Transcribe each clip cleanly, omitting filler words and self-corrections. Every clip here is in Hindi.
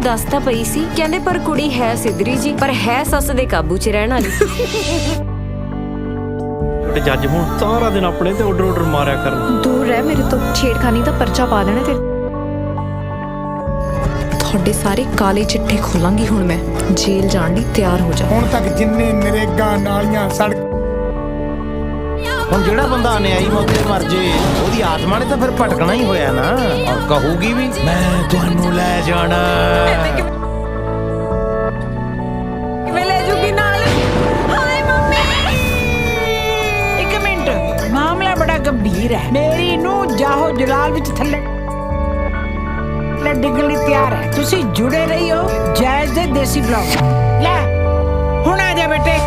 दस तां पई सी कहंदे पर कुड़ी है सिदरी जी पर है सस दे काबू च रहण वाली। जज हूं सारा दिन अपने ते ऑर्डर ऑर्डर मारिया करना। दूर रह मेरे तो, छेड़खानी का पर्चा पा देना तेरे। थोड़े सारे काले चिट्ठे खोलांगी हुण मैं, जेल जाण लई तैयार हो जा। हुण तक जिन्ने नरेगा नालियां सड़क ਹੁਣ ਜਿਹੜਾ ਬੰਦਾ ਅਨਿਆਈ ਮੌਕੇ ਮਰ ਜੇ ਉਹਦੀ ਆਤਮਾ ਨੇ ਤਾਂ ਫਿਰ ਭਟਕਣਾ ਹੀ ਹੋਇਆ ਨਾ, ਔਰ ਕਹੂਗੀ ਵੀ ਮੈਂ ਤੁਹਾਨੂੰ ਲੈ ਜਾਣਾ। ਕਿਵੇਂ ਲੈ ਜੂਗੀ ਨਾਲ? ਹਾਏ ਮੰਮੀ, ਇੱਕ ਮਿੰਟ, ਮਾਮਲਾ ਬੜਾ ਗੰਭੀਰ ਹੈ। ਮੇਰੀ ਨੂੰ ਜਾਹੋ ਜਲਾਲ ਵਿੱਚ ਥੱਲੇ ਡਿੱਗਣ ਲਈ ਤਿਆਰ ਹੈ। ਤੁਸੀਂ ਜੁੜੇ ਰਹੀਓ ਜਾਇਜ਼ ਦੇ ਦੇਸੀ ਬਲੌਗ। ਲੈ ਹੁਣ ਆ ਜਾ ਬੇਟੇ।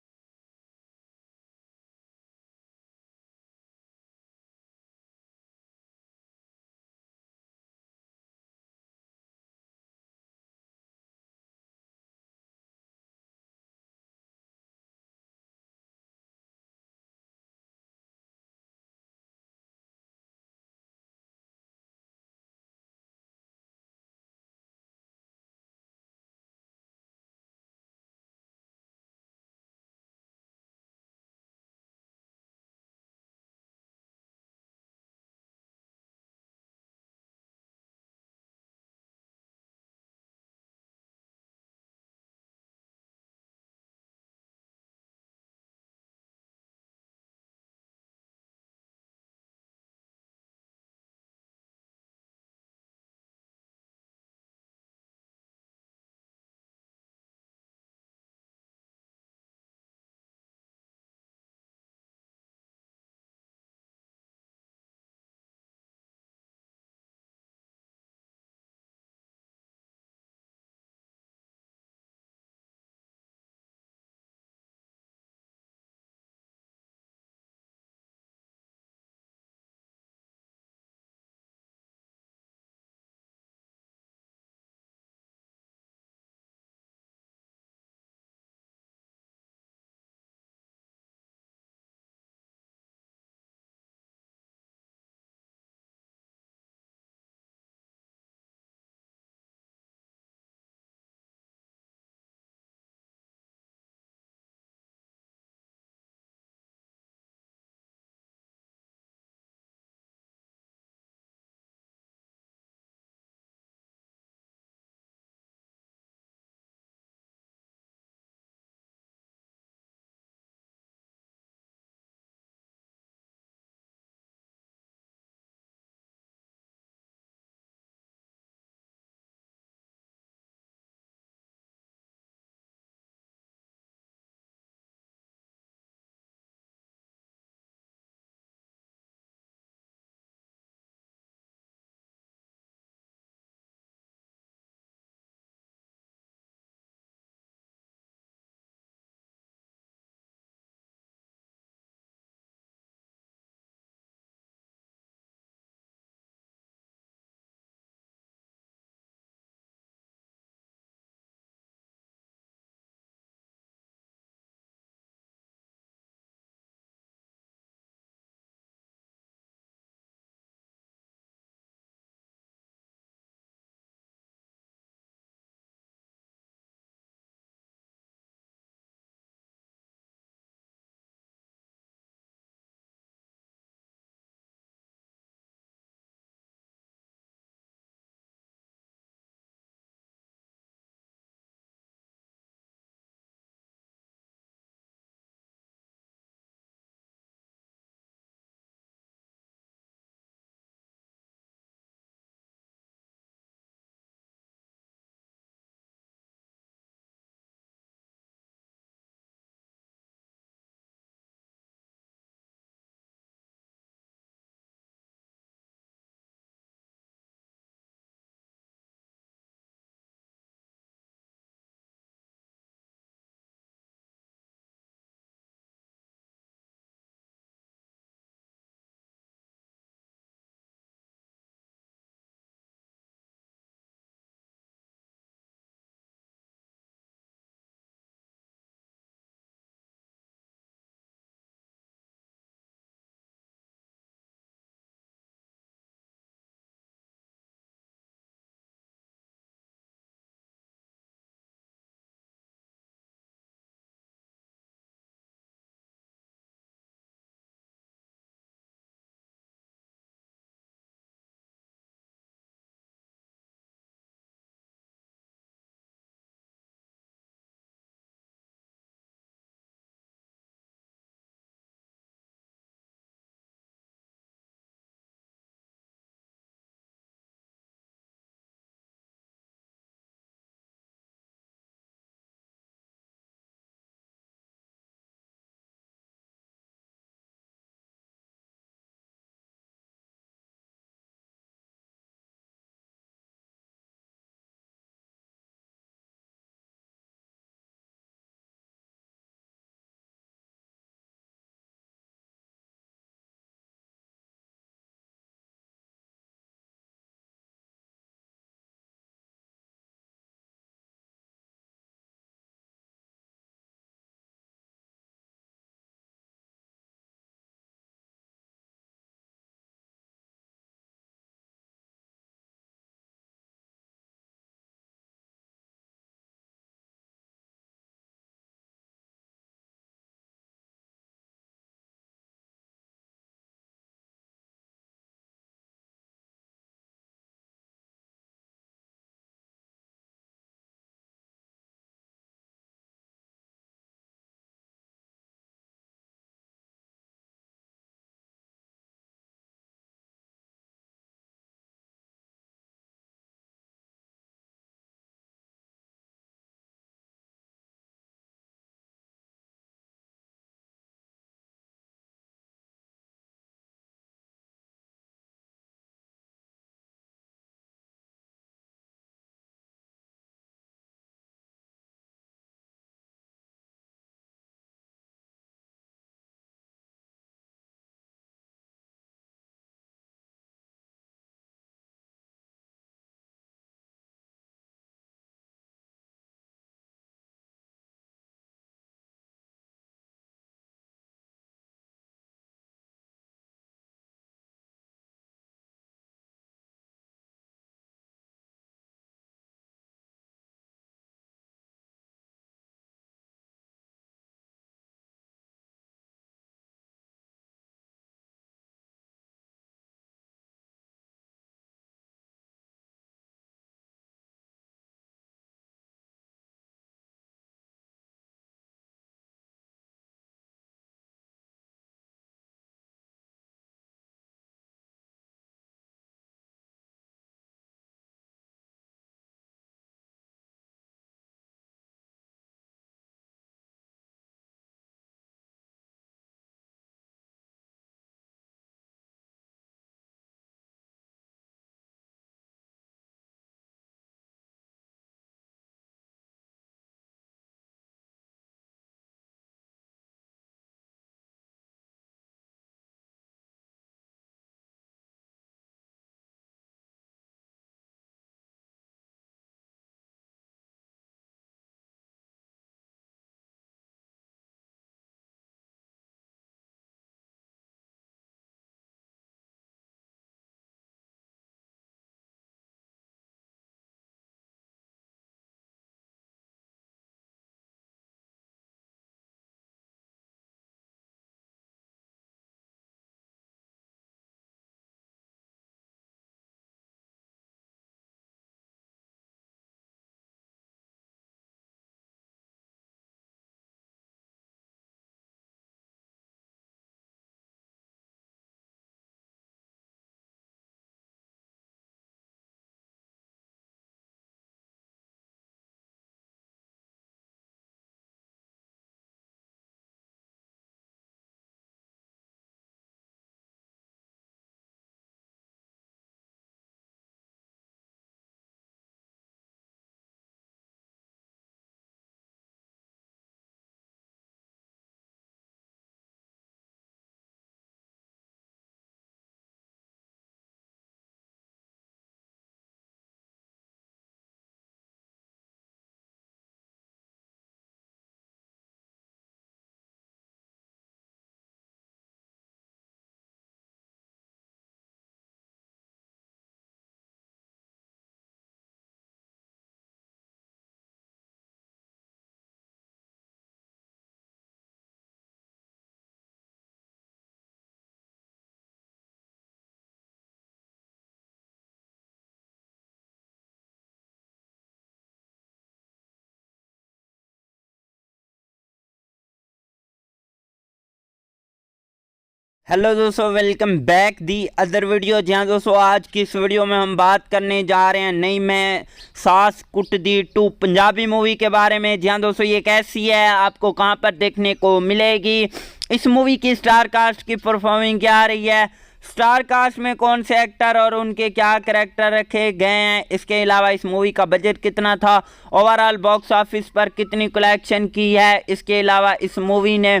हेलो दोस्तों, welcome back the other video. जहाँ दोस्तों आज की इस वीडियो में हम बात करने जा रहे हैं नई मैं सास कुटदी 2 पंजाबी मूवी के बारे में। जहाँ दोस्तों ये कैसी है, आपको कहां पर देखने को मिलेगी, इस मूवी की स्टार कास्ट की परफॉर्मिंग क्या आ रही है, स्टार कास्ट में कौन से एक्टर और उनके क्या करैक्टर रखे गए हैं, इसके अलावा इस मूवी का बजट कितना था, ओवरऑल बॉक्स ऑफिस पर कितनी कलेक्शन की है, इसके अलावा इस मूवी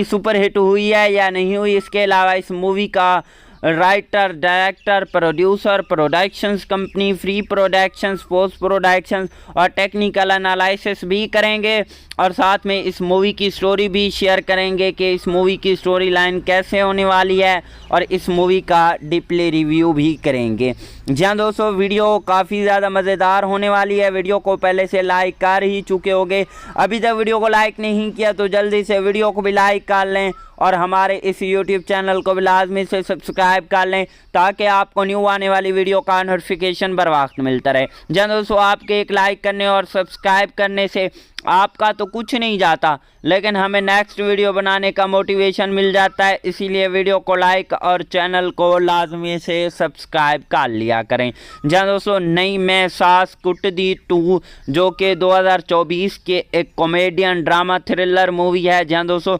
सुपर हिट हुई है या नहीं हुई, इसके अलावा इस मूवी का writer, director, producer, productions company, free productions, post productions और टेक्निकल एनालिसिस भी करेंगे। और साथ में इस मूवी की स्टोरी भी शेयर करेंगे कि इस मूवी की स्टोरी लाइन कैसे होने वाली है और इस मूवी का डीपली रिव्यू भी करेंगे। जहाँ दोस्तों वीडियो काफ़ी ज़्यादा मज़ेदार होने वाली है। वीडियो को पहले से लाइक कर ही चुके होंगे, अभी तक वीडियो को लाइक नहीं किया तो जल्दी से वीडियो को भी लाइक कर लें और हमारे इस YouTube चैनल को भी लाजमी से सब्सक्राइब कर लें ताकि आपको न्यू आने वाली वीडियो का नोटिफिकेशन बर वक्त मिलता रहे। जहाँ दोस्तों आपके एक लाइक करने और सब्सक्राइब करने से आपका तो कुछ नहीं जाता, लेकिन हमें नेक्स्ट वीडियो बनाने का मोटिवेशन मिल जाता है। इसीलिए वीडियो को लाइक और चैनल को लाजमी से सब्सक्राइब कर लिया करें। जहाँ दोस्तों नई मैं सास कुटदी 2 जो कि 2024 के एक कॉमेडियन ड्रामा थ्रिलर मूवी है। जहाँ दोस्तों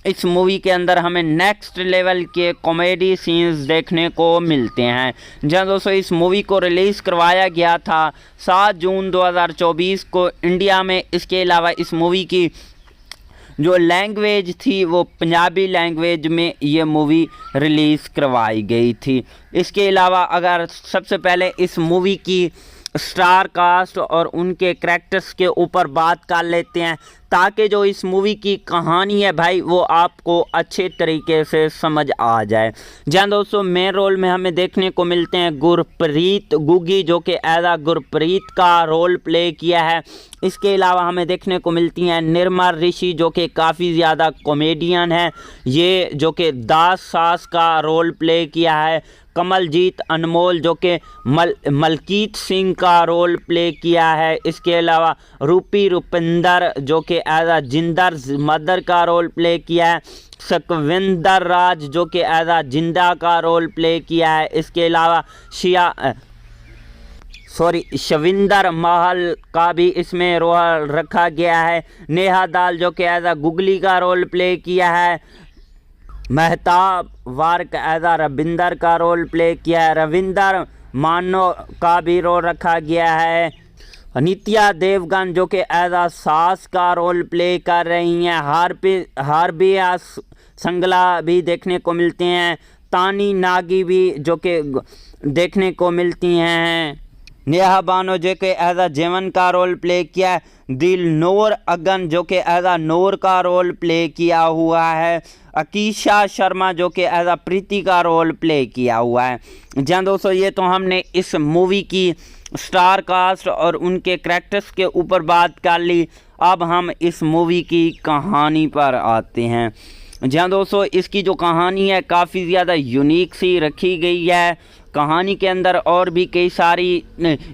इस मूवी के अंदर हमें नेक्स्ट लेवल के कॉमेडी सीन्स देखने को मिलते हैं। जहाँ दोस्तों इस मूवी को रिलीज़ करवाया गया था 7 जून 2024 को इंडिया में। इसके अलावा इस मूवी की जो लैंग्वेज थी वो पंजाबी लैंग्वेज में ये मूवी रिलीज़ करवाई गई थी। इसके अलावा अगर सबसे पहले इस मूवी की स्टार कास्ट और उनके करैक्टर्स के ऊपर बात कर लेते हैं ताकि जो इस मूवी की कहानी है भाई वो आपको अच्छे तरीके से समझ आ जाए। जहाँ दोस्तों मेन रोल में हमें देखने को मिलते हैं गुरप्रीत गुग्गी जो कि एज गुरप्रीत का रोल प्ले किया है। इसके अलावा हमें देखने को मिलती हैं निर्मल ऋषि जो कि काफ़ी ज़्यादा कॉमेडियन है, ये जो कि दास सास का रोल प्ले किया है। कमलजीत अनमोल जो कि मलकीत सिंह का रोल प्ले किया है। इसके अलावा रूपी रुपिंदर जो कि एज जिंदर मदर का रोल प्ले किया है। सकविंदर राज जो कि एज जिंदा का रोल प्ले किया है। इसके अलावा शविंदर महल का भी इसमें रोल रखा गया है। नेहा दाल जो कि एज गुगली का रोल प्ले किया है। मेहताब वार्क एज रविंदर का रोल प्ले किया है। रविंदर मानो का भी रोल रखा गया है। नित्या देवगन जो कि एज सास का रोल प्ले कर रही हैं। हार्बिया संगला भी देखने को मिलते हैं। तानी नागी भी जो कि देखने को मिलती हैं। नेहा बानो जो कि एज जेवन का रोल प्ले किया है। दिल नूर अगन जो कि एज नूर का रोल प्ले किया हुआ है। अकीशा शर्मा जो कि एज प्रीति का रोल प्ले किया हुआ है। जहाँ दोस्तों ये तो हमने इस मूवी की स्टार कास्ट और उनके करैक्टर्स के ऊपर बात कर ली। अब हम इस मूवी की कहानी पर आते हैं। जहाँ दोस्तों इसकी जो कहानी है काफ़ी ज़्यादा यूनिक सी रखी गई है। कहानी के अंदर और भी कई सारी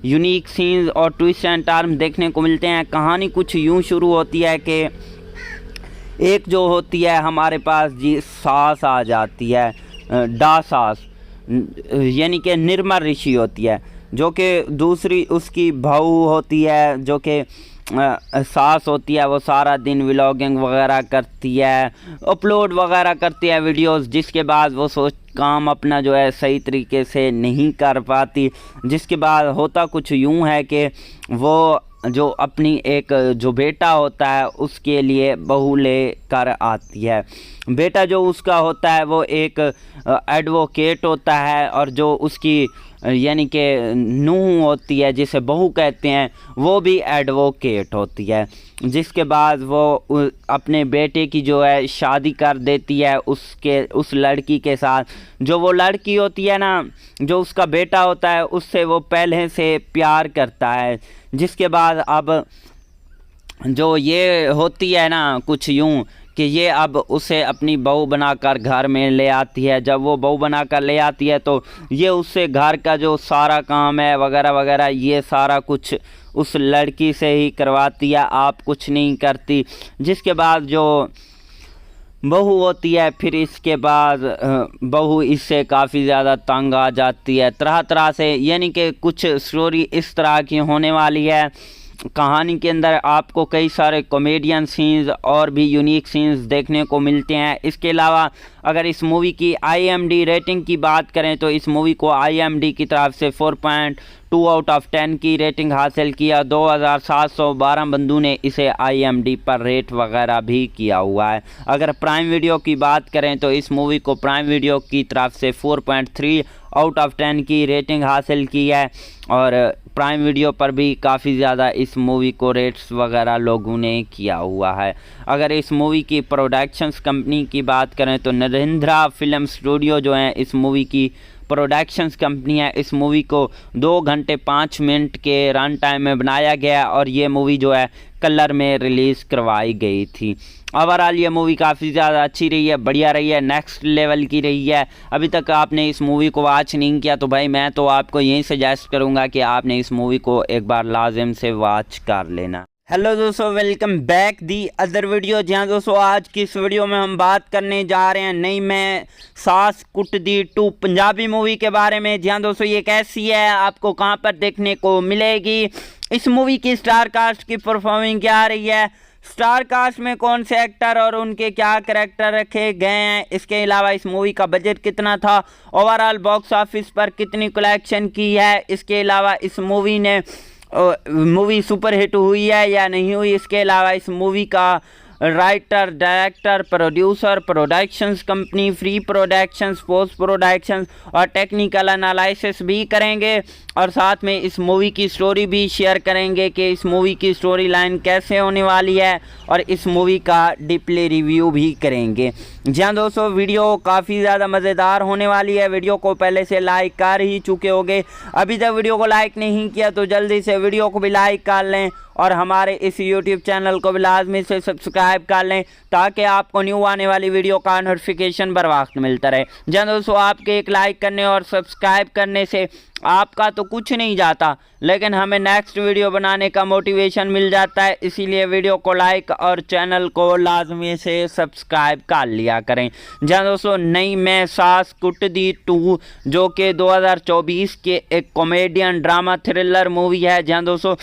यूनिक सीन्स और ट्विस्ट एंड टर्न देखने को मिलते हैं। कहानी कुछ यूँ शुरू होती है कि एक जो होती है हमारे पास जी सास आ जाती है, डा सास यानी कि निर्मल ऋषि होती है, जो कि दूसरी उसकी बहू होती है जो कि सास होती है। वो सारा दिन व्लॉगिंग वगैरह करती है, अपलोड वगैरह करती है वीडियोस, जिसके बाद वो काम अपना जो है सही तरीके से नहीं कर पाती। जिसके बाद होता कुछ यूँ है कि वो जो अपनी एक जो बेटा होता है उसके लिए बहू ले कर आती है। बेटा जो उसका होता है वो एक एडवोकेट होता है और जो उसकी यानी कि नूह होती है जिसे बहू कहते हैं वो भी एडवोकेट होती है। जिसके बाद वो अपने बेटे की जो है शादी कर देती है उस लड़की के साथ। जो वो लड़की होती है ना, जो उसका बेटा होता है, उससे वो पहले से प्यार करता है। जिसके बाद अब जो ये होती है ना कुछ यूँ कि ये अब उसे अपनी बहू बनाकर घर में ले आती है। जब वो बहू बनाकर ले आती है तो ये उससे घर का जो सारा काम है वगैरह वगैरह ये सारा कुछ उस लड़की से ही करवाती है, आप कुछ नहीं करती। जिसके बाद जो बहू होती है, फिर इसके बाद बहू इससे काफ़ी ज़्यादा तंग आ जाती है तरह तरह से, यानी कि कुछ स्टोरी इस तरह की होने वाली है। कहानी के अंदर आपको कई सारे कॉमेडियन सीन्स और भी यूनिक सीन्स देखने को मिलते हैं। इसके अलावा अगर इस मूवी की IMDb रेटिंग की बात करें तो इस मूवी को IMDb की तरफ से 4.2 आउट ऑफ 10 की रेटिंग हासिल किया। 2712 बंदों ने इसे IMDb पर रेट वगैरह भी किया हुआ है। अगर प्राइम वीडियो की बात करें तो इस मूवी को प्राइम वीडियो की तरफ से 4.3 आउट ऑफ 10 की रेटिंग हासिल की है और प्राइम वीडियो पर भी काफ़ी ज़्यादा इस मूवी को रेट्स वगैरह लोगों ने किया हुआ है। अगर इस मूवी की प्रोडक्शंस कंपनी की बात करें तो नरेंद्रा फिल्म स्टूडियो जो है इस मूवी की प्रोडक्शंस कंपनी है। इस मूवी को 2 घंटे 5 मिनट के रन टाइम में बनाया गया और ये मूवी जो है कलर में रिलीज़ करवाई गई थी। ओवरऑल ये मूवी काफ़ी ज़्यादा अच्छी रही है, बढ़िया रही है, नेक्स्ट लेवल की रही है। अभी तक आपने इस मूवी को वॉच नहीं किया तो भाई मैं तो आपको यही सजेस्ट करूँगा कि आपने इस मूवी को एक बार लाजिम से वॉच कर लेना। हेलो दोस्तों, welcome back the other video. जहाँ दोस्तों आज की इस वीडियो में हम बात करने जा रहे हैं नई मैं सास कुटदी 2 पंजाबी मूवी के बारे में। जहाँ दोस्तों ये कैसी है, आपको कहाँ पर देखने को मिलेगी, इस मूवी की स्टार कास्ट की परफॉर्मिंग क्या आ रही है, स्टार कास्ट में कौन से एक्टर और उनके क्या करैक्टर रखे गए हैं, इसके अलावा इस मूवी का बजट कितना था, ओवरऑल बॉक्स ऑफिस पर कितनी कलेक्शन की है, इसके अलावा इस मूवी ने मूवी सुपर हिट हुई है या नहीं हुई, इसके अलावा इस मूवी का writer, director, producer, productions company, free productions, post productions और टेक्निकल एनालिसिस भी करेंगे और साथ में इस मूवी की स्टोरी भी शेयर करेंगे कि इस मूवी की स्टोरी लाइन कैसे होने वाली है और इस मूवी का डीपली रिव्यू भी करेंगे। जहाँ दोस्तों वीडियो काफ़ी ज़्यादा मज़ेदार होने वाली है। वीडियो को पहले से लाइक कर ही चुके होंगे, अभी तक वीडियो को लाइक नहीं किया तो जल्दी से वीडियो को भी लाइक कर लें और हमारे इस YouTube चैनल को भी लाजमी से सब्सक्राइब कर लें ताकि आपको न्यू आने वाली वीडियो का नोटिफिकेशन बर वक्त मिलता रहे। जहाँ दोस्तों आपके एक लाइक करने और सब्सक्राइब करने से आपका तो कुछ नहीं जाता, लेकिन हमें नेक्स्ट वीडियो बनाने का मोटिवेशन मिल जाता है। इसीलिए वीडियो को लाइक और चैनल को लाजमी से सब्सक्राइब कर लिया करें। जहाँ दोस्तों नई मैं सास कुटदी 2 जो कि 2024 के एक कॉमेडियन ड्रामा थ्रिलर मूवी है। जहाँ दोस्तों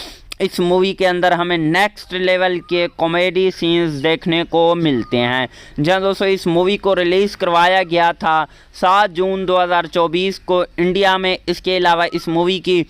इस मूवी के अंदर हमें नेक्स्ट लेवल के कॉमेडी सीन्स देखने को मिलते हैं। जहाँ दोस्तों इस मूवी को रिलीज़ करवाया गया था 7 जून 2024 को इंडिया में। इसके अलावा इस मूवी की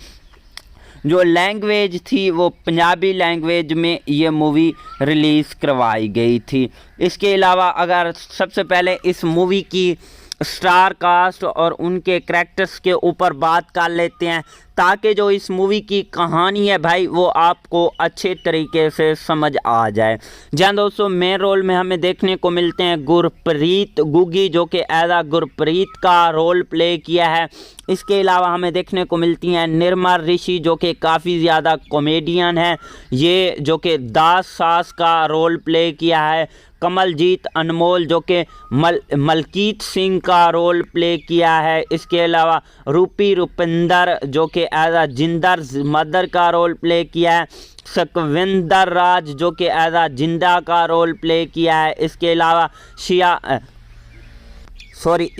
जो लैंग्वेज थी वो पंजाबी लैंग्वेज में ये मूवी रिलीज़ करवाई गई थी। इसके अलावा अगर सबसे पहले इस मूवी की स्टार कास्ट और उनके करैक्टर्स के ऊपर बात कर लेते हैं ताकि जो इस मूवी की कहानी है भाई वो आपको अच्छे तरीके से समझ आ जाए। जहाँ दोस्तों मेन रोल में हमें देखने को मिलते हैं गुरप्रीत गुग्गी जो कि एदा गुरप्रीत का रोल प्ले किया है। इसके अलावा हमें देखने को मिलती हैं निर्मल ऋषि जो कि काफ़ी ज़्यादा कॉमेडियन है, ये जो कि दास सास का रोल प्ले किया है। कमलजीत अनमोल जो कि मलकीत सिंह का रोल प्ले किया है। इसके अलावा रूपी रुपिंदर जो कि एज अ जिंदर मदर का रोल प्ले किया है। सकविंदर राज जो कि एज अ जिंदा का रोल प्ले किया है। इसके अलावा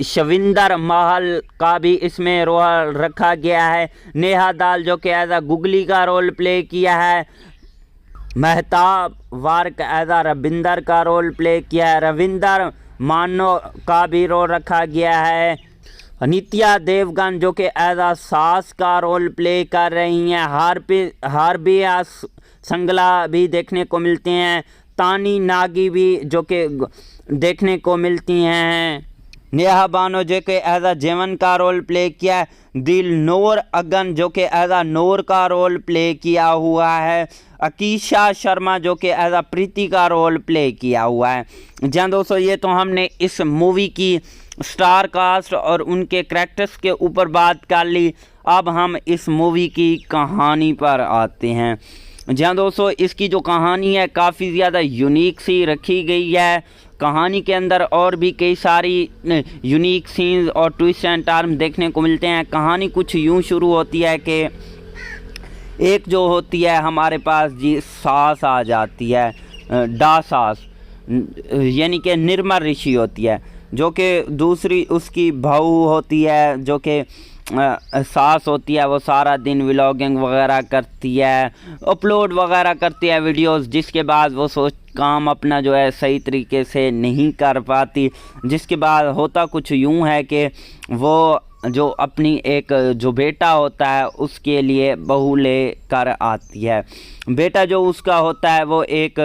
शविंदर महल का भी इसमें रोल रखा गया है। नेहा दाल जो कि एज अ गुगली का रोल प्ले किया है। मेहताब वार्क एज अ रविंदर का रोल प्ले किया है। रविंदर मानो का भी रोल रखा गया है। नित्या देवगन जो कि एज अ सास का रोल प्ले कर रही हैं। हार्बिया संगला भी देखने को मिलते हैं। तानी नागी भी जो कि देखने को मिलती हैं। नेहा बानो जो कि एज अ जेवन का रोल प्ले किया है। दिल नूर अगन जो कि एज अ नूर का रोल प्ले किया हुआ है। अकीशा शर्मा जो कि एज अ प्रीति का रोल प्ले किया हुआ है। जहाँ दोस्तों ये तो हमने इस मूवी की स्टार कास्ट और उनके करैक्टर्स के ऊपर बात कर ली। अब हम इस मूवी की कहानी पर आते हैं। जहाँ दोस्तों इसकी जो कहानी है काफ़ी ज़्यादा यूनिक सी रखी गई है। कहानी के अंदर और भी कई सारी यूनिक सीन्स और ट्विस्ट एंड टर्न देखने को मिलते हैं। कहानी कुछ यूँ शुरू होती है कि एक जो होती है हमारे पास जी सास आ जाती है, डा सास यानी कि निर्मल ऋषि होती है, जो कि दूसरी उसकी बहू होती है, जो कि सास होती है। वो सारा दिन व्लॉगिंग वगैरह करती है, अपलोड वगैरह करती है वीडियोस, जिसके बाद वो काम अपना जो है सही तरीके से नहीं कर पाती। जिसके बाद होता कुछ यूँ है कि वो जो अपनी एक जो बेटा होता है उसके लिए बहू ले कर आती है। बेटा जो उसका होता है वो एक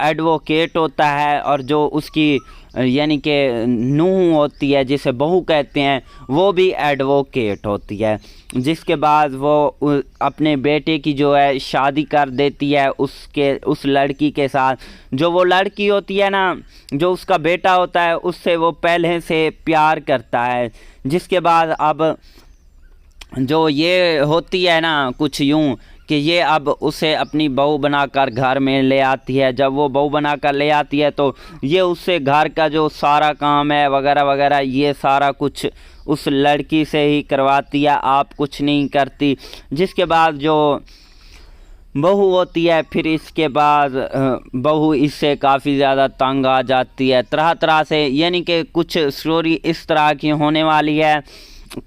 एडवोकेट होता है, और जो उसकी यानी कि नूह होती है, जिसे बहू कहते हैं, वो भी एडवोकेट होती है। जिसके बाद वो अपने बेटे की जो है शादी कर देती है उस लड़की के साथ। जो वो लड़की होती है ना, जो उसका बेटा होता है, उससे वो पहले से प्यार करता है। जिसके बाद अब जो ये होती है ना कुछ यूँ कि ये अब उसे अपनी बहू बनाकर घर में ले आती है। जब वो बहू बनाकर ले आती है तो ये उससे घर का जो सारा काम है वगैरह वगैरह, ये सारा कुछ उस लड़की से ही करवाती है, आप कुछ नहीं करती। जिसके बाद जो बहू होती है, फिर इसके बाद बहू इससे काफ़ी ज़्यादा तंग आ जाती है तरह तरह से, यानी कि कुछ स्टोरी इस तरह की होने वाली है।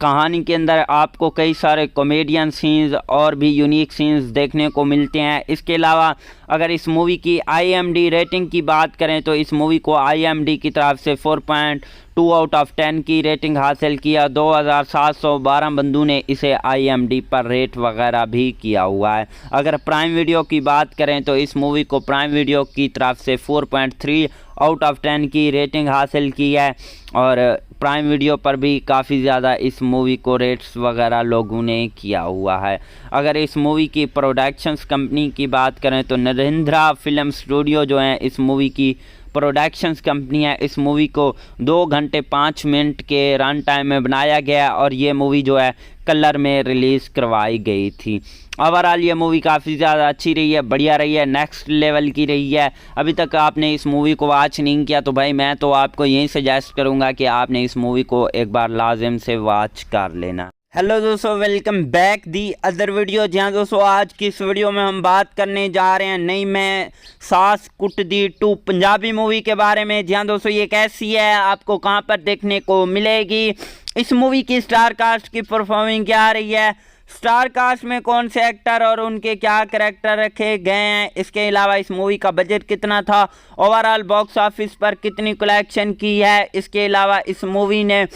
कहानी के अंदर आपको कई सारे कॉमेडियन सीन्स और भी यूनिक सीन्स देखने को मिलते हैं। इसके अलावा अगर इस मूवी की IMDb रेटिंग की बात करें तो इस मूवी को IMDb की तरफ से 4.2 आउट ऑफ 10 की रेटिंग हासिल किया। 2712 बंदों ने इसे IMDb पर रेट वगैरह भी किया हुआ है। अगर प्राइम वीडियो की बात करें तो इस मूवी को प्राइम वीडियो की तरफ से 4.3 आउट ऑफ 10 की रेटिंग हासिल की है, और प्राइम वीडियो पर भी काफ़ी ज़्यादा इस मूवी को रेट्स वगैरह लोगों ने किया हुआ है। अगर इस मूवी की प्रोडक्शंस कंपनी की बात करें तो नरेंद्रा फिल्म स्टूडियो जो है इस मूवी की प्रोडक्शंस कंपनी है। इस मूवी को 2 घंटे 5 मिनट के रन टाइम में बनाया गया, और ये मूवी जो है कलर में रिलीज़ करवाई गई थी। ओवरऑल ये मूवी काफ़ी ज़्यादा अच्छी रही है, बढ़िया रही है, नेक्स्ट लेवल की रही है। अभी तक आपने इस मूवी को वॉच नहीं किया तो भाई मैं तो आपको यही सजेस्ट करूँगा कि आपने इस मूवी को एक बार लाजिम से वॉच कर लेना। हेलो दोस्तों, welcome back the other video. जहाँ दोस्तों आज की इस वीडियो में हम बात करने जा रहे हैं नई मैं सास कुटदी 2 पंजाबी मूवी के बारे में। जहाँ दोस्तों ये कैसी है, आपको कहाँ पर देखने को मिलेगी, इस मूवी की स्टार कास्ट की परफॉर्मिंग क्या आ रही है, स्टार कास्ट में कौन से एक्टर और उनके क्या करैक्टर रखे गए हैं, इसके अलावा इस मूवी का बजट कितना था, ओवरऑल बॉक्स ऑफिस पर कितनी कलेक्शन की है, इसके अलावा इस मूवी ने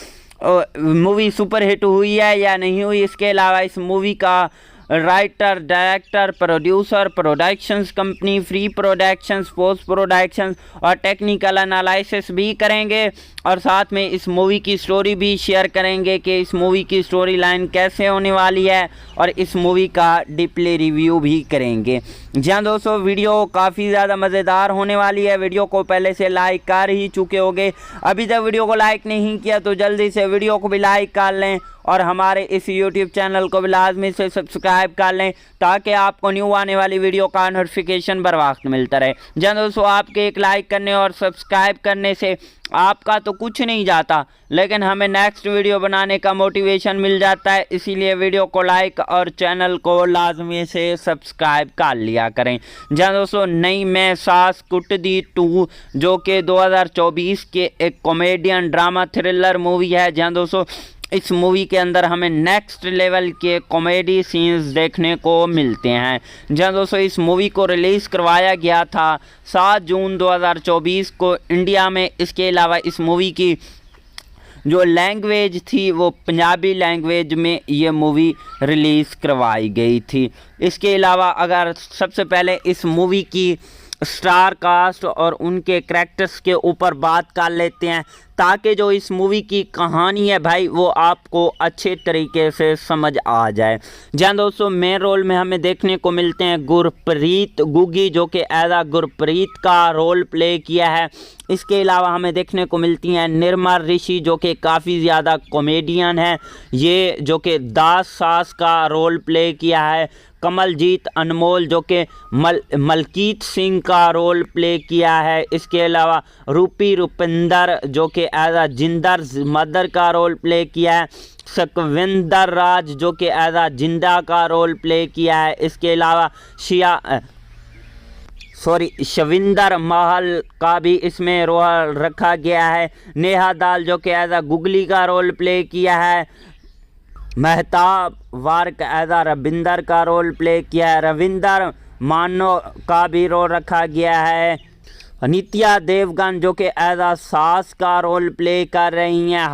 मूवी सुपर हिट हुई है या नहीं हुई, इसके अलावा इस मूवी का writer, director, producer, productions company, free productions, post productions और टेक्निकल एनालिसिस भी करेंगे, और साथ में इस मूवी की स्टोरी भी शेयर करेंगे कि इस मूवी की स्टोरी लाइन कैसे होने वाली है, और इस मूवी का डीपली रिव्यू भी करेंगे। जहाँ दोस्तों वीडियो काफ़ी ज़्यादा मज़ेदार होने वाली है। वीडियो को पहले से लाइक कर ही चुके होंगे, अभी तक वीडियो को लाइक नहीं किया तो जल्दी से वीडियो को भी लाइक कर लें, और हमारे इस YouTube चैनल को भी लाजमी से सब्सक्राइब कर लें ताकि आपको न्यू आने वाली वीडियो का नोटिफिकेशन बर वक्त मिलता रहे। जहाँ दोस्तों आपके एक लाइक करने और सब्सक्राइब करने से आपका तो कुछ नहीं जाता, लेकिन हमें नेक्स्ट वीडियो बनाने का मोटिवेशन मिल जाता है। इसीलिए वीडियो को लाइक और चैनल को लाजमी से सब्सक्राइब कर लिया करें। जहाँ दोस्तों नई मैं सास कुटदी 2 जो कि 2024 के एक कॉमेडियन ड्रामा थ्रिलर मूवी है। जहाँ दोस्तों इस मूवी के अंदर हमें नेक्स्ट लेवल के कॉमेडी सीन्स देखने को मिलते हैं। जहाँ दोस्तों इस मूवी को रिलीज़ करवाया गया था 7 जून 2024 को इंडिया में। इसके अलावा इस मूवी की जो लैंग्वेज थी वो पंजाबी लैंग्वेज में ये मूवी रिलीज़ करवाई गई थी। इसके अलावा अगर सबसे पहले इस मूवी की स्टार कास्ट और उनके करैक्टर्स के ऊपर बात कर लेते हैं ताकि जो इस मूवी की कहानी है भाई वो आपको अच्छे तरीके से समझ आ जाए। जहाँ दोस्तों मेन रोल में हमें देखने को मिलते हैं गुरप्रीत गुग्गी जो कि एज गुरप्रीत का रोल प्ले किया है। इसके अलावा हमें देखने को मिलती हैं निर्मल ऋषि जो कि काफ़ी ज़्यादा कॉमेडियन है, ये जो कि दास सास का रोल प्ले किया है। कमलजीत अनमोल जो कि मलकीत सिंह का रोल प्ले किया है। इसके अलावा रूपी रुपिंदर जो कि एज जिंदर मदर का रोल प्ले किया है। सकविंदर राज जो कि एज जिंदा का रोल प्ले किया है। इसके अलावा शविंदर महल का भी इसमें रोल रखा गया है। नेहा दाल जो कि एज अ गुगली का रोल प्ले किया है। मेहताब वार्क एज अ रविंदर का रोल प्ले किया है। रविंदर मानो का भी रोल रखा गया है। नित्या देवगन जो कि एज अ सास का रोल प्ले कर रही हैं।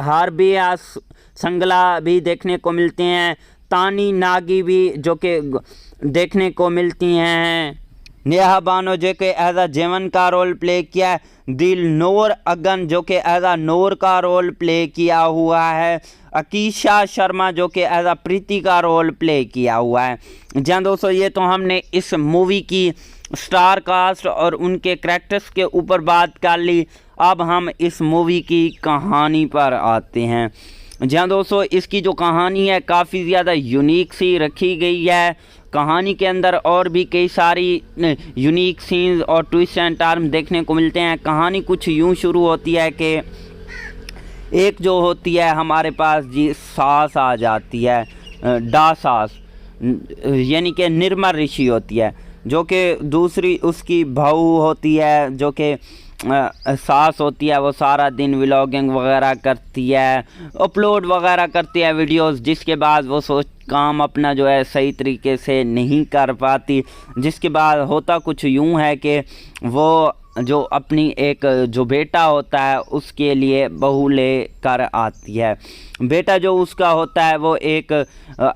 हार्बिया संगला भी देखने को मिलते हैं। तानी नागी भी जो कि देखने को मिलती हैं। नेहा बानो जो कि एज अ जेवन का रोल प्ले किया है। दिलनोर अगन जो कि एज अ नूर का रोल प्ले किया हुआ है। अकीशा शर्मा जो कि एज अ प्रीति का रोल प्ले किया हुआ है। जहाँ दोस्तों ये तो हमने इस मूवी की स्टार कास्ट और उनके कैरेक्टर्स के ऊपर बात कर ली। अब हम इस मूवी की कहानी पर आते हैं। जहाँ दोस्तों इसकी जो कहानी है काफ़ी ज़्यादा यूनिक सी रखी गई है। कहानी के अंदर और भी कई सारी यूनिक सीन्स और ट्विस्ट एंड टर्न देखने को मिलते हैं। कहानी कुछ यूँ शुरू होती है कि एक जो होती है हमारे पास जी सास आ जाती है, डा सास यानी कि निर्मल ऋषि होती है, जो कि दूसरी उसकी बहू होती है जो कि सास होती है। वो सारा दिन व्लॉगिंग वगैरह करती है, अपलोड वगैरह करती है वीडियोस, जिसके बाद वो काम अपना जो है सही तरीके से नहीं कर पाती। जिसके बाद होता कुछ यूँ है कि वो जो अपनी एक जो बेटा होता है उसके लिए बहू ले कर आती है। बेटा जो उसका होता है वो एक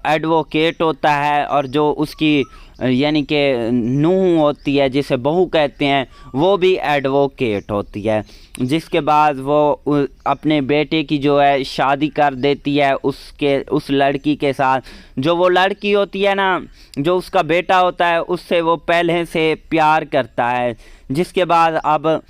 एडवोकेट होता है, और जो उसकी यानी कि नूह होती है जिसे बहू कहते हैं वो भी एडवोकेट होती है। जिसके बाद वो अपने बेटे की जो है शादी कर देती है उस लड़की के साथ। जो वो लड़की होती है ना, जो उसका बेटा होता है, उससे वो पहले से प्यार करता है। जिसके बाद अब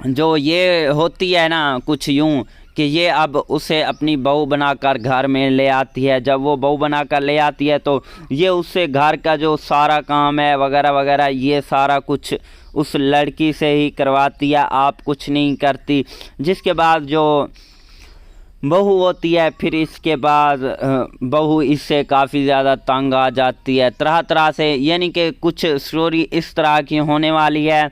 जो ये होती है ना कुछ यूँ कि ये अब उसे अपनी बहू बनाकर घर में ले आती है। जब वो बहू बनाकर ले आती है तो ये उससे घर का जो सारा काम है वगैरह वगैरह ये सारा कुछ उस लड़की से ही करवाती है, आप कुछ नहीं करती। जिसके बाद जो बहू होती है फिर इसके बाद बहू इससे काफ़ी ज़्यादा तंग आ जाती है तरह तरह से, यानी कि कुछ स्टोरी इस तरह की होने वाली है।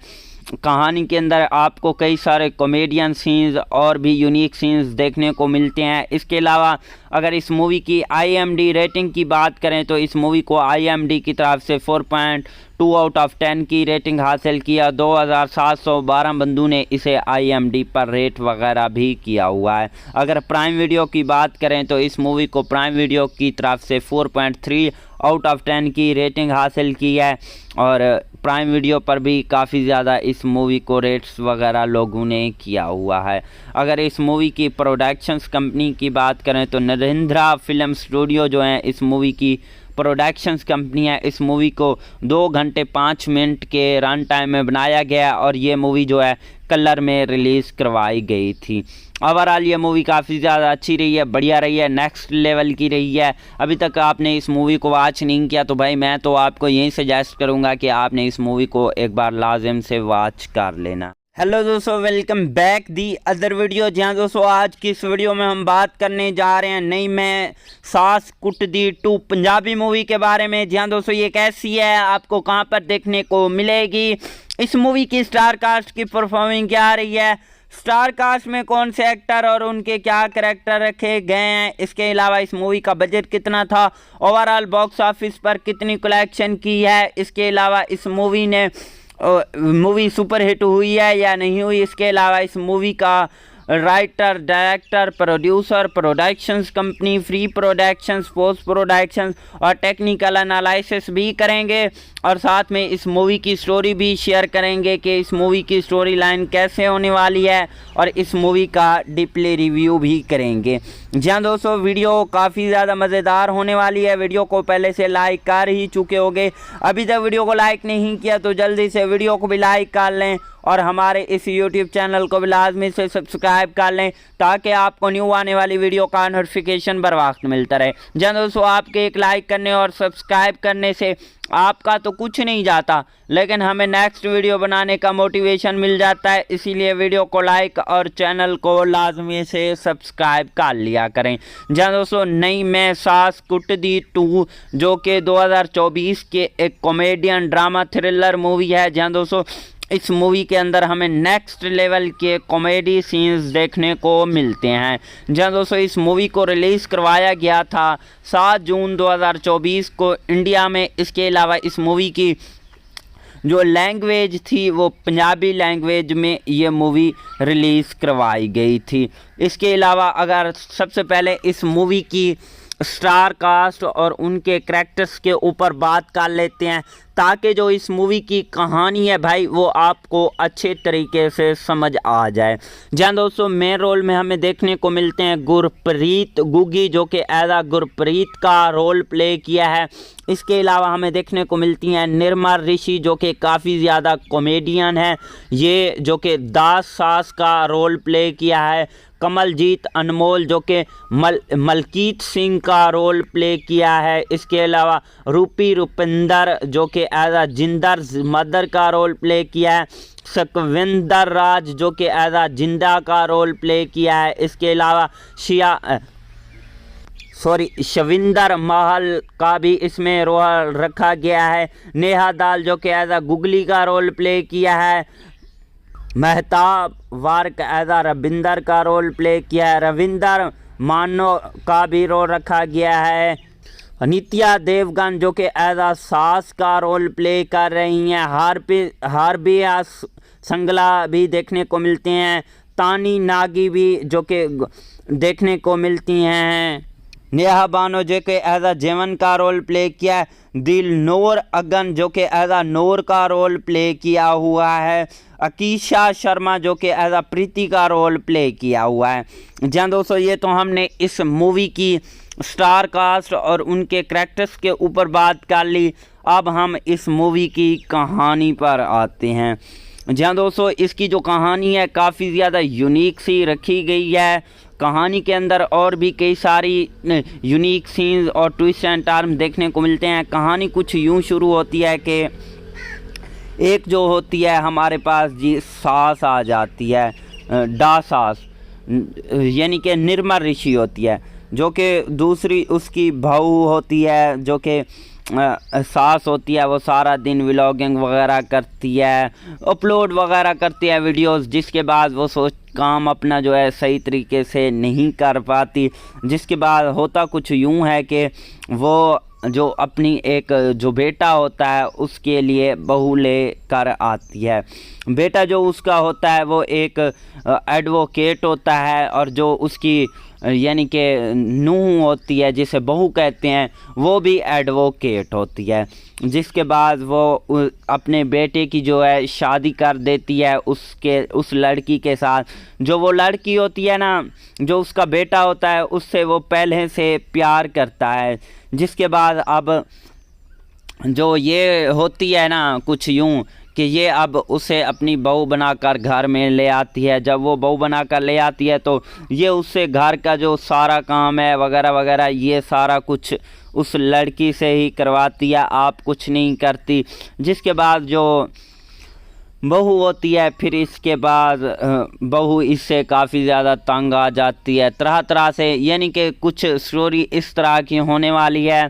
कहानी के अंदर आपको कई सारे कॉमेडियन सीन्स और भी यूनिक सीन्स देखने को मिलते हैं। इसके अलावा अगर इस मूवी की IMD रेटिंग की बात करें तो इस मूवी को IMD की तरफ से 4.2 आउट ऑफ 10 की रेटिंग हासिल किया। 2712 बंदों ने इसे IMD पर रेट वगैरह भी किया हुआ है। अगर प्राइम वीडियो की बात करें तो इस मूवी को प्राइम वीडियो की तरफ से 4.3 आउट ऑफ 10 की रेटिंग हासिल की है, और प्राइम वीडियो पर भी काफ़ी ज़्यादा इस मूवी को रेट्स वगैरह लोगों ने किया हुआ है। अगर इस मूवी की प्रोडक्शंस कंपनी की बात करें तो नरेंद्रा फिल्म स्टूडियो जो है इस मूवी की प्रोडक्शंस कंपनी है। इस मूवी को 2 घंटे 5 मिनट के रन टाइम में बनाया गया, और ये मूवी जो है कलर में रिलीज़ करवाई गई थी। ओवरऑल ये मूवी काफ़ी ज़्यादा अच्छी रही है, बढ़िया रही है, नेक्स्ट लेवल की रही है। अभी तक आपने इस मूवी को वॉच नहीं किया तो भाई मैं तो आपको यही सजेस्ट करूँगा कि आपने इस मूवी को एक बार लाजिम से वॉच कर लेना। हेलो दोस्तों, welcome back the other video. जहाँ दोस्तों आज की इस वीडियो में हम बात करने जा रहे हैं नई मैं सास कुटदी 2 पंजाबी मूवी के बारे में। जहाँ दोस्तों ये कैसी है, आपको कहाँ पर देखने को मिलेगी, इस मूवी की स्टार कास्ट की परफॉर्मिंग क्या आ रही है, स्टार कास्ट में कौन से एक्टर और उनके क्या करैक्टर रखे गए हैं, इसके अलावा इस मूवी का बजट कितना था, ओवरऑल बॉक्स ऑफिस पर कितनी कलेक्शन की है, इसके अलावा इस मूवी सुपर हिट हुई है या नहीं हुई, इसके अलावा इस मूवी का writer, director, producer, productions company, free productions, post productions और टेक्निकल एनालिसिस भी करेंगे, और साथ में इस मूवी की स्टोरी भी शेयर करेंगे कि इस मूवी की स्टोरी लाइन कैसे होने वाली है, और इस मूवी का डीपली रिव्यू भी करेंगे। जहाँ दोस्तों वीडियो काफ़ी ज़्यादा मज़ेदार होने वाली है। वीडियो को पहले से लाइक कर ही चुके होंगे, अभी तक वीडियो को लाइक नहीं किया तो जल्दी से वीडियो को भी लाइक कर लें और हमारे इस YouTube चैनल को भी लाजमी से सब्सक्राइब कर लें ताकि आपको न्यू आने वाली वीडियो का नोटिफिकेशन बर वक्त मिलता रहे। जहाँ दोस्तों आपके एक लाइक करने और सब्सक्राइब करने से आपका तो कुछ नहीं जाता, लेकिन हमें नेक्स्ट वीडियो बनाने का मोटिवेशन मिल जाता है। इसीलिए वीडियो को लाइक और चैनल को लाजमी से सब्सक्राइब कर लिया करें। जहाँ दोस्तों नई मैं सास कुटदी 2 जो कि 2024 के एक कॉमेडियन ड्रामा थ्रिलर मूवी है। जहाँ दोस्तों इस मूवी के अंदर हमें नेक्स्ट लेवल के कॉमेडी सीन्स देखने को मिलते हैं। जहाँ दोस्तों इस मूवी को रिलीज़ करवाया गया था 7 जून 2024 को इंडिया में। इसके अलावा इस मूवी की जो लैंग्वेज थी वो पंजाबी लैंग्वेज में ये मूवी रिलीज़ करवाई गई थी। इसके अलावा अगर सबसे पहले इस मूवी की स्टार कास्ट और उनके करैक्टर्स के ऊपर बात कर लेते हैं ताकि जो इस मूवी की कहानी है भाई वो आपको अच्छे तरीके से समझ आ जाए। जहाँ दोस्तों मेन रोल में हमें देखने को मिलते हैं गुरप्रीत गुग्गी जो कि एज गुरप्रीत का रोल प्ले किया है। इसके अलावा हमें देखने को मिलती हैं निर्मा ऋषि जो कि काफ़ी ज़्यादा कॉमेडियन है, ये जो कि दास सास का रोल प्ले किया है। कमलजीत अनमोल जो कि मलकीत सिंह का रोल प्ले किया है। इसके अलावा रूपी रुपिंदर जो कि एज जिंदर मदर का रोल प्ले किया है। सकविंदर राज जो कि एज जिंदा का रोल प्ले किया है। इसके अलावा शविंदर महल का भी इसमें रोल रखा गया है। नेहा दाल जो कि एज गुगली का रोल प्ले किया है। महताब वार्क एज रविंदर का रोल प्ले किया है। रविंदर मानो का भी रोल रखा गया है। नित्या देवगन जो कि एज सास का रोल प्ले कर रही हैं। हार्बिया संगला भी देखने को मिलते हैं। तानी नागी भी जो कि देखने को मिलती हैं। नेहा बानो जो कि एज जेवन का रोल प्ले किया है। दिलनोर अगन जो कि एज नूर का रोल प्ले किया हुआ है। अकीशा शर्मा जो कि एज प्रीति का रोल प्ले किया हुआ है। जहाँ दोस्तों ये तो हमने इस मूवी की स्टार कास्ट और उनके करैक्टर्स के ऊपर बात कर ली। अब हम इस मूवी की कहानी पर आते हैं। जहाँ दोस्तों इसकी जो कहानी है काफ़ी ज़्यादा यूनिक सी रखी गई है। कहानी के अंदर और भी कई सारी यूनिक सीन्स और ट्विस्ट एंड टर्न देखने को मिलते हैं। कहानी कुछ यूँ शुरू होती है कि एक जो होती है हमारे पास जी सास आ जाती है, डा सास यानी कि निर्मा ऋषि होती है, जो कि दूसरी उसकी बहू होती है जो कि सास होती है। वो सारा दिन व्लॉगिंग वगैरह करती है, अपलोड वगैरह करती है वीडियोस, जिसके बाद वो काम अपना जो है सही तरीके से नहीं कर पाती। जिसके बाद होता कुछ यूँ है कि वो जो अपनी एक जो बेटा होता है उसके लिए बहू ले कर आती है। बेटा जो उसका होता है वो एक एडवोकेट होता है और जो उसकी यानी कि नूह होती है जिसे बहू कहते हैं वो भी एडवोकेट होती है। जिसके बाद वो अपने बेटे की जो है शादी कर देती है उस लड़की के साथ। जो वो लड़की होती है ना, जो उसका बेटा होता है, उससे वो पहले से प्यार करता है। जिसके बाद अब जो ये होती है ना कुछ यूँ कि ये अब उसे अपनी बहू बनाकर घर में ले आती है। जब वो बहू बनाकर ले आती है तो ये उससे घर का जो सारा काम है वगैरह वगैरह ये सारा कुछ उस लड़की से ही करवाती है, आप कुछ नहीं करती। जिसके बाद जो बहू होती है फिर इसके बाद बहू इससे काफ़ी ज़्यादा तंग आ जाती है तरह तरह से, यानी कि कुछ स्टोरी इस तरह की होने वाली है।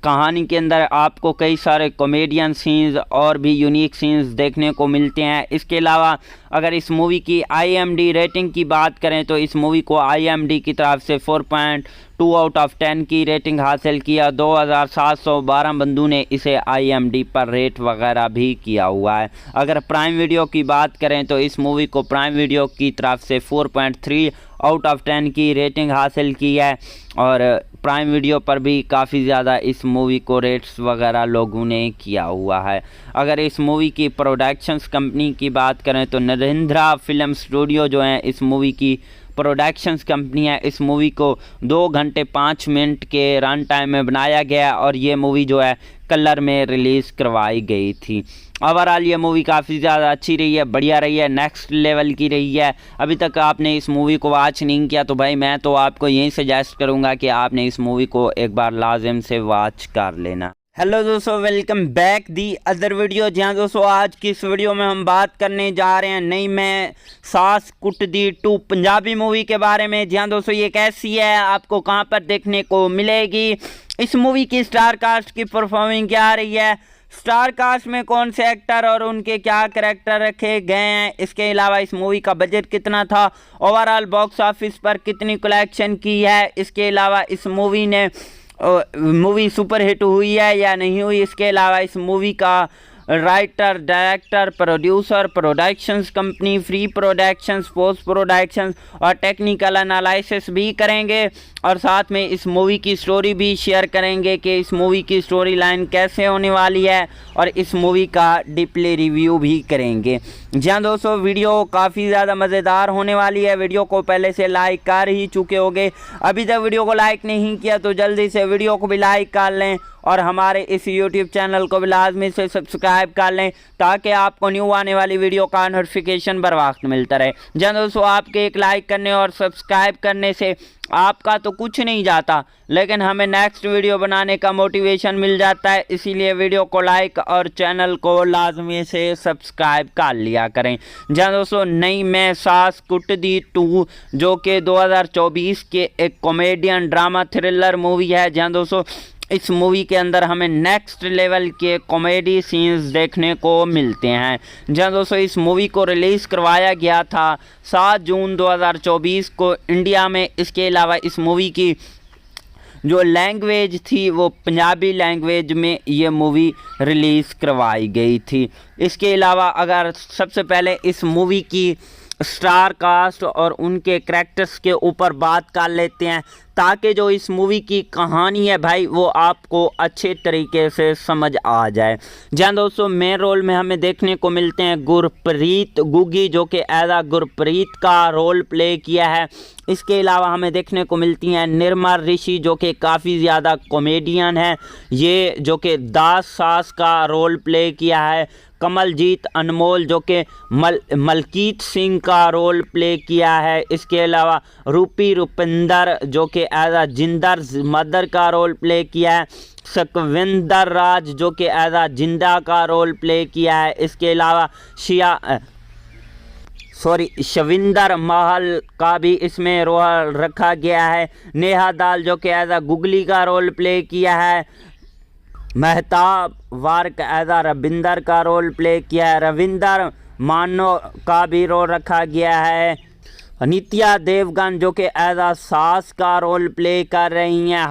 कहानी के अंदर आपको कई सारे कॉमेडियन सीन्स और भी यूनिक सीन्स देखने को मिलते हैं। इसके अलावा अगर इस मूवी की IMDb रेटिंग की बात करें तो इस मूवी को IMDb की तरफ से 4.2 आउट ऑफ 10 की रेटिंग हासिल किया। 2712 बंदों ने इसे IMDb पर रेट वगैरह भी किया हुआ है। अगर प्राइम वीडियो की बात करें तो इस मूवी को प्राइम वीडियो की तरफ से 4.3 आउट ऑफ 10 की रेटिंग हासिल की है और प्राइम वीडियो पर भी काफ़ी ज़्यादा इस मूवी को रेट्स वगैरह लोगों ने किया हुआ है। अगर इस मूवी की प्रोडक्शंस कंपनी की बात करें तो नरेंद्रा फिल्म स्टूडियो जो है इस मूवी की प्रोडक्शंस कंपनी है। इस मूवी को 2 घंटे 5 मिनट के रन टाइम में बनाया गया और ये मूवी जो है कलर में रिलीज़ करवाई गई थी। ओवरऑल ये मूवी काफ़ी ज़्यादा अच्छी रही है, बढ़िया रही है, नेक्स्ट लेवल की रही है। अभी तक आपने इस मूवी को वॉच नहीं किया तो भाई मैं तो आपको यही सजेस्ट करूँगा कि आपने इस मूवी को एक बार लाजिम से वॉच कर लेना। हेलो दोस्तों, welcome back the other video. जहाँ दोस्तों आज की इस वीडियो में हम बात करने जा रहे हैं नई मैं सास कुटदी 2 पंजाबी मूवी के बारे में। जहाँ दोस्तों ये कैसी है, आपको कहाँ पर देखने को मिलेगी, इस मूवी की स्टार कास्ट की परफॉर्मिंग क्या आ रही है, स्टार कास्ट में कौन से एक्टर और उनके क्या करैक्टर रखे गए हैं, इसके अलावा इस मूवी का बजट कितना था, ओवरऑल बॉक्स ऑफिस पर कितनी कलेक्शन की है, इसके अलावा इस मूवी सुपर हिट हुई है या नहीं हुई, इसके अलावा इस मूवी का writer, director, producer, productions company, free productions, post productions और टेक्निकल एनालिसिस भी करेंगे। और साथ में इस मूवी की स्टोरी भी शेयर करेंगे कि इस मूवी की स्टोरी लाइन कैसे होने वाली है और इस मूवी का डीपली रिव्यू भी करेंगे। जहाँ दोस्तों वीडियो काफ़ी ज़्यादा मज़ेदार होने वाली है। वीडियो को पहले से लाइक कर ही चुके होंगे, अभी तक वीडियो को लाइक नहीं किया तो जल्दी से वीडियो को भी लाइक कर लें और हमारे इस यूट्यूब चैनल को भी लाजमी से सब्सक्राइब कर लें ताकि आपको न्यू आने वाली वीडियो का नोटिफिकेशन बर वक्त मिलता रहे। जहाँ दोस्तों आपके एक लाइक करने और सब्सक्राइब करने से आपका तो कुछ नहीं जाता, लेकिन हमें नेक्स्ट वीडियो बनाने का मोटिवेशन मिल जाता है। इसीलिए वीडियो को लाइक और चैनल को लाजमी से सब्सक्राइब कर लिया करें। जहाँ दोस्तों नई मैं सास कुटदी 2 जो कि 2024 के एक कॉमेडियन ड्रामा थ्रिलर मूवी है। जहाँ दोस्तों इस मूवी के अंदर हमें नेक्स्ट लेवल के कॉमेडी सीन्स देखने को मिलते हैं। जहाँ दोस्तों इस मूवी को रिलीज़ करवाया गया था 7 जून 2024 को इंडिया में। इसके अलावा इस मूवी की जो लैंग्वेज थी वो पंजाबी लैंग्वेज में ये मूवी रिलीज़ करवाई गई थी। इसके अलावा अगर सबसे पहले इस मूवी की स्टार कास्ट और उनके करैक्टर्स के ऊपर बात कर लेते हैं ताकि जो इस मूवी की कहानी है भाई वो आपको अच्छे तरीके से समझ आ जाए। जहाँ दोस्तों मेन रोल में हमें देखने को मिलते हैं गुरप्रीत गुग्गी जो कि एज गुरप्रीत का रोल प्ले किया है। इसके अलावा हमें देखने को मिलती हैं निर्मल ऋषि जो कि काफ़ी ज़्यादा कॉमेडियन है, ये जो कि दास सास का रोल प्ले किया है। कमलजीत अनमोल जो कि मलकीत सिंह का रोल प्ले किया है। इसके अलावा रूपी रुपिंदर जो कि एज जिंदर मदर का रोल प्ले किया है। सकविंदर राज जो कि एज जिंदा का रोल प्ले किया है। इसके अलावा शविंदर महल का भी इसमें रोल रखा गया है। नेहा दाल जो कि एज गुगली का रोल प्ले किया है। मेहताब वार्क एज रविंदर का रोल प्ले किया है। रविंदर मानो का भी रोल रखा गया है। नित्या देवगन जो कि एज सास का रोल प्ले कर रही हैं।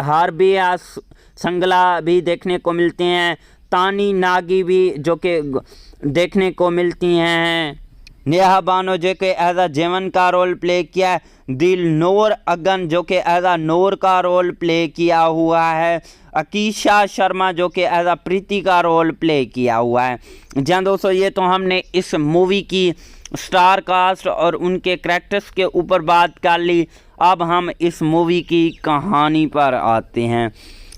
हार्बिया संगला भी देखने को मिलते हैं। तानी नागी भी जो कि देखने को मिलती हैं। नेहा बानो जो कि एज जेवन का रोल प्ले किया है। दिलनोर अगन जो कि एज नूर का रोल प्ले किया हुआ है। अकीशा शर्मा जो कि एज प्रीति का रोल प्ले किया हुआ है। जहाँ दोस्तों ये तो हमने इस मूवी की स्टार कास्ट और उनके करैक्टर्स के ऊपर बात कर ली। अब हम इस मूवी की कहानी पर आते हैं।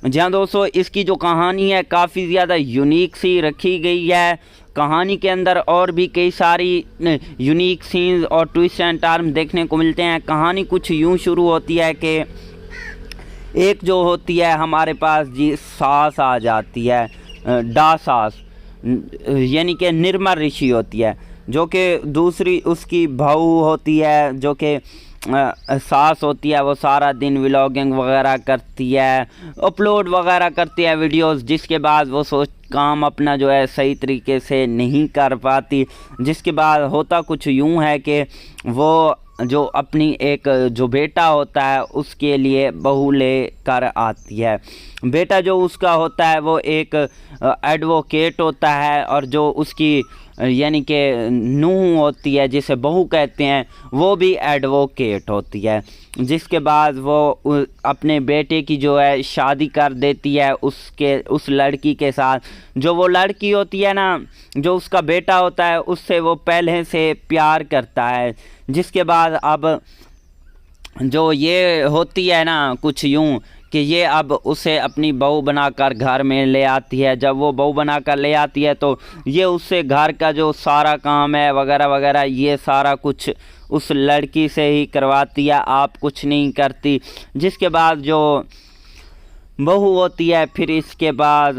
जहाँ दोस्तों इसकी जो कहानी है काफ़ी ज़्यादा यूनिक सी रखी गई है। कहानी के अंदर और भी कई सारी यूनिक सीन्स और ट्विस्ट एंड टर्न देखने को मिलते हैं। कहानी कुछ यूँ शुरू होती है कि एक जो होती है हमारे पास जी सास आ जाती है, डा सास यानी कि निर्मल ऋषि होती है, जो कि दूसरी उसकी बहू होती है जो कि सास होती है। वो सारा दिन व्लॉगिंग वगैरह करती है, अपलोड वगैरह करती है वीडियोस, जिसके बाद वो काम अपना जो है सही तरीके से नहीं कर पाती। जिसके बाद होता कुछ यूँ है कि वो जो अपनी एक जो बेटा होता है उसके लिए बहू ले कर आती है। बेटा जो उसका होता है वो एक एडवोकेट होता है और जो उसकी यानी कि नूह होती है जिसे बहू कहते हैं वो भी एडवोकेट होती है। जिसके बाद वो अपने बेटे की जो है शादी कर देती है उस लड़की के साथ। जो वो लड़की होती है ना, जो उसका बेटा होता है, उससे वो पहले से प्यार करता है। जिसके बाद अब जो ये होती है ना कुछ यूँ कि ये अब उसे अपनी बहू बनाकर घर में ले आती है। जब वो बहू बनाकर ले आती है तो ये उससे घर का जो सारा काम है वगैरह वगैरह ये सारा कुछ उस लड़की से ही करवाती है, आप कुछ नहीं करती। जिसके बाद जो बहू होती है फिर इसके बाद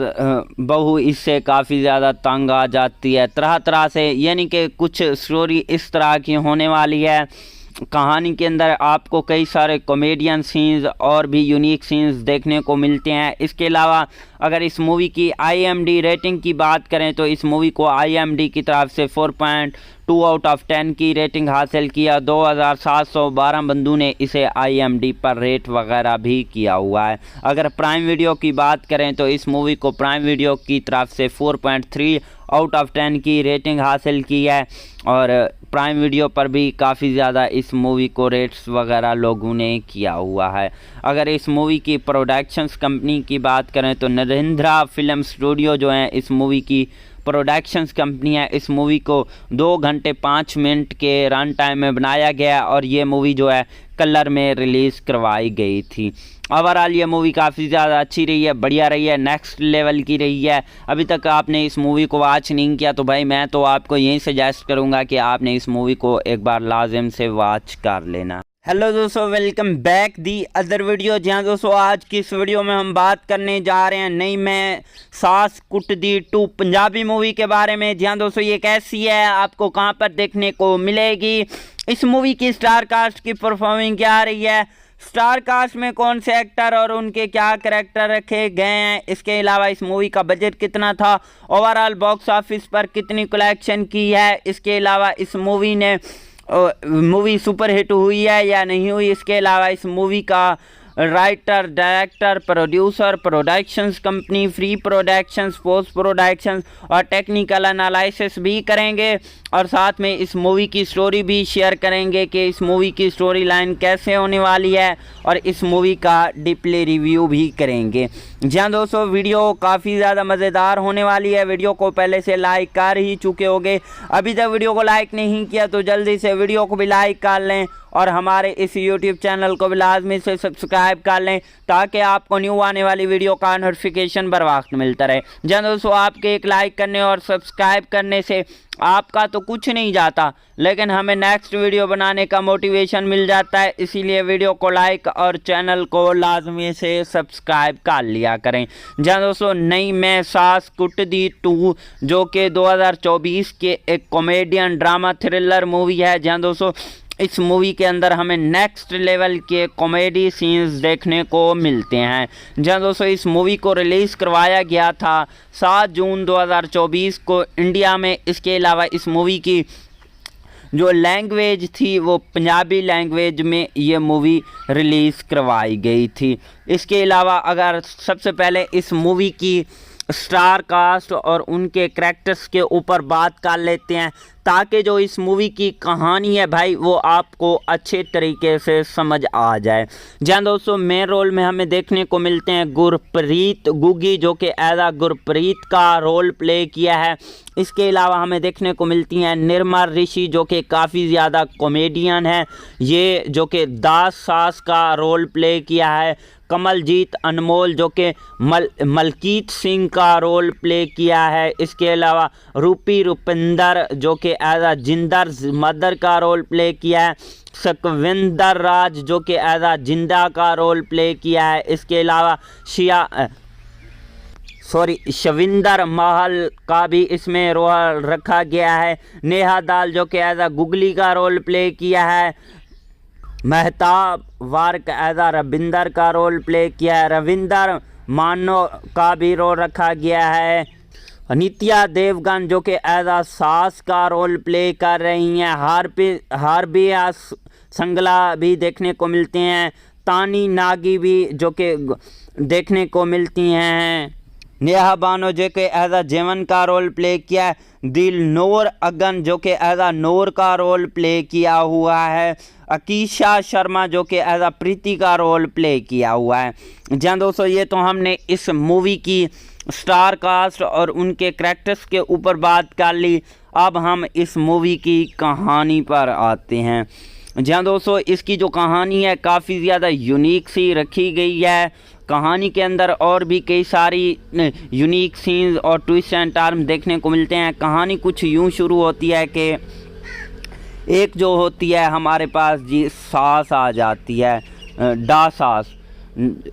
बहू इससे काफ़ी ज़्यादा तंग आ जाती है तरह तरह से, यानी कि कुछ स्टोरी इस तरह की होने वाली है। कहानी के अंदर आपको कई सारे कॉमेडियन सीन्स और भी यूनिक सीन्स देखने को मिलते हैं। इसके अलावा अगर इस मूवी की IMDb रेटिंग की बात करें तो इस मूवी को IMDb की तरफ से 4.2 आउट ऑफ 10 की रेटिंग हासिल किया। 2712 बंदों ने इसे IMDb पर रेट वगैरह भी किया हुआ है। अगर प्राइम वीडियो की बात करें तो इस मूवी को प्राइम वीडियो की तरफ से 4.3 आउट ऑफ 10 की रेटिंग हासिल की है और प्राइम वीडियो पर भी काफ़ी ज़्यादा इस मूवी को रेट्स वगैरह लोगों ने किया हुआ है। अगर इस मूवी की प्रोडक्शंस कंपनी की बात करें तो नरेंद्रा फिल्म स्टूडियो जो है इस मूवी की प्रोडक्शंस कंपनी है। इस मूवी को 2 घंटे 5 मिनट के रन टाइम में बनाया गया और ये मूवी जो है कलर में रिलीज़ करवाई गई थी। ओवरऑल ये मूवी काफ़ी ज़्यादा अच्छी रही है, बढ़िया रही है, नेक्स्ट लेवल की रही है। अभी तक आपने इस मूवी को वॉच नहीं किया तो भाई मैं तो आपको यही सजेस्ट करूँगा कि आपने इस मूवी को एक बार लाजिम से वॉच कर लेना। हेलो दोस्तों, welcome back the other video. जहाँ दोस्तों आज की इस वीडियो में हम बात करने जा रहे हैं नई मैं सास कुटदी 2 पंजाबी मूवी के बारे में। जहाँ दोस्तों ये कैसी है, आपको कहाँ पर देखने को मिलेगी, इस मूवी की स्टार कास्ट की परफॉर्मिंग क्या आ रही है, स्टार कास्ट में कौन से एक्टर और उनके क्या करैक्टर रखे गए हैं, इसके अलावा इस मूवी का बजट कितना था, ओवरऑल बॉक्स ऑफिस पर कितनी कलेक्शन की है, इसके अलावा इस मूवी सुपर हिट हुई है या नहीं हुई, इसके अलावा इस मूवी का writer, director, producer, productions company, free productions, post productions और टेक्निकल एनालिसिस भी करेंगे और साथ में इस मूवी की स्टोरी भी शेयर करेंगे कि इस मूवी की स्टोरी लाइन कैसे होने वाली है और इस मूवी का डीपली रिव्यू भी करेंगे। जहाँ दोस्तों वीडियो काफ़ी ज़्यादा मज़ेदार होने वाली है। वीडियो को पहले से लाइक कर ही चुके होंगे, अभी तक वीडियो को लाइक नहीं किया तो जल्दी से वीडियो को भी लाइक कर लें और हमारे इस YouTube चैनल को भी लाजमी से सब्सक्राइब कर लें ताकि आपको न्यू आने वाली वीडियो का नोटिफिकेशन बर वक्त मिलता रहे। जहाँ दोस्तों आपके एक लाइक करने और सब्सक्राइब करने से आपका तो कुछ नहीं जाता लेकिन हमें नेक्स्ट वीडियो बनाने का मोटिवेशन मिल जाता है, इसीलिए वीडियो को लाइक और चैनल को लाजमी से सब्सक्राइब कर लिया करें। जहाँ दोस्तों नई मैं सास कुटदी 2 जो कि 2024 के एक कॉमेडियन ड्रामा थ्रिलर मूवी है। जहाँ दोस्तों इस मूवी के अंदर हमें नेक्स्ट लेवल के कॉमेडी सीन्स देखने को मिलते हैं। जहाँ दोस्तों इस मूवी को रिलीज़ करवाया गया था 7 जून 2024 को इंडिया में। इसके अलावा इस मूवी की जो लैंग्वेज थी वो पंजाबी लैंग्वेज में ये मूवी रिलीज़ करवाई गई थी। इसके अलावा अगर सबसे पहले इस मूवी की स्टार कास्ट और उनके करैक्टर्स के ऊपर बात कर लेते हैं ताकि जो इस मूवी की कहानी है भाई वो आपको अच्छे तरीके से समझ आ जाए। जहाँ दोस्तों मेन रोल में हमें देखने को मिलते हैं गुरप्रीत गुगी जो कि एज गुरप्रीत का रोल प्ले किया है। इसके अलावा हमें देखने को मिलती हैं निर्मल ऋषि जो कि काफ़ी ज़्यादा कॉमेडियन है, ये जो कि दास सास का रोल प्ले किया है। कमलजीत अनमोल जो कि मलकीत सिंह का रोल प्ले किया है। इसके अलावा रूपी रुपिंदर जो कि एज जिंदर मदर का रोल प्ले किया है। सुखविंदर राज जो कि एज जिंदा का रोल प्ले किया है। इसके अलावा शविंदर महल का भी इसमें रोल रखा गया है। नेहा दाल जो कि एज गुगली का रोल प्ले किया है। मेहताब वार्क एज रविंदर का रोल प्ले किया है। रविंदर मानो का भी रोल रखा गया है। नित्या देवगन जो कि एज सास का रोल प्ले कर रही हैं। हार्बिया संगला भी देखने को मिलते हैं। तानी नागी भी जो कि देखने को मिलती हैं। नेहा बानो जो कि एज जेवन का रोल प्ले किया है। दिल नूर अगन जो कि एज नूर का रोल प्ले किया हुआ है। अकीशा शर्मा जो कि एज प्रीति का रोल प्ले किया हुआ है। जहाँ दोस्तों ये तो हमने इस मूवी की स्टार कास्ट और उनके करैक्टर्स के ऊपर बात कर ली। अब हम इस मूवी की कहानी पर आते हैं। जी हाँ दोस्तों, इसकी जो कहानी है काफ़ी ज़्यादा यूनिक सी रखी गई है। कहानी के अंदर और भी कई सारी यूनिक सीन्स और ट्विस्ट एंड टर्न देखने को मिलते हैं। कहानी कुछ यूँ शुरू होती है कि एक जो होती है हमारे पास जी सास आ जाती है, डा सास,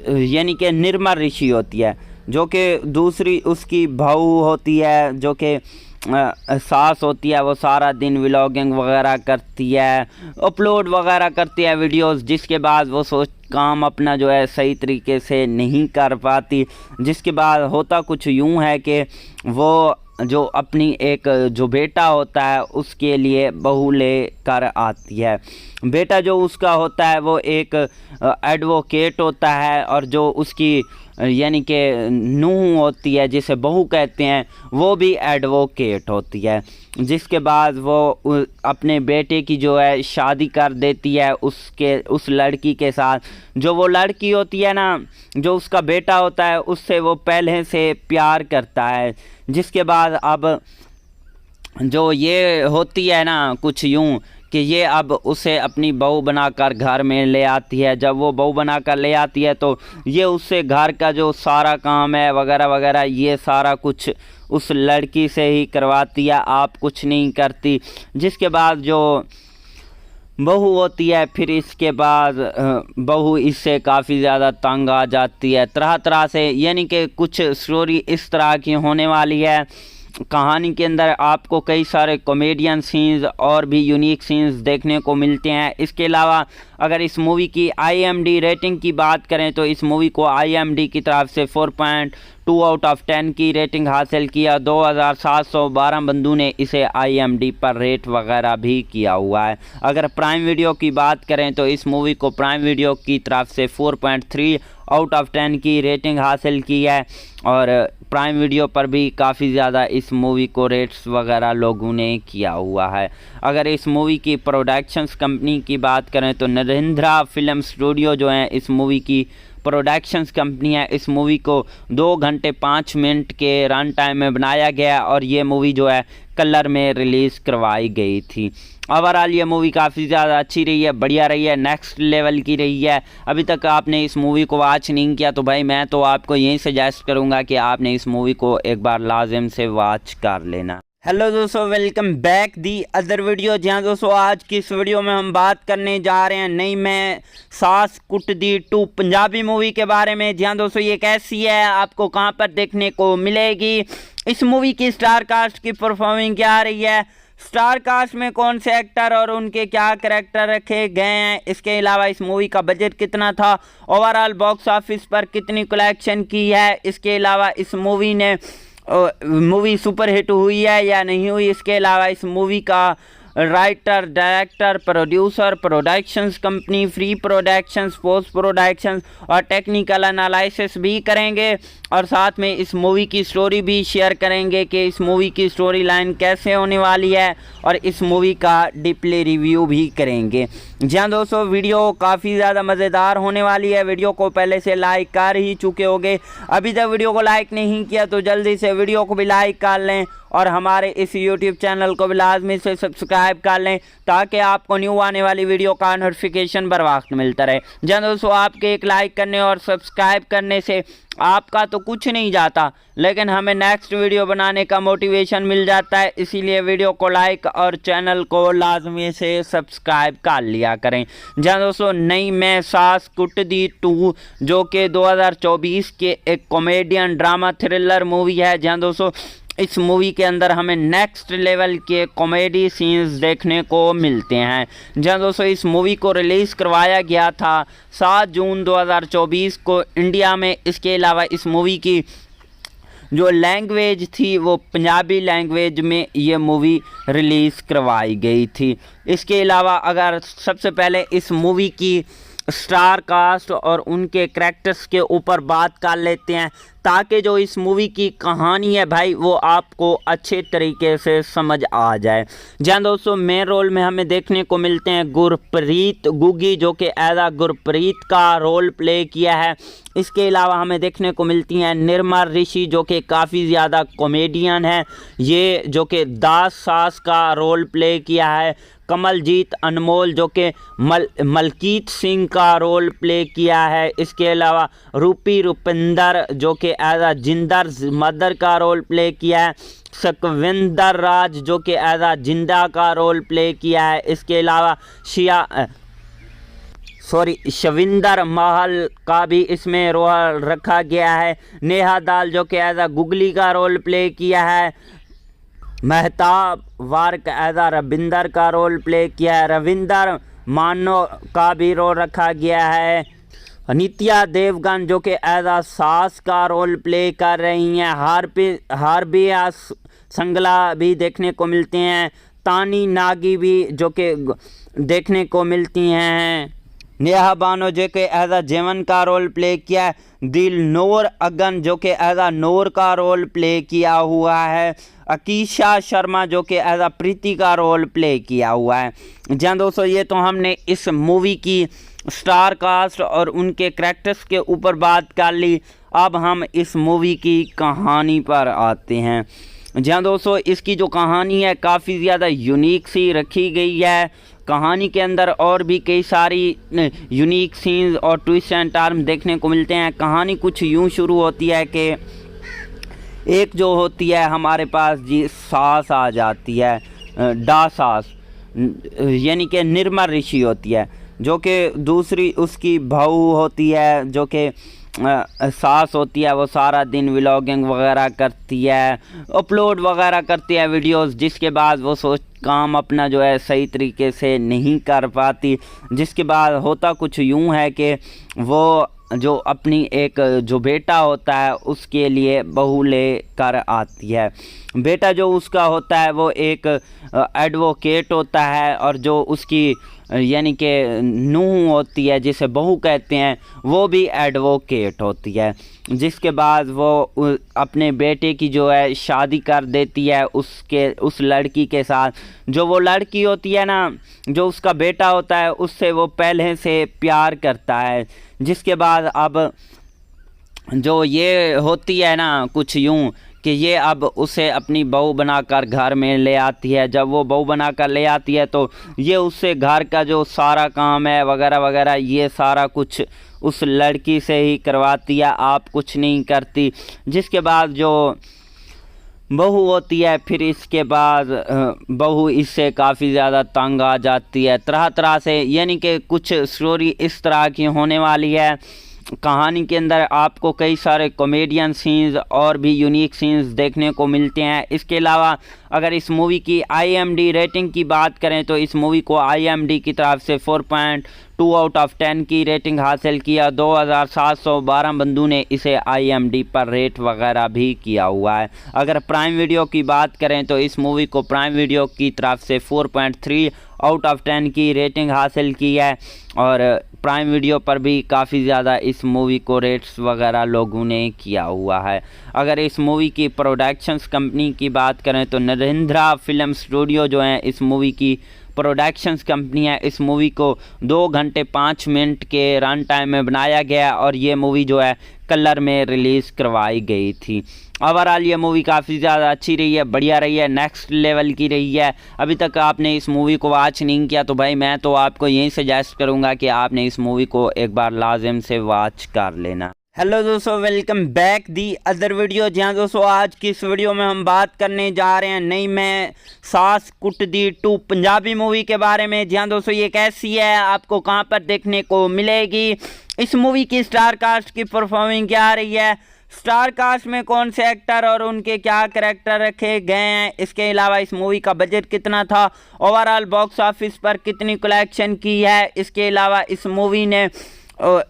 यानी कि निर्मल ऋषि होती है, जो कि दूसरी उसकी बहू होती है, जो कि सास होती है। वो सारा दिन व्लॉगिंग वगैरह करती है, अपलोड वगैरह करती है वीडियोस, जिसके बाद वो काम अपना जो है सही तरीके से नहीं कर पाती। जिसके बाद होता कुछ यूँ है कि वो जो अपनी एक जो बेटा होता है उसके लिए बहू ले कर आती है। बेटा जो उसका होता है वो एक एडवोकेट होता है, और जो उसकी यानी कि नूह होती है जिसे बहू कहते हैं, वो भी एडवोकेट होती है। जिसके बाद वो अपने बेटे की जो है शादी कर देती है उस लड़की के साथ। जो वो लड़की होती है ना, जो उसका बेटा होता है, उससे वो पहले से प्यार करता है। जिसके बाद अब जो ये होती है ना कुछ यूँ कि ये अब उसे अपनी बहू बनाकर घर में ले आती है। जब वो बहू बनाकर ले आती है तो ये उससे घर का जो सारा काम है वगैरह वगैरह ये सारा कुछ उस लड़की से ही करवाती है, आप कुछ नहीं करती। जिसके बाद जो बहू होती है, फिर इसके बाद बहू इससे काफ़ी ज़्यादा तंग आ जाती है तरह तरह से, यानी कि कुछ स्टोरी इस तरह की होने वाली है। कहानी के अंदर आपको कई सारे कॉमेडियन सीन्स और भी यूनिक सीन्स देखने को मिलते हैं। इसके अलावा अगर इस मूवी की IMDb रेटिंग की बात करें तो इस मूवी को IMDb की तरफ से 4.2 आउट ऑफ 10 की रेटिंग हासिल किया। 2712 बंदों ने इसे IMDb पर रेट वगैरह भी किया हुआ है। अगर प्राइम वीडियो की बात करें तो इस मूवी को प्राइम वीडियो की तरफ से 4.3 आउट ऑफ 10 की रेटिंग हासिल की है, और प्राइम वीडियो पर भी काफ़ी ज़्यादा इस मूवी को रेट्स वगैरह लोगों ने किया हुआ है। अगर इस मूवी की प्रोडक्शंस कंपनी की बात करें तो नरेंद्रा फिल्म स्टूडियो जो है इस मूवी की प्रोडक्शंस कंपनी है। इस मूवी को 2 घंटे 5 मिनट के रन टाइम में बनाया गया, और ये मूवी जो है कलर में रिलीज़ करवाई गई थी। ओवरऑल ये मूवी काफ़ी ज़्यादा अच्छी रही है, बढ़िया रही है, नेक्स्ट लेवल की रही है। अभी तक आपने इस मूवी को वॉच नहीं किया तो भाई मैं तो आपको यही सजेस्ट करूँगा कि आपने इस मूवी को एक बार लाजिम से वॉच कर लेना। हेलो दोस्तों, welcome back the other video. जहाँ दोस्तों आज की इस वीडियो में हम बात करने जा रहे हैं नई मैं सास कुटदी 2 पंजाबी मूवी के बारे में। जहाँ दोस्तों ये कैसी है, आपको कहाँ पर देखने को मिलेगी, इस मूवी की स्टार कास्ट की परफॉर्मिंग क्या आ रही है, स्टार कास्ट में कौन से एक्टर और उनके क्या करैक्टर रखे गए हैं, इसके अलावा इस मूवी का बजट कितना था, ओवरऑल बॉक्स ऑफिस पर कितनी कलेक्शन की है, इसके अलावा इस मूवी ने मूवी सुपर हिट हुई है या नहीं हुई, इसके अलावा इस मूवी का writer, director, producer, productions company, free productions, post productions और टेक्निकल एनालिसिस भी करेंगे, और साथ में इस मूवी की स्टोरी भी शेयर करेंगे कि इस मूवी की स्टोरी लाइन कैसे होने वाली है, और इस मूवी का डीपली रिव्यू भी करेंगे। जी हाँ दोस्तों, वीडियो काफ़ी ज़्यादा मज़ेदार होने वाली है। वीडियो को पहले से लाइक कर ही चुके होंगे, अभी तक वीडियो को लाइक नहीं किया तो जल्दी से वीडियो को भी लाइक कर लें, और हमारे इस YouTube चैनल को भी लाजमी से सब्सक्राइब कर लें ताकि आपको न्यू आने वाली वीडियो का नोटिफिकेशन बर वक्त मिलता रहे। जी दोस्तों, आपके एक लाइक करने और सब्सक्राइब करने से आपका तो कुछ नहीं जाता, लेकिन हमें नेक्स्ट वीडियो बनाने का मोटिवेशन मिल जाता है। इसीलिए वीडियो को लाइक और चैनल को लाजमी से सब्सक्राइब कर लिया करें। जहाँ दोस्तों नई मैं सास कुटदी 2 जो कि 2024 के एक कॉमेडियन ड्रामा थ्रिलर मूवी है। जहाँ दोस्तों इस मूवी के अंदर हमें नेक्स्ट लेवल के कॉमेडी सीन्स देखने को मिलते हैं। जहाँ दोस्तों इस मूवी को रिलीज़ करवाया गया था 7 जून 2024 को इंडिया में। इसके अलावा इस मूवी की जो लैंग्वेज थी वो पंजाबी लैंग्वेज में ये मूवी रिलीज़ करवाई गई थी। इसके अलावा अगर सबसे पहले इस मूवी की स्टार कास्ट और उनके करैक्टर्स के ऊपर बात कर लेते हैं ताकि जो इस मूवी की कहानी है भाई वो आपको अच्छे तरीके से समझ आ जाए। जहाँ दोस्तों मेन रोल में हमें देखने को मिलते हैं गुरप्रीत गुग्गी जो कि एज गुरप्रीत का रोल प्ले किया है। इसके अलावा हमें देखने को मिलती हैं निर्मल ऋषि जो कि काफ़ी ज़्यादा कॉमेडियन है, ये जो कि दास सास का रोल प्ले किया है। कमलजीत अनमोल जो कि मलकीत सिंह का रोल प्ले किया है। इसके अलावा रूपी रुपिंदर जो कि एज अ जिंदर मदर का रोल प्ले किया है। सुखविंदर राज जो कि एज अ जिंदा का रोल प्ले किया है। इसके अलावा शविंदर महल का भी इसमें रोल रखा गया है। नेहा दाल जो कि एज अ गुगली का रोल प्ले किया है। मेहताब वार्क एज अ रविंदर का रोल प्ले किया है। रविंदर मानो का भी रोल रखा गया है। नित्या देवगन जो कि एज अ सास का रोल प्ले कर रही हैं। हार्बिया संगला भी देखने को मिलते हैं। तानी नागी भी जो कि देखने को मिलती हैं। नेहा बानो जो कि एज अ जेवन का रोल प्ले किया है। दिल नूर अगन जो कि एज अ नूर का रोल प्ले किया हुआ है। अकीशा शर्मा जो कि एज अ प्रीति का रोल प्ले किया हुआ है। जहाँ दोस्तों ये तो हमने इस मूवी की स्टार कास्ट और उनके करैक्टर्स के ऊपर बात कर ली। अब हम इस मूवी की कहानी पर आते हैं। जहाँ दोस्तों इसकी जो कहानी है काफ़ी ज़्यादा यूनिक सी रखी गई है। कहानी के अंदर और भी कई सारी यूनिक सीन्स और ट्विस्ट एंड टर्न देखने को मिलते हैं। कहानी कुछ यूँ शुरू होती है कि एक जो होती है हमारे पास जी सास आ जाती है, डा सास यानी कि निर्मल ऋषि होती है, जो कि दूसरी उसकी बहू होती है जो कि सास होती है। वो सारा दिन व्लॉगिंग वगैरह करती है, अपलोड वगैरह करती है वीडियोस, जिसके बाद वो काम अपना जो है सही तरीके से नहीं कर पाती। जिसके बाद होता कुछ यूँ है कि वो जो अपनी एक जो बेटा होता है उसके लिए बहू ले कर आती है। बेटा जो उसका होता है वो एक एडवोकेट होता है, और जो उसकी यानी कि नूह होती है जिसे बहू कहते हैं वो भी एडवोकेट होती है। जिसके बाद वो अपने बेटे की जो है शादी कर देती है उस लड़की के साथ। जो वो लड़की होती है ना, जो उसका बेटा होता है, उससे वो पहले से प्यार करता है। जिसके बाद अब जो ये होती है ना कुछ यूँ कि ये अब उसे अपनी बहू बनाकर घर में ले आती है। जब वो बहू बनाकर ले आती है तो ये उससे घर का जो सारा काम है वगैरह वगैरह ये सारा कुछ उस लड़की से ही करवाती है, आप कुछ नहीं करती। जिसके बाद जो बहू होती है फिर इसके बाद बहू इससे काफ़ी ज़्यादा तंग आ जाती है तरह तरह से, यानी कि कुछ स्टोरी इस तरह की होने वाली है। कहानी के अंदर आपको कई सारे कॉमेडियन सीन्स और भी यूनिक सीन्स देखने को मिलते हैं। इसके अलावा अगर इस मूवी की IMD रेटिंग की बात करें तो इस मूवी को IMD की तरफ से 4.2 आउट ऑफ 10 की रेटिंग हासिल किया। 2712 बंदों ने इसे IMD पर रेट वगैरह भी किया हुआ है। अगर प्राइम वीडियो की बात करें तो इस मूवी को प्राइम वीडियो की तरफ से 4.3 आउट ऑफ 10 की रेटिंग हासिल की है, और प्राइम वीडियो पर भी काफ़ी ज़्यादा इस मूवी को रेट्स वगैरह लोगों ने किया हुआ है। अगर इस मूवी की प्रोडक्शंस कंपनी की बात करें तो नरेंद्रा फिल्म स्टूडियो जो है इस मूवी की प्रोडक्शंस कंपनी है। इस मूवी को 2 घंटे 5 मिनट के रन टाइम में बनाया गया, और ये मूवी जो है कलर में रिलीज़ करवाई गई थी। ओवरऑल ये मूवी काफ़ी ज़्यादा अच्छी रही है, बढ़िया रही है, नेक्स्ट लेवल की रही है। अभी तक आपने इस मूवी को वॉच नहीं किया तो भाई मैं तो आपको यही सजेस्ट करूँगा कि आपने इस मूवी को एक बार लाजिम से वॉच कर लेना। हेलो दोस्तों, welcome back the other video. जहाँ दोस्तों आज की इस वीडियो में हम बात करने जा रहे हैं नई मैं सास कुटदी 2 पंजाबी मूवी के बारे में। जहाँ दोस्तों ये कैसी है, आपको कहाँ पर देखने को मिलेगी, इस मूवी की स्टार कास्ट की परफॉर्मिंग क्या आ रही है, स्टार कास्ट में कौन से एक्टर और उनके क्या करैक्टर रखे गए हैं, इसके अलावा इस मूवी का बजट कितना था, ओवरऑल बॉक्स ऑफिस पर कितनी कलेक्शन की है, इसके अलावा इस मूवी ने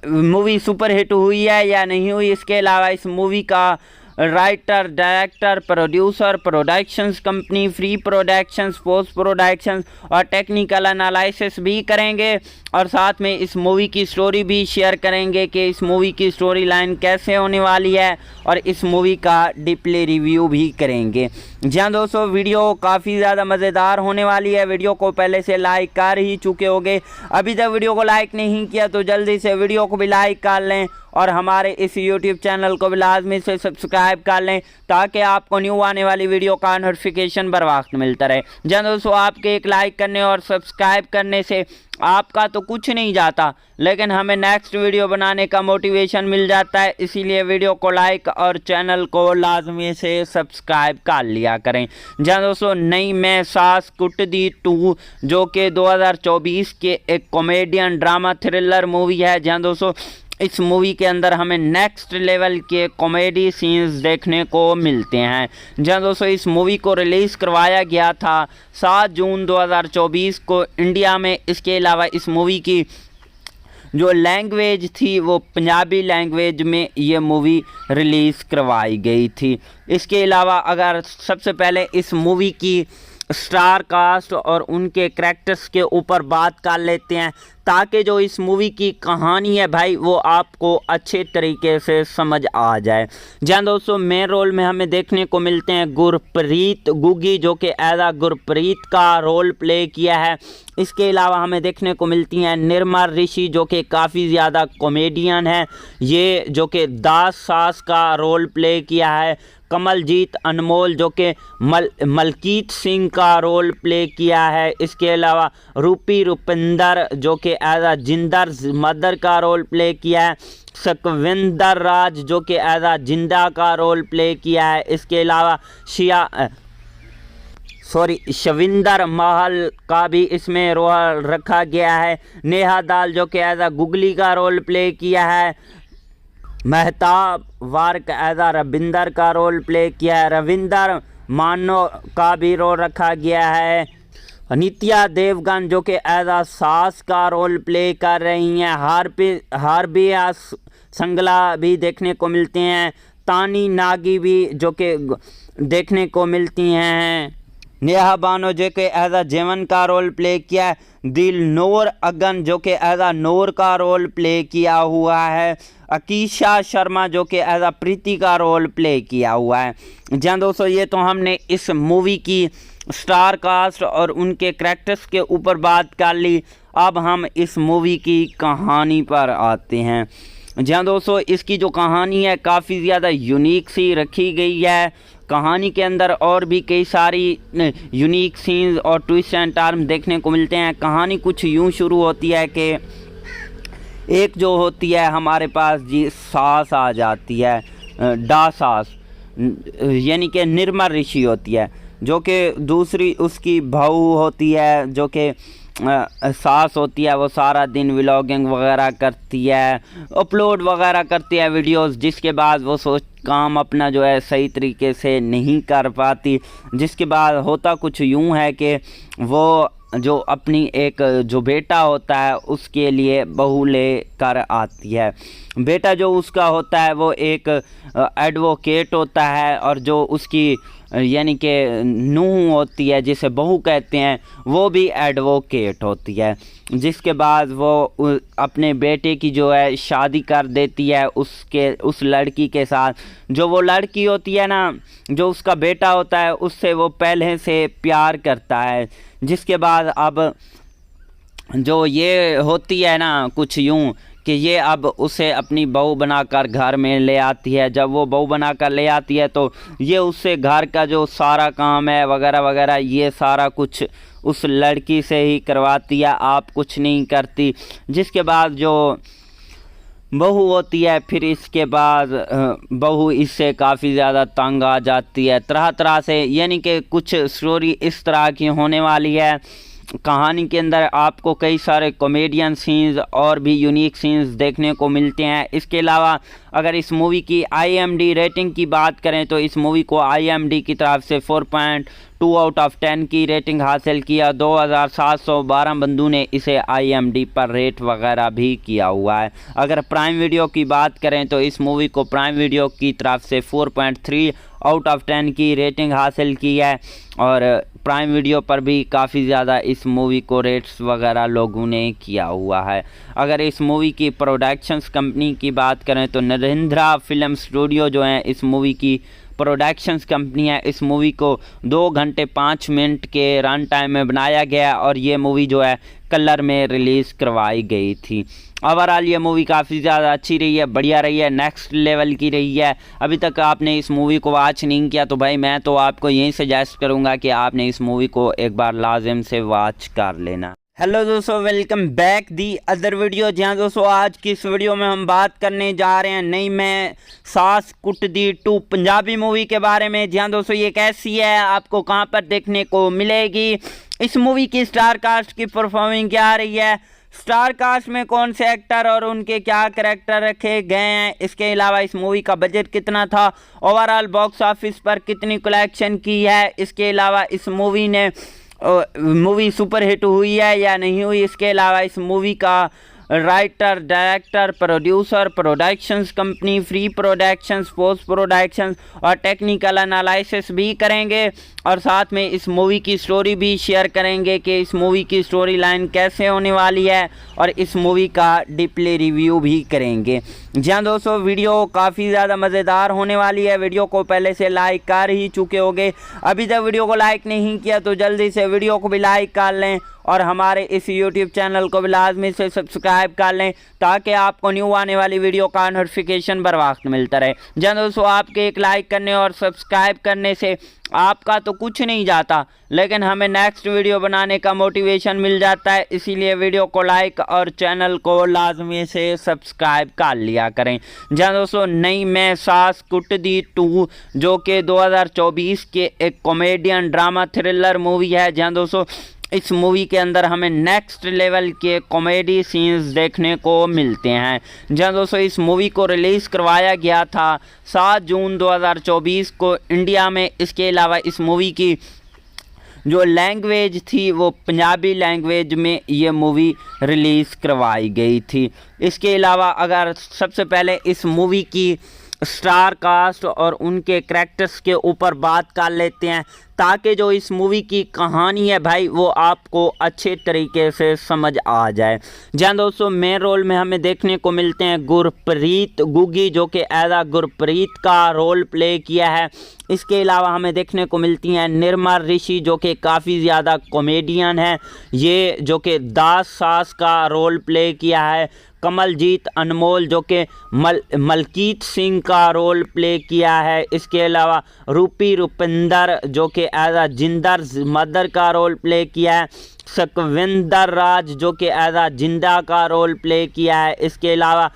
मूवी सुपर हिट हुई है या नहीं हुई, इसके अलावा इस मूवी का writer, director, producer, productions company, free productions, post productions और टेक्निकल एनालिसिस भी करेंगे, और साथ में इस मूवी की स्टोरी भी शेयर करेंगे कि इस मूवी की स्टोरी लाइन कैसे होने वाली है, और इस मूवी का डीपली रिव्यू भी करेंगे। जी हाँ दोस्तों, वीडियो काफ़ी ज़्यादा मज़ेदार होने वाली है। वीडियो को पहले से लाइक कर ही चुके होंगे, अभी तक वीडियो को लाइक नहीं किया तो जल्दी से वीडियो को भी लाइक कर लें और हमारे इस YouTube चैनल को भी लाजमी से सब्सक्राइब कर लें ताकि आपको न्यू आने वाली वीडियो का नोटिफिकेशन बर वक्त मिलता रहे। जहाँ दोस्तों आपके एक लाइक करने और सब्सक्राइब करने से आपका तो कुछ नहीं जाता, लेकिन हमें नेक्स्ट वीडियो बनाने का मोटिवेशन मिल जाता है। इसीलिए वीडियो को लाइक और चैनल को लाजमी से सब्सक्राइब कर लिया करें। जहाँ दोस्तों नई मैं सास कुटदी 2 जो कि 2024 के एक कॉमेडियन ड्रामा थ्रिलर मूवी है। जहाँ दोस्तों इस मूवी के अंदर हमें नेक्स्ट लेवल के कॉमेडी सीन्स देखने को मिलते हैं। जहाँ दोस्तों इस मूवी को रिलीज़ करवाया गया था 7 जून 2024 को इंडिया में। इसके अलावा इस मूवी की जो लैंग्वेज थी वो पंजाबी लैंग्वेज में ये मूवी रिलीज़ करवाई गई थी। इसके अलावा अगर सबसे पहले इस मूवी की स्टार कास्ट और उनके कैरेक्टर्स के ऊपर बात कर लेते हैं ताकि जो इस मूवी की कहानी है भाई वो आपको अच्छे तरीके से समझ आ जाए। जहाँ दोस्तों मेन रोल में हमें देखने को मिलते हैं गुरप्रीत गुग्गी जो कि एज गुरप्रीत का रोल प्ले किया है। इसके अलावा हमें देखने को मिलती हैं निर्मा ऋषि जो कि काफ़ी ज़्यादा कॉमेडियन है, ये जो कि दास सास का रोल प्ले किया है। कमलजीत अनमोल जो कि मलकीत सिंह का रोल प्ले किया है। इसके अलावा रूपी रुपिंदर जो कि एज जिंदर मदर का रोल प्ले किया है। सकविंदर राज जो कि एज जिंदा का रोल प्ले किया है। इसके अलावा शविंदर महल का भी इसमें रोल रखा गया है। नेहा दाल जो कि एज गुगली का रोल प्ले किया है। महताब वार्क एज रविंदर का रोल प्ले किया है। रविंदर मानो का भी रोल रखा गया है। नित्या देवगन जो कि एज सास का रोल प्ले कर रही हैं। हार्बिया संगला भी देखने को मिलते हैं। तानी नागी भी जो कि देखने को मिलती हैं। नेहा बानो जो कि एज जेवन का रोल प्ले किया है। दिलनोर अगन जो कि एज नूर का रोल प्ले किया हुआ है। अकीशा शर्मा जो कि एज प्रीति का रोल प्ले किया हुआ है। जहाँ दोस्तों ये तो हमने इस मूवी की स्टार कास्ट और उनके कैरेक्टर्स के ऊपर बात कर ली। अब हम इस मूवी की कहानी पर आते हैं। जहाँ दोस्तों इसकी जो कहानी है काफ़ी ज़्यादा यूनिक सी रखी गई है। कहानी के अंदर और भी कई सारी यूनिक सीन्स और ट्विस्ट एंड टर्न देखने को मिलते हैं। कहानी कुछ यूँ शुरू होती है कि एक जो होती है हमारे पास जी सास आ जाती है, डा सास यानी कि निर्मा ऋषि होती है जो कि दूसरी उसकी बहू होती है जो कि सास होती है। वो सारा दिन व्लॉगिंग वगैरह करती है, अपलोड वगैरह करती है वीडियोस, जिसके बाद वो काम अपना जो है सही तरीके से नहीं कर पाती। जिसके बाद होता कुछ यूँ है कि वो जो अपनी एक जो बेटा होता है उसके लिए बहू ले कर आती है। बेटा जो उसका होता है वो एक एडवोकेट होता है और जो उसकी यानी कि नूह होती है जिसे बहू कहते हैं वो भी एडवोकेट होती है। जिसके बाद वो अपने बेटे की जो है शादी कर देती है उस लड़की के साथ। जो वो लड़की होती है ना, जो उसका बेटा होता है, उससे वो पहले से प्यार करता है। जिसके बाद अब जो ये होती है ना कुछ यूँ कि ये अब उसे अपनी बहू बनाकर घर में ले आती है। जब वो बहू बनाकर ले आती है तो ये उससे घर का जो सारा काम है वगैरह वगैरह ये सारा कुछ उस लड़की से ही करवाती है, आप कुछ नहीं करती। जिसके बाद जो बहू होती है फिर इसके बाद बहू इससे काफ़ी ज़्यादा तंग आ जाती है तरह तरह से, यानी कि कुछ स्टोरी इस तरह की होने वाली है। कहानी के अंदर आपको कई सारे कॉमेडियन सीन्स और भी यूनिक सीन्स देखने को मिलते हैं। इसके अलावा अगर इस मूवी की IMDb रेटिंग की बात करें तो इस मूवी को IMDb की तरफ से 4.2 आउट ऑफ 10 की रेटिंग हासिल किया। 2712 बंदों ने इसे IMDb पर रेट वगैरह भी किया हुआ है। अगर प्राइम वीडियो की बात करें तो इस मूवी को प्राइम वीडियो की तरफ से 4.3 आउट ऑफ 10 की रेटिंग हासिल की है और प्राइम वीडियो पर भी काफ़ी ज़्यादा इस मूवी को रेट्स वगैरह लोगों ने किया हुआ है। अगर इस मूवी की प्रोडक्शंस कंपनी की बात करें तो नरेंद्रा फिल्म स्टूडियो जो है इस मूवी की प्रोडक्शंस कंपनी है। इस मूवी को 2 घंटे 5 मिनट के रन टाइम में बनाया गया और ये मूवी जो है कलर में रिलीज़ करवाई गई थी। ओवरऑल ये मूवी काफ़ी ज़्यादा अच्छी रही है, बढ़िया रही है, नेक्स्ट लेवल की रही है। अभी तक आपने इस मूवी को वॉच नहीं किया तो भाई मैं तो आपको यही सजेस्ट करूँगा कि आपने इस मूवी को एक बार लाजिम से वॉच कर लेना। हेलो दोस्तों, welcome back the other video. जहाँ दोस्तों आज की इस वीडियो में हम बात करने जा रहे हैं नई मैं सास कुटदी 2 पंजाबी मूवी के बारे में। जहाँ दोस्तों ये कैसी है, आपको कहाँ पर देखने को मिलेगी, इस मूवी की स्टार कास्ट की परफॉर्मिंग क्या रही है, स्टार कास्ट में कौन से एक्टर और उनके क्या करैक्टर रखे गए हैं, इसके अलावा इस मूवी का बजट कितना था, ओवरऑल बॉक्स ऑफिस पर कितनी कलेक्शन की है, इसके अलावा इस मूवी सुपर हिट हुई है या नहीं हुई, इसके अलावा इस मूवी का writer, director, producer, productions company, free productions, post productions और टेक्निकल एनालिसिस भी करेंगे और साथ में इस मूवी की स्टोरी भी शेयर करेंगे कि इस मूवी की स्टोरी लाइन कैसे होने वाली है और इस मूवी का डीपली रिव्यू भी करेंगे। जहाँ दोस्तों वीडियो काफ़ी ज़्यादा मज़ेदार होने वाली है। वीडियो को पहले से लाइक कर ही चुके होंगे, अभी तक वीडियो को लाइक नहीं किया तो जल्दी से वीडियो को भी लाइक कर लें और हमारे इस YouTube चैनल को भी लाजमी से सब्सक्राइब कर लें ताकि आपको न्यू आने वाली वीडियो का नोटिफिकेशन बर वक्त मिलता रहे। जहाँ दोस्तों आपके एक लाइक करने और सब्सक्राइब करने से आपका तो कुछ नहीं जाता, लेकिन हमें नेक्स्ट वीडियो बनाने का मोटिवेशन मिल जाता है। इसीलिए वीडियो को लाइक और चैनल को लाजमी से सब्सक्राइब कर लिया करें। जहाँ दोस्तों नई मैं सास कुटदी 2 जो कि 2024 के एक कॉमेडियन ड्रामा थ्रिलर मूवी है। जहाँ दोस्तों इस मूवी के अंदर हमें नेक्स्ट लेवल के कॉमेडी सीन्स देखने को मिलते हैं। जहाँ दोस्तों इस मूवी को रिलीज़ करवाया गया था 7 जून 2024 को इंडिया में। इसके अलावा इस मूवी की जो लैंग्वेज थी वो पंजाबी लैंग्वेज में ये मूवी रिलीज़ करवाई गई थी। इसके अलावा अगर सबसे पहले इस मूवी की स्टार कास्ट और उनके करैक्टर्स के ऊपर बात कर लेते हैं ताकि जो इस मूवी की कहानी है भाई वो आपको अच्छे तरीके से समझ आ जाए। जहाँ दोस्तों मेन रोल में हमें देखने को मिलते हैं गुरप्रीत गुग्गी जो कि एज गुरप्रीत का रोल प्ले किया है। इसके अलावा हमें देखने को मिलती हैं निर्मा ऋषि जो कि काफ़ी ज़्यादा कॉमेडियन है, ये जो कि दास सास का रोल प्ले किया है। कमलजीत अनमोल जो कि मलकीत सिंह का रोल प्ले किया है। इसके अलावा रूपी रुपिंदर जो कि एज जिंदर मदर का रोल प्ले किया है। सकविंदर राज जो कि एज जिंदा का रोल प्ले किया है। इसके अलावा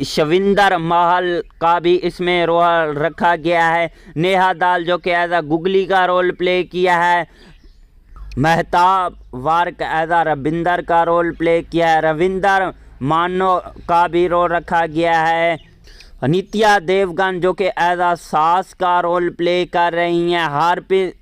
शविंदर महल का भी इसमें रोल रखा गया है। नेहा दाल जो कि एज गुगली का रोल प्ले किया है। मेहताब वार्क एज रविंदर का रोल प्ले किया है। रविंदर मानो का भी रोल रखा गया है। नित्या देवगन जो कि एज सास का रोल प्ले कर रही हैं।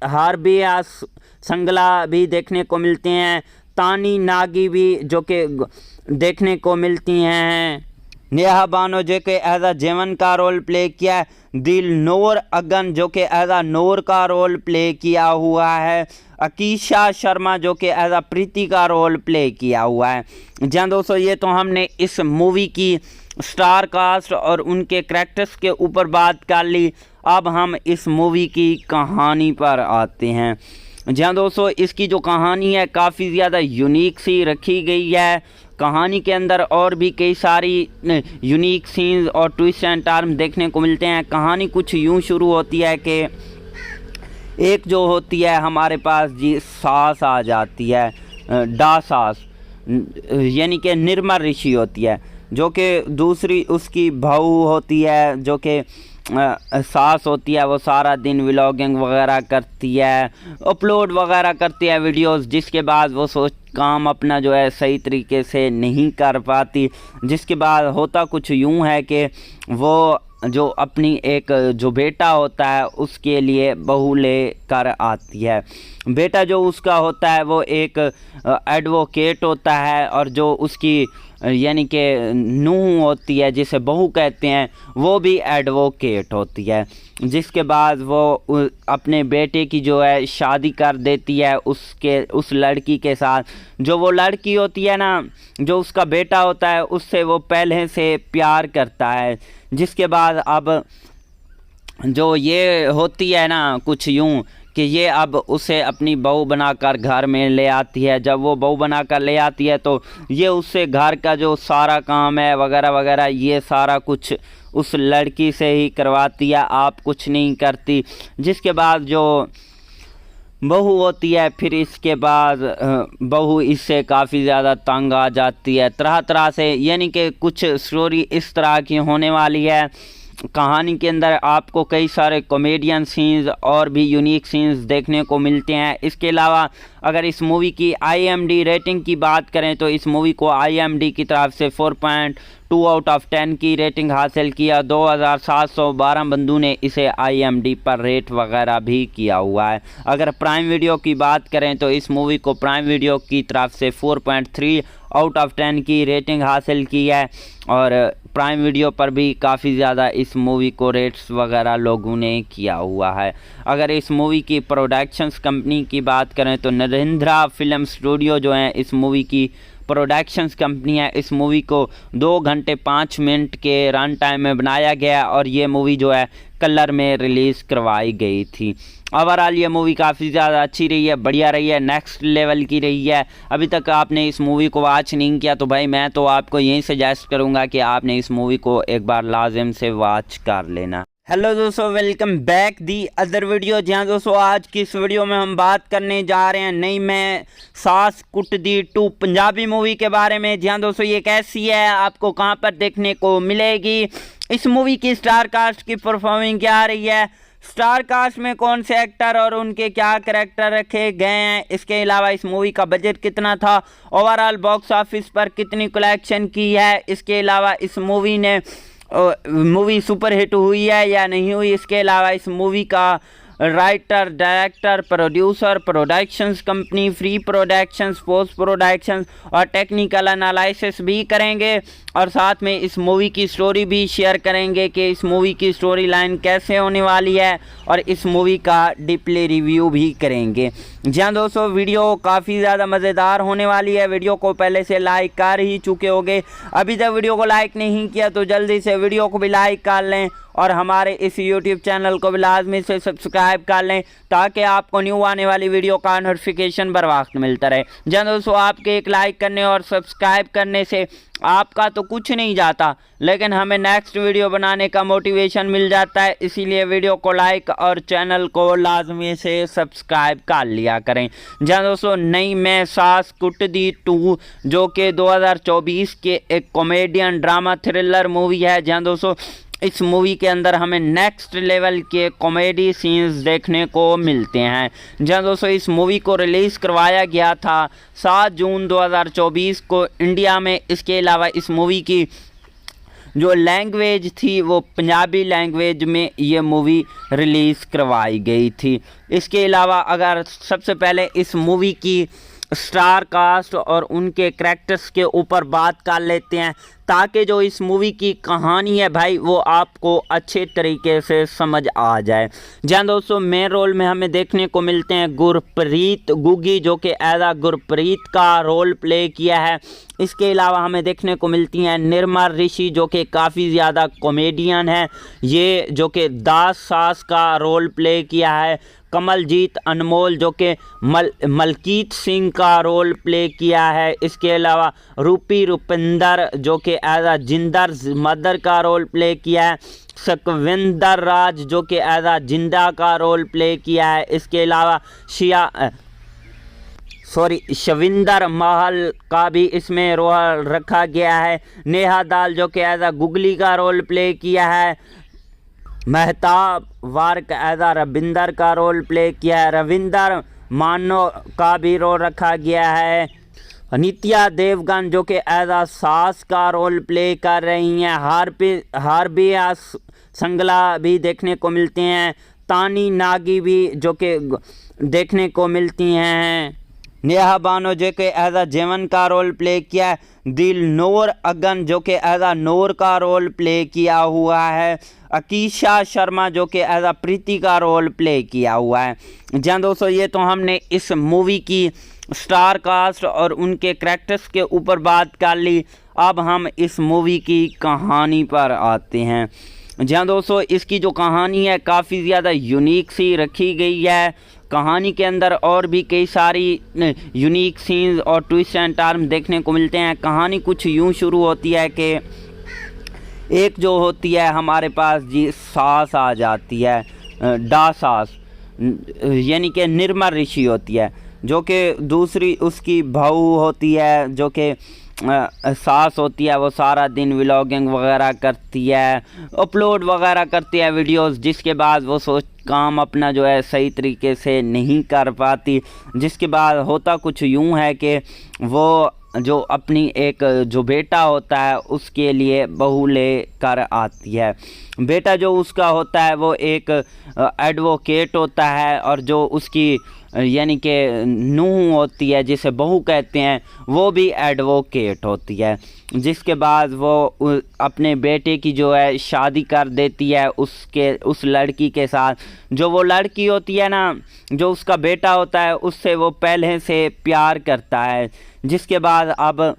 हार्बिया संगला भी देखने को मिलते हैं। तानी नागी भी जो कि देखने को मिलती हैं। नेहा बानो जो कि एज जेवन का रोल प्ले किया है। दिल नूर अगन जो कि एज नूर का रोल प्ले किया हुआ है। अकीशा शर्मा जो कि एज प्रीति का रोल प्ले किया हुआ है। जहाँ दोस्तों ये तो हमने इस मूवी की स्टार कास्ट और उनके करैक्टर्स के ऊपर बात कर ली। अब हम इस मूवी की कहानी पर आते हैं। जहाँ दोस्तों इसकी जो कहानी है काफ़ी ज़्यादा यूनिक सी रखी गई है। कहानी के अंदर और भी कई सारी यूनिक सीन्स और ट्विस्ट एंड टर्न देखने को मिलते हैं। कहानी कुछ यूँ शुरू होती है कि एक जो होती है हमारे पास जी सास आ जाती है, डा सास यानी कि निर्मा ऋषि होती है जो कि दूसरी उसकी बहू होती है जो कि सास होती है। वो सारा दिन व्लॉगिंग वगैरह करती है, अपलोड वगैरह करती है वीडियोस, जिसके बाद वो काम अपना जो है सही तरीके से नहीं कर पाती। जिसके बाद होता कुछ यूँ है कि वो जो अपनी एक जो बेटा होता है उसके लिए बहू ले कर आती है। बेटा जो उसका होता है वो एक एडवोकेट होता है और जो उसकी यानी कि नूह होती है जिसे बहू कहते हैं वो भी एडवोकेट होती है। जिसके बाद वो अपने बेटे की जो है शादी कर देती है उस लड़की के साथ। जो वो लड़की होती है ना, जो उसका बेटा होता है, उससे वो पहले से प्यार करता है। जिसके बाद अब जो ये होती है ना कुछ यूँ कि ये अब उसे अपनी बहू बनाकर घर में ले आती है। जब वो बहू बनाकर ले आती है तो ये उससे घर का जो सारा काम है वगैरह वगैरह ये सारा कुछ उस लड़की से ही करवाती है, आप कुछ नहीं करती। जिसके बाद जो बहू होती है फिर इसके बाद बहू इससे काफ़ी ज़्यादा तंग आ जाती है तरह तरह से, यानी कि कुछ स्टोरी इस तरह की होने वाली है। कहानी के अंदर आपको कई सारे कॉमेडियन सीन्स और भी यूनिक सीन्स देखने को मिलते हैं। इसके अलावा अगर इस मूवी की IMDb रेटिंग की बात करें तो इस मूवी को IMDb की तरफ से 4.2 आउट ऑफ 10 की रेटिंग हासिल किया। 2712 बंदों ने इसे IMDb पर रेट वगैरह भी किया हुआ है। अगर प्राइम वीडियो की बात करें तो इस मूवी को प्राइम वीडियो की तरफ से 4.3 आउट ऑफ 10 की रेटिंग हासिल की है और प्राइम वीडियो पर भी काफ़ी ज़्यादा इस मूवी को रेट्स वगैरह लोगों ने किया हुआ है। अगर इस मूवी की प्रोडक्शंस कंपनी की बात करें तो नरेंद्रा फिल्म स्टूडियो जो है इस मूवी की प्रोडक्शंस कंपनी है। इस मूवी को 2 घंटे 5 मिनट के रन टाइम में बनाया गया और ये मूवी जो है कलर में रिलीज़ करवाई गई थी। ओवरऑल ये मूवी काफ़ी ज़्यादा अच्छी रही है, बढ़िया रही है, नेक्स्ट लेवल की रही है। अभी तक आपने इस मूवी को वॉच नहीं किया तो भाई मैं तो आपको यही सजेस्ट करूँगा कि आपने इस मूवी को एक बार लाजिम से वॉच कर लेना। हेलो दोस्तों, welcome back the other video. जहाँ दोस्तों आज की इस वीडियो में हम बात करने जा रहे हैं नई मैं सास कुटदी 2 पंजाबी मूवी के बारे में। जहाँ दोस्तों ये कैसी है, आपको कहाँ पर देखने को मिलेगी, इस मूवी की स्टार कास्ट की परफॉर्मिंग क्या आ रही है, स्टार कास्ट में कौन से एक्टर और उनके क्या करैक्टर रखे गए हैं, इसके अलावा इस मूवी का बजट कितना था, ओवरऑल बॉक्स ऑफिस पर कितनी कलेक्शन की है, इसके अलावा इस मूवी सुपर हिट हुई है या नहीं हुई, इसके अलावा इस मूवी का writer, director, producer, productions company, free productions, post productions और टेक्निकल एनालिसिस भी करेंगे और साथ में इस मूवी की स्टोरी भी शेयर करेंगे कि इस मूवी की स्टोरी लाइन कैसे होने वाली है और इस मूवी का डीपली रिव्यू भी करेंगे। जहाँ दोस्तों वीडियो काफ़ी ज़्यादा मज़ेदार होने वाली है। वीडियो को पहले से लाइक कर ही चुके होंगे, अभी तक वीडियो को लाइक नहीं किया तो जल्दी से वीडियो को भी लाइक कर लें और हमारे इस YouTube चैनल को भी लाजमी से सब्सक्राइब कर लें ताकि आपको न्यू आने वाली वीडियो का नोटिफिकेशन बर वक्त मिलता रहे। जहाँ दोस्तों आपके एक लाइक करने और सब्सक्राइब करने से आपका तो कुछ नहीं जाता लेकिन हमें नेक्स्ट वीडियो बनाने का मोटिवेशन मिल जाता है, इसीलिए वीडियो को लाइक और चैनल को लाजमी से सब्सक्राइब कर लिया करें। जहाँ दोस्तों नई मैं सास कुटदी 2 जो कि 2024 के एक कॉमेडियन ड्रामा थ्रिलर मूवी है। जहाँ दोस्तों इस मूवी के अंदर हमें नेक्स्ट लेवल के कॉमेडी सीन्स देखने को मिलते हैं। जहाँ दोस्तों इस मूवी को रिलीज़ करवाया गया था 7 जून 2024 को इंडिया में। इसके अलावा इस मूवी की जो लैंग्वेज थी वो पंजाबी लैंग्वेज में ये मूवी रिलीज़ करवाई गई थी। इसके अलावा अगर सबसे पहले इस मूवी की स्टार कास्ट और उनके करैक्टर्स के ऊपर बात कर लेते हैं ताकि जो इस मूवी की कहानी है भाई वो आपको अच्छे तरीके से समझ आ जाए। जहाँ दोस्तों मेन रोल में हमें देखने को मिलते हैं गुरप्रीत गुग्गी जो कि एज गुरप्रीत का रोल प्ले किया है। इसके अलावा हमें देखने को मिलती हैं निर्मल ऋषि जो कि काफ़ी ज़्यादा कॉमेडियन है, ये जो कि दास सास का रोल प्ले किया है। कमलजीत अनमोल जो कि मलकीत सिंह का रोल प्ले किया है। इसके अलावा रूपी रुपिंदर जो कि एज जिंदर मदर का रोल प्ले किया है। सकविंदर राज जो कि एज जिंदा का रोल प्ले किया है। इसके अलावा शविंदर महल का भी इसमें रोल रखा गया है। नेहा दाल जो कि एज गुगली का रोल प्ले किया है। मेहताब वार्क एज रविंदर का रोल प्ले किया है। रविंदर मानो का भी रोल रखा गया है। नित्या देवगन जो कि एज सास का रोल प्ले कर रही हैं। हार्बिया संगला भी देखने को मिलते हैं। तानी नागी भी जो कि देखने को मिलती हैं। नेहा बानो जो कि एज जेवन का रोल प्ले किया है। दिलनोर अगन जो कि एज नूर का रोल प्ले किया हुआ है। अकीशा शर्मा जो कि एज प्रीति का रोल प्ले किया हुआ है। जहाँ दोस्तों ये तो हमने इस मूवी की स्टार कास्ट और उनके करैक्टर्स के ऊपर बात कर ली। अब हम इस मूवी की कहानी पर आते हैं। जी हाँ दोस्तों, इसकी जो कहानी है काफ़ी ज़्यादा यूनिक सी रखी गई है। कहानी के अंदर और भी कई सारी यूनिक सीन्स और ट्विस्ट एंड टर्न देखने को मिलते हैं। कहानी कुछ यूँ शुरू होती है कि एक जो होती है हमारे पास जी सास आ जाती है, डा सास, यानी कि निर्मा ऋषि होती है, जो कि दूसरी उसकी बहू होती है जो कि सास होती है। वो सारा दिन व्लॉगिंग वगैरह करती है, अपलोड वगैरह करती है वीडियोस, जिसके बाद वो काम अपना जो है सही तरीके से नहीं कर पाती। जिसके बाद होता कुछ यूँ है कि वो जो अपनी एक जो बेटा होता है उसके लिए बहू ले कर आती है। बेटा जो उसका होता है वो एक एडवोकेट होता है, और जो उसकी यानी कि नूह होती है जिसे बहू कहते हैं वो भी एडवोकेट होती है। जिसके बाद वो अपने बेटे की जो है शादी कर देती है उस लड़की के साथ। जो वो लड़की होती है ना, जो उसका बेटा होता है, उससे वो पहले से प्यार करता है। जिसके बाद अब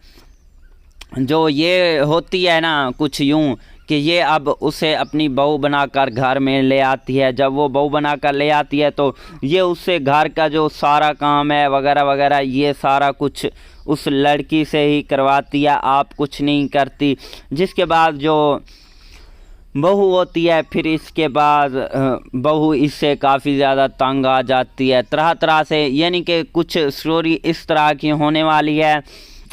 जो ये होती है ना कुछ यूँ कि ये अब उसे अपनी बहू बनाकर घर में ले आती है। जब वो बहू बनाकर ले आती है तो ये उससे घर का जो सारा काम है वगैरह वगैरह ये सारा कुछ उस लड़की से ही करवाती है, आप कुछ नहीं करती। जिसके बाद जो बहू होती है, फिर इसके बाद बहू इससे काफ़ी ज़्यादा तंग आ जाती है तरह तरह से, यानी कि कुछ स्टोरी इस तरह की होने वाली है।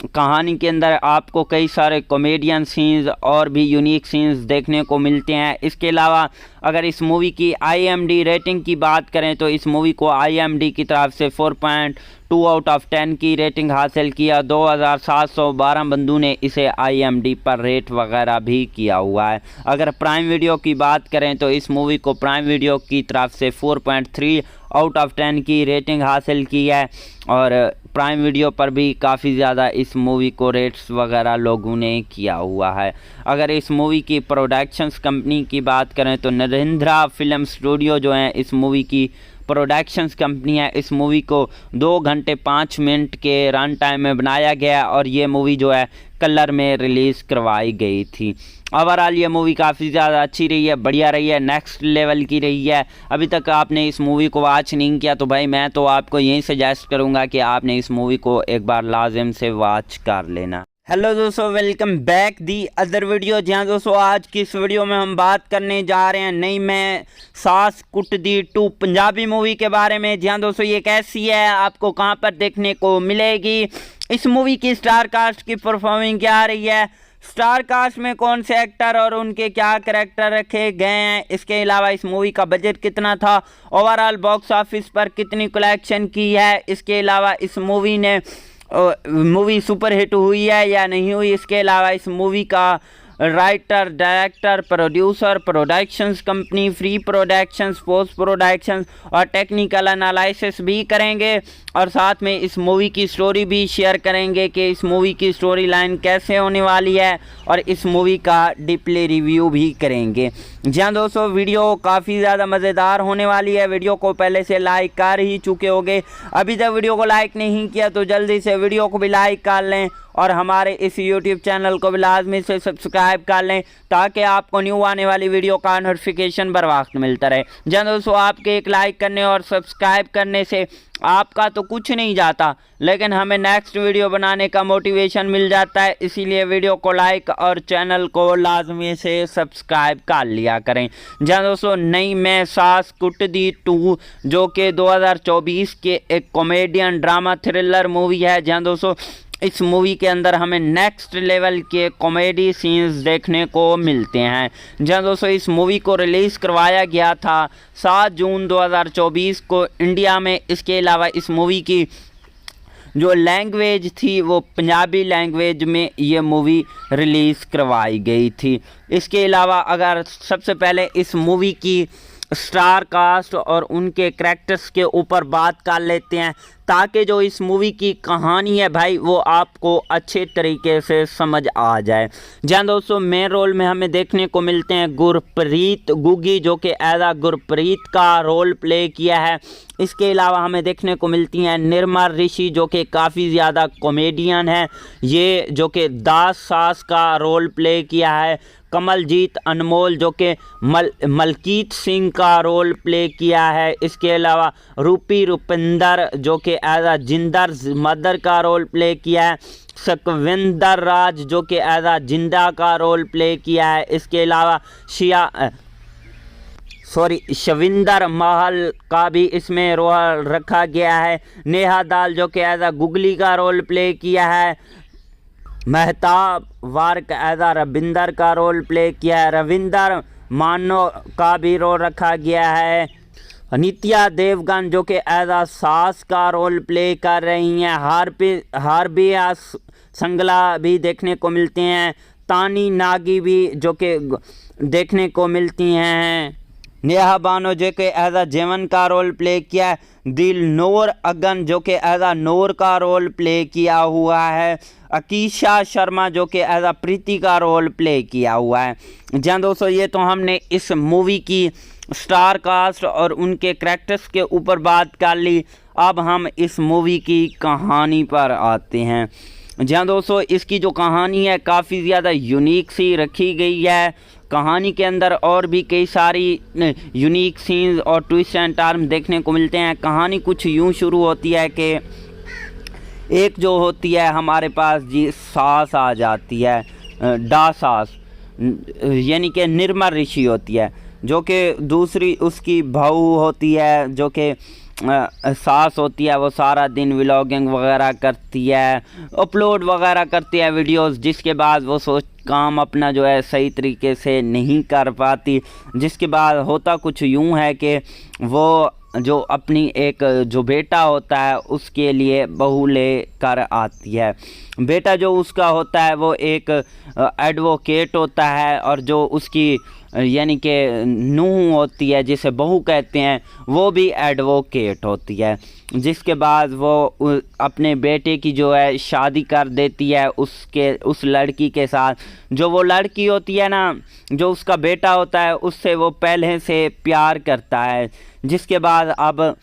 कहानी के अंदर आपको कई सारे कॉमेडियन सीन्स और भी यूनिक सीन्स देखने को मिलते हैं। इसके अलावा अगर इस मूवी की IMDb रेटिंग की बात करें तो इस मूवी को IMDb की तरफ से 4.2 आउट ऑफ 10 की रेटिंग हासिल किया। 2712 बंदों ने इसे IMDb पर रेट वगैरह भी किया हुआ है। अगर प्राइम वीडियो की बात करें तो इस मूवी को प्राइम वीडियो की तरफ से 4.3 आउट ऑफ 10 की रेटिंग हासिल की है, और प्राइम वीडियो पर भी काफ़ी ज़्यादा इस मूवी को रेट्स वगैरह लोगों ने किया हुआ है। अगर इस मूवी की प्रोडक्शंस कंपनी की बात करें तो नरेंद्रा फिल्म स्टूडियो जो है इस मूवी की प्रोडक्शंस कंपनी है। इस मूवी को 2 घंटे 5 मिनट के रन टाइम में बनाया गया, और ये मूवी जो है कलर में रिलीज़ करवाई गई थी। ओवरऑल ये मूवी काफ़ी ज़्यादा अच्छी रही है, बढ़िया रही है, नेक्स्ट लेवल की रही है। अभी तक आपने इस मूवी को वॉच नहीं किया तो भाई मैं तो आपको यही सजेस्ट करूँगा कि आपने इस मूवी को एक बार लाजिम से वॉच कर लेना। हेलो दोस्तों, welcome back the other video. जहाँ दोस्तों आज की इस वीडियो में हम बात करने जा रहे हैं नई मैं सास कुटदी 2 पंजाबी मूवी के बारे में। जहाँ दोस्तों ये कैसी है, आपको कहाँ पर देखने को मिलेगी, इस मूवी की स्टार कास्ट की परफॉर्मिंग क्या रही है, स्टार कास्ट में कौन से एक्टर और उनके क्या करैक्टर रखे गए हैं, इसके अलावा इस मूवी का बजट कितना था, ओवरऑल बॉक्स ऑफिस पर कितनी कलेक्शन की है, इसके अलावा इस मूवी ने मूवी सुपर हिट हुई है या नहीं हुई, इसके अलावा इस मूवी का writer, director, producer, productions company, free productions, post productions और टेक्निकल एनालिसिस भी करेंगे, और साथ में इस मूवी की स्टोरी भी शेयर करेंगे कि इस मूवी की स्टोरी लाइन कैसे होने वाली है, और इस मूवी का डीपली रिव्यू भी करेंगे। जहाँ दोस्तों वीडियो काफ़ी ज़्यादा मज़ेदार होने वाली है। वीडियो को पहले से लाइक कर ही चुके होंगे, अभी तक वीडियो को लाइक नहीं किया तो जल्दी से वीडियो को भी लाइक कर लें, और हमारे इस YouTube चैनल को भी लाजमी से सब्सक्राइब कर लें ताकि आपको न्यू आने वाली वीडियो का नोटिफिकेशन बर वक्त मिलता रहे। जहाँ दोस्तों आपके एक लाइक करने और सब्सक्राइब करने से आपका तो कुछ नहीं जाता, लेकिन हमें नेक्स्ट वीडियो बनाने का मोटिवेशन मिल जाता है। इसीलिए वीडियो को लाइक और चैनल को लाजमी से सब्सक्राइब कर लिया करें। जहाँ दोस्तों नई मैं सास कुटदी 2 जो कि 2024 के एक कॉमेडियन ड्रामा थ्रिलर मूवी है। जहाँ दोस्तों इस मूवी के अंदर हमें नेक्स्ट लेवल के कॉमेडी सीन्स देखने को मिलते हैं। जहाँ दोस्तों इस मूवी को रिलीज़ करवाया गया था 7 जून 2024 को इंडिया में। इसके अलावा इस मूवी की जो लैंग्वेज थी वो पंजाबी लैंग्वेज में ये मूवी रिलीज़ करवाई गई थी। इसके अलावा अगर सबसे पहले इस मूवी की स्टार कास्ट और उनके करैक्टर्स के ऊपर बात कर लेते हैं, ताकि जो इस मूवी की कहानी है भाई वो आपको अच्छे तरीके से समझ आ जाए। जहाँ दोस्तों मेन रोल में हमें देखने को मिलते हैं गुरप्रीत गुगी, जो कि एज गुरप्रीत का रोल प्ले किया है। इसके अलावा हमें देखने को मिलती हैं निर्मा ऋषि, जो कि काफ़ी ज़्यादा कॉमेडियन है, ये जो कि दास सास का रोल प्ले किया है। कमलजीत अनमोल जो कि मलकीत सिंह का रोल प्ले किया है। इसके अलावा रूपी रुपिंदर जो कि एज अ जिंदर मदर का रोल प्ले किया है। सुखविंदर राज जो कि एज अ जिंदा का रोल प्ले किया है। इसके अलावा शविंदर महल का भी इसमें रोल रखा गया है। नेहा दाल जो कि एज अ गुगली का रोल प्ले किया है। मेहताब वार्क एज अ रविंदर का रोल प्ले किया है। रविंदर मानो का भी रोल रखा गया है। नित्या देवगन जो कि एज अ सास का रोल प्ले कर रही हैं। हार्बिया संगला भी देखने को मिलते हैं। तानी नागी भी जो कि देखने को मिलती हैं। नेहा बानो जो कि एज अ जेवन का रोल प्ले किया है। दिलनोर अगन जो कि एज अ नूर का रोल प्ले किया हुआ है। अकीशा शर्मा जो कि एज अ प्रीति का रोल प्ले किया हुआ है। जहाँ दोस्तों ये तो हमने इस मूवी की स्टार कास्ट और उनके करैक्टर्स के ऊपर बात कर ली। अब हम इस मूवी की कहानी पर आते हैं। जहाँ दोस्तों इसकी जो कहानी है काफ़ी ज़्यादा यूनिक सी रखी गई है। कहानी के अंदर और भी कई सारी यूनिक सीन्स और ट्विस्ट एंड टर्न देखने को मिलते हैं। कहानी कुछ यूँ शुरू होती है कि एक जो होती है हमारे पास जी सास आ जाती है, डा सास यानी कि निर्मल ऋषि होती है, जो कि दूसरी उसकी बहू होती है जो कि सास होती है। वो सारा दिन व्लॉगिंग वगैरह करती है, अपलोड वगैरह करती है वीडियोस, जिसके बाद वो काम अपना जो है सही तरीके से नहीं कर पाती। जिसके बाद होता कुछ यूँ है कि वो जो अपनी एक जो बेटा होता है उसके लिए बहू ले कर आती है। बेटा जो उसका होता है वो एक एडवोकेट होता है, और जो उसकी यानी कि नूह होती है जिसे बहू कहते हैं वो भी एडवोकेट होती है। जिसके बाद वो अपने बेटे की जो है शादी कर देती है उस लड़की के साथ। जो वो लड़की होती है ना, जो उसका बेटा होता है, उससे वो पहले से प्यार करता है। जिसके बाद अब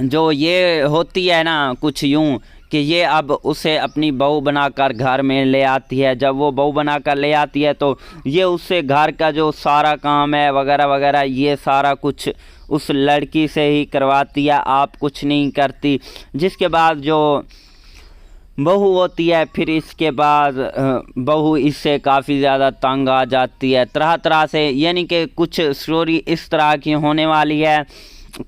जो ये होती है ना कुछ यूँ कि ये अब उसे अपनी बहू बनाकर घर में ले आती है। जब वो बहू बनाकर ले आती है तो ये उससे घर का जो सारा काम है वगैरह वगैरह ये सारा कुछ उस लड़की से ही करवाती है, आप कुछ नहीं करती। जिसके बाद जो बहू होती है फिर इसके बाद बहू इससे काफ़ी ज़्यादा तंग आ जाती है तरह तरह से, यानी कि कुछ स्टोरी इस तरह की होने वाली है।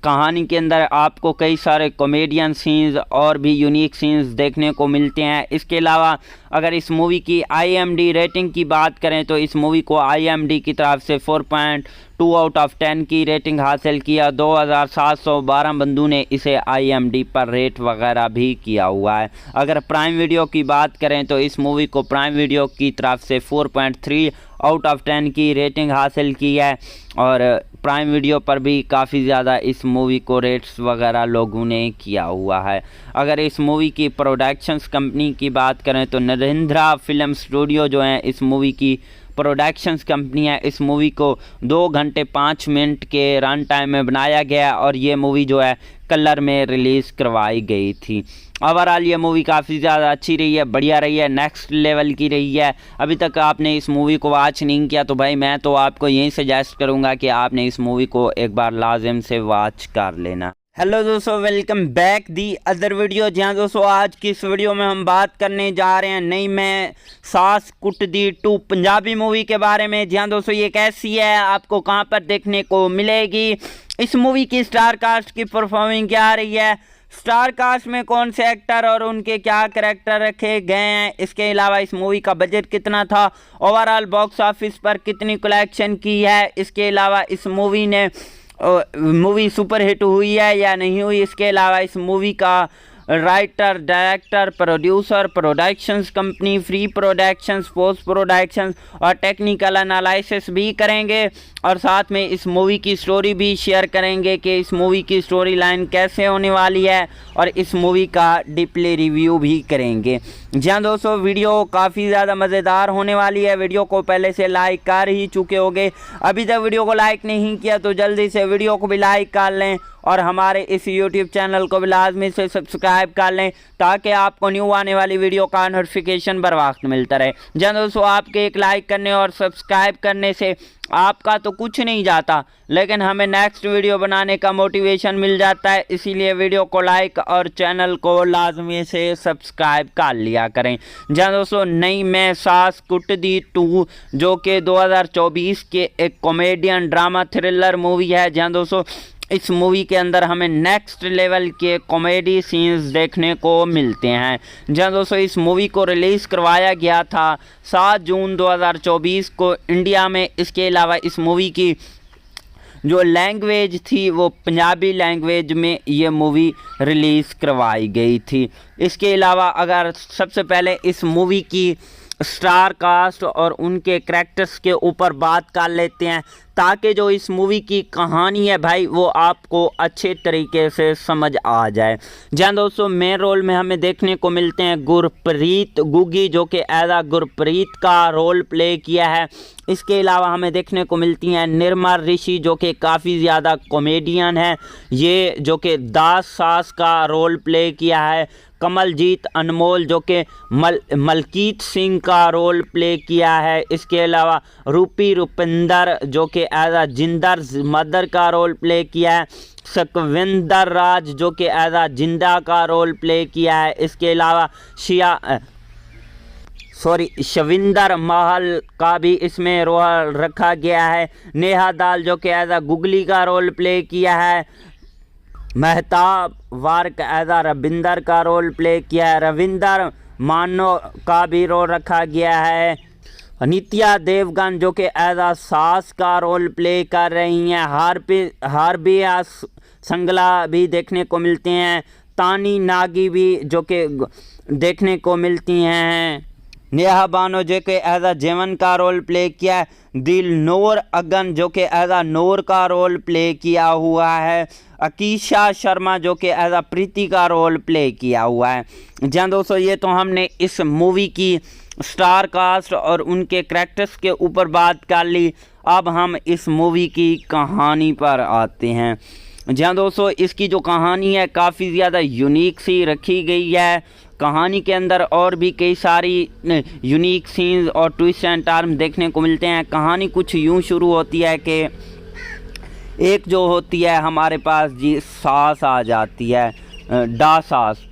कहानी के अंदर आपको कई सारे कॉमेडियन सीन्स और भी यूनिक सीन्स देखने को मिलते हैं। इसके अलावा अगर इस मूवी की IMDb रेटिंग की बात करें तो इस मूवी को IMDb की तरफ से 4.2 आउट ऑफ 10 की रेटिंग हासिल किया। 2712 बंदों ने इसे IMDb पर रेट वगैरह भी किया हुआ है। अगर प्राइम वीडियो की बात करें तो इस मूवी को प्राइम वीडियो की तरफ से 4.3 आउट ऑफ 10 की रेटिंग हासिल की है, और प्राइम वीडियो पर भी काफ़ी ज़्यादा इस मूवी को रेट्स वगैरह लोगों ने किया हुआ है। अगर इस मूवी की प्रोडक्शंस कंपनी की बात करें तो नरेंद्रा फिल्म स्टूडियो जो है इस मूवी की प्रोडक्शंस कंपनी है। इस मूवी को 2 घंटे 5 मिनट के रन टाइम में बनाया गया, और ये मूवी जो है कलर में रिलीज़ करवाई गई थी। ओवरऑल ये मूवी काफ़ी ज़्यादा अच्छी रही है, बढ़िया रही है, नेक्स्ट लेवल की रही है। अभी तक आपने इस मूवी को वॉच नहीं किया तो भाई मैं तो आपको यही सजेस्ट करूँगा कि आपने इस मूवी को एक बार लाजिम से वॉच कर लेना। हेलो दोस्तों, welcome back the other video. जहाँ दोस्तों आज की इस वीडियो में हम बात करने जा रहे हैं नई मैं सास कुटदी 2 पंजाबी मूवी के बारे में। जहाँ दोस्तों ये कैसी है, आपको कहाँ पर देखने को मिलेगी, इस मूवी की स्टार कास्ट की परफॉर्मिंग क्या आ रही है, स्टार कास्ट में कौन से एक्टर और उनके क्या करैक्टर रखे गए हैं, इसके अलावा इस मूवी का बजट कितना था, ओवरऑल बॉक्स ऑफिस पर कितनी कलेक्शन की है, इसके अलावा इस मूवी सुपर हिट हुई है या नहीं हुई, इसके अलावा इस मूवी का writer, director, producer, productions company, free productions, post productions और टेक्निकल एनालिसिस भी करेंगे, और साथ में इस मूवी की स्टोरी भी शेयर करेंगे कि इस मूवी की स्टोरी लाइन कैसे होने वाली है, और इस मूवी का डीपली रिव्यू भी करेंगे। जहाँ दोस्तों वीडियो काफ़ी ज़्यादा मज़ेदार होने वाली है। वीडियो को पहले से लाइक कर ही चुके होंगे, अभी तक वीडियो को लाइक नहीं किया तो जल्दी से वीडियो को भी लाइक कर लें और हमारे इस YouTube चैनल को भी लाजमी से सब्सक्राइब कर लें ताकि आपको न्यू आने वाली वीडियो का नोटिफिकेशन बर वक्त मिलता रहे। जहाँ दोस्तों आपके एक लाइक करने और सब्सक्राइब करने से आपका तो कुछ नहीं जाता, लेकिन हमें नेक्स्ट वीडियो बनाने का मोटिवेशन मिल जाता है। इसीलिए वीडियो को लाइक और चैनल को लाजमी से सब्सक्राइब कर लिया करें। जहाँ दोस्तों नई मैं सास कुटदी 2 जो कि 2024 के एक कॉमेडियन ड्रामा थ्रिलर मूवी है। जहाँ दोस्तों इस मूवी के अंदर हमें नेक्स्ट लेवल के कॉमेडी सीन्स देखने को मिलते हैं। जहाँ दोस्तों इस मूवी को रिलीज़ करवाया गया था 7 जून 2024 को इंडिया में। इसके अलावा इस मूवी की जो लैंग्वेज थी वो पंजाबी लैंग्वेज में ये मूवी रिलीज़ करवाई गई थी। इसके अलावा अगर सबसे पहले इस मूवी की स्टार कास्ट और उनके करैक्टर्स के ऊपर बात कर लेते हैं ताकि जो इस मूवी की कहानी है भाई वो आपको अच्छे तरीके से समझ आ जाए। जहाँ दोस्तों मेन रोल में हमें देखने को मिलते हैं गुरप्रीत गुग्गी जो कि एज गुरप्रीत का रोल प्ले किया है। इसके अलावा हमें देखने को मिलती हैं निर्मल ऋषि जो कि काफ़ी ज़्यादा कॉमेडियन है, ये जो कि दास सास का रोल प्ले किया है। कमलजीत अनमोल जो कि मलकीत सिंह का रोल प्ले किया है। इसके अलावा रूपी रुपिंदर जो कि एज जिंदर मदर का रोल प्ले किया है। सकविंदर राज जो कि एज जिंदा का रोल प्ले किया है। इसके अलावा शविंदर महल का भी इसमें रोल रखा गया है। नेहा दाल जो कि एज गुगली का रोल प्ले किया है। मेहताब वार्क एज रविंदर का रोल प्ले किया है। रविंदर मानो का भी रोल रखा गया है। नित्या देवगन जो कि एज सास का रोल प्ले कर रही हैं। हार्बिया संगला भी देखने को मिलते हैं। तानी नागी भी जो कि देखने को मिलती हैं। नेहा बानो जो कि एज जेवन का रोल प्ले किया है। दिल नूर अगन जो कि एज नूर का रोल प्ले किया हुआ है। अकीशा शर्मा जो कि एज प्रीति का रोल प्ले किया हुआ है। जहाँ दोस्तों ये तो हमने इस मूवी की स्टार कास्ट और उनके करैक्टर्स के ऊपर बात कर ली। अब हम इस मूवी की कहानी पर आते हैं। जहाँ दोस्तों इसकी जो कहानी है काफ़ी ज़्यादा यूनिक सी रखी गई है। कहानी के अंदर और भी कई सारी यूनिक सीन्स और ट्विस्ट एंड टर्न देखने को मिलते हैं। कहानी कुछ यूँ शुरू होती है कि एक जो होती है हमारे पास जी सास आ जाती है, डा सास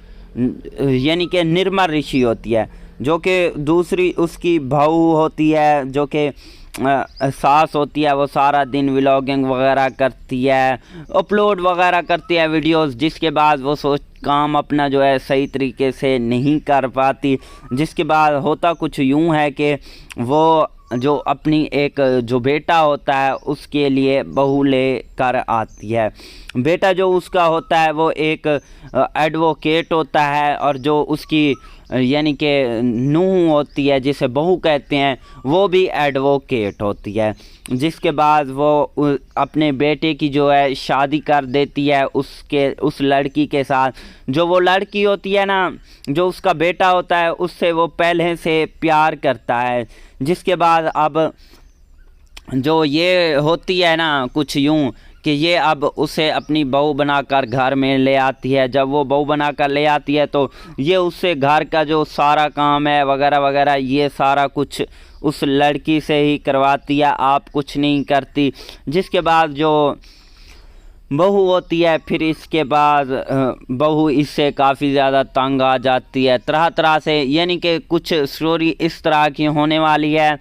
यानी कि निर्मल ऋषि होती है, जो कि दूसरी उसकी बहू होती है जो कि सास होती है। वो सारा दिन व्लॉगिंग वगैरह करती है, अपलोड वगैरह करती है वीडियोस, जिसके बाद वो काम अपना जो है सही तरीके से नहीं कर पाती। जिसके बाद होता कुछ यूँ है कि वो जो अपनी एक जो बेटा होता है उसके लिए बहू ले कर आती है। बेटा जो उसका होता है वो एक एडवोकेट होता है, और जो उसकी यानी कि नूह होती है जिसे बहू कहते हैं वो भी एडवोकेट होती है। जिसके बाद वो अपने बेटे की जो है शादी कर देती है उस लड़की के साथ। जो वो लड़की होती है ना, जो उसका बेटा होता है, उससे वो पहले से प्यार करता है। जिसके बाद अब जो ये होती है ना कुछ यूँ कि ये अब उसे अपनी बहू बनाकर घर में ले आती है। जब वो बहू बनाकर ले आती है तो ये उससे घर का जो सारा काम है वगैरह वगैरह ये सारा कुछ उस लड़की से ही करवाती है, आप कुछ नहीं करती। जिसके बाद जो बहू होती है फिर इसके बाद बहू इससे काफ़ी ज़्यादा तंग आ जाती है तरह तरह से, यानी कि कुछ स्टोरी इस तरह की होने वाली है।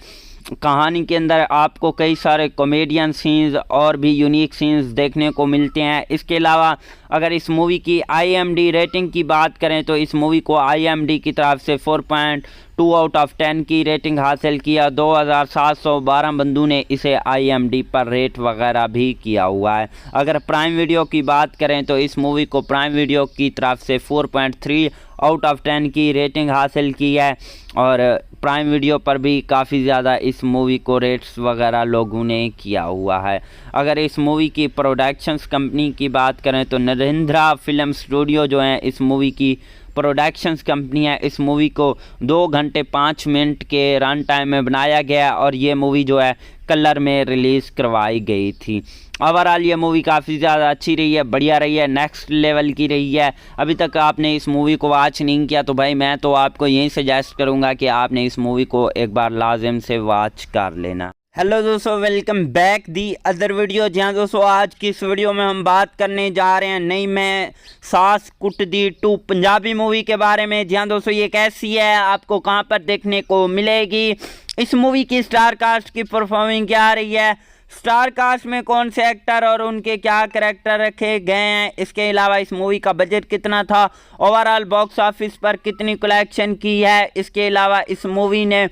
कहानी के अंदर आपको कई सारे कॉमेडियन सीन्स और भी यूनिक सीन्स देखने को मिलते हैं। इसके अलावा अगर इस मूवी की IMDb रेटिंग की बात करें तो इस मूवी को IMDb की तरफ से 4.2 आउट ऑफ 10 की रेटिंग हासिल किया। 2712 बंदों ने इसे IMDb पर रेट वगैरह भी किया हुआ है। अगर प्राइम वीडियो की बात करें तो इस मूवी को प्राइम वीडियो की तरफ से 4.3 आउट ऑफ 10 की रेटिंग हासिल की है, और प्राइम वीडियो पर भी काफ़ी ज़्यादा इस मूवी को रेट्स वगैरह लोगों ने किया हुआ है। अगर इस मूवी की प्रोडक्शंस कंपनी की बात करें तो नरेंद्रा फिल्म स्टूडियो जो है इस मूवी की प्रोडक्शंस कंपनी है। इस मूवी को 2 घंटे 5 मिनट के रन टाइम में बनाया गया और ये मूवी जो है कलर में रिलीज़ करवाई गई थी। ओवरऑल ये मूवी काफ़ी ज़्यादा अच्छी रही है, बढ़िया रही है, नेक्स्ट लेवल की रही है। अभी तक आपने इस मूवी को वॉच नहीं किया तो भाई मैं तो आपको यही सजेस्ट करूँगा कि आपने इस मूवी को एक बार लाजिम से वॉच कर लेना। हेलो दोस्तों, welcome back the other video. जहाँ दोस्तों आज की इस वीडियो में हम बात करने जा रहे हैं नई मैं सास कुटदी 2 पंजाबी मूवी के बारे में। जहाँ दोस्तों ये कैसी है, आपको कहाँ पर देखने को मिलेगी, इस मूवी की स्टार कास्ट की परफॉर्मिंग क्या आ रही है, स्टार कास्ट में कौन से एक्टर और उनके क्या करैक्टर रखे गए हैं, इसके अलावा इस मूवी का बजट कितना था, ओवरऑल बॉक्स ऑफिस पर कितनी कलेक्शन की है, इसके अलावा इस मूवी ने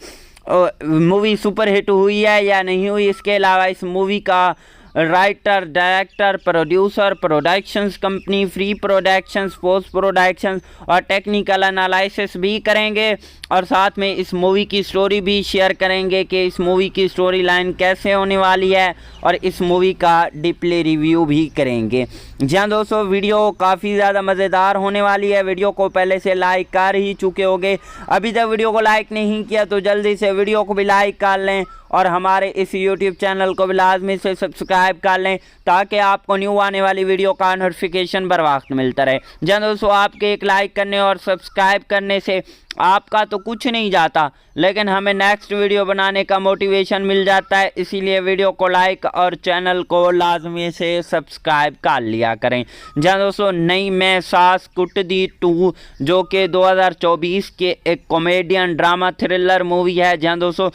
मूवी सुपर हिट हुई है या नहीं हुई, इसके अलावा इस मूवी का writer, director, producer, productions company, free productions, post productions और टेक्निकल एनालिसिस भी करेंगे और साथ में इस मूवी की स्टोरी भी शेयर करेंगे कि इस मूवी की स्टोरी लाइन कैसे होने वाली है और इस मूवी का डीपली रिव्यू भी करेंगे। जहाँ दोस्तों वीडियो काफ़ी ज़्यादा मज़ेदार होने वाली है। वीडियो को पहले से लाइक कर ही चुके होंगे, अभी तक वीडियो को लाइक नहीं किया तो जल्दी से वीडियो को भी लाइक कर लें और हमारे इस YouTube चैनल को भी लाजमी से सब्सक्राइब कर लें ताकि आपको न्यू आने वाली वीडियो का नोटिफिकेशन बर वक्त मिलता रहे। जहाँ दोस्तों आपके एक लाइक करने और सब्सक्राइब करने से आपका तो कुछ नहीं जाता, लेकिन हमें नेक्स्ट वीडियो बनाने का मोटिवेशन मिल जाता है। इसीलिए वीडियो को लाइक और चैनल को लाजमी से सब्सक्राइब कर लिया करें। जहाँ दोस्तों नई मैं सास कुटदी 2 जो कि 2024 के एक कॉमेडियन ड्रामा थ्रिलर मूवी है। जहाँ दोस्तों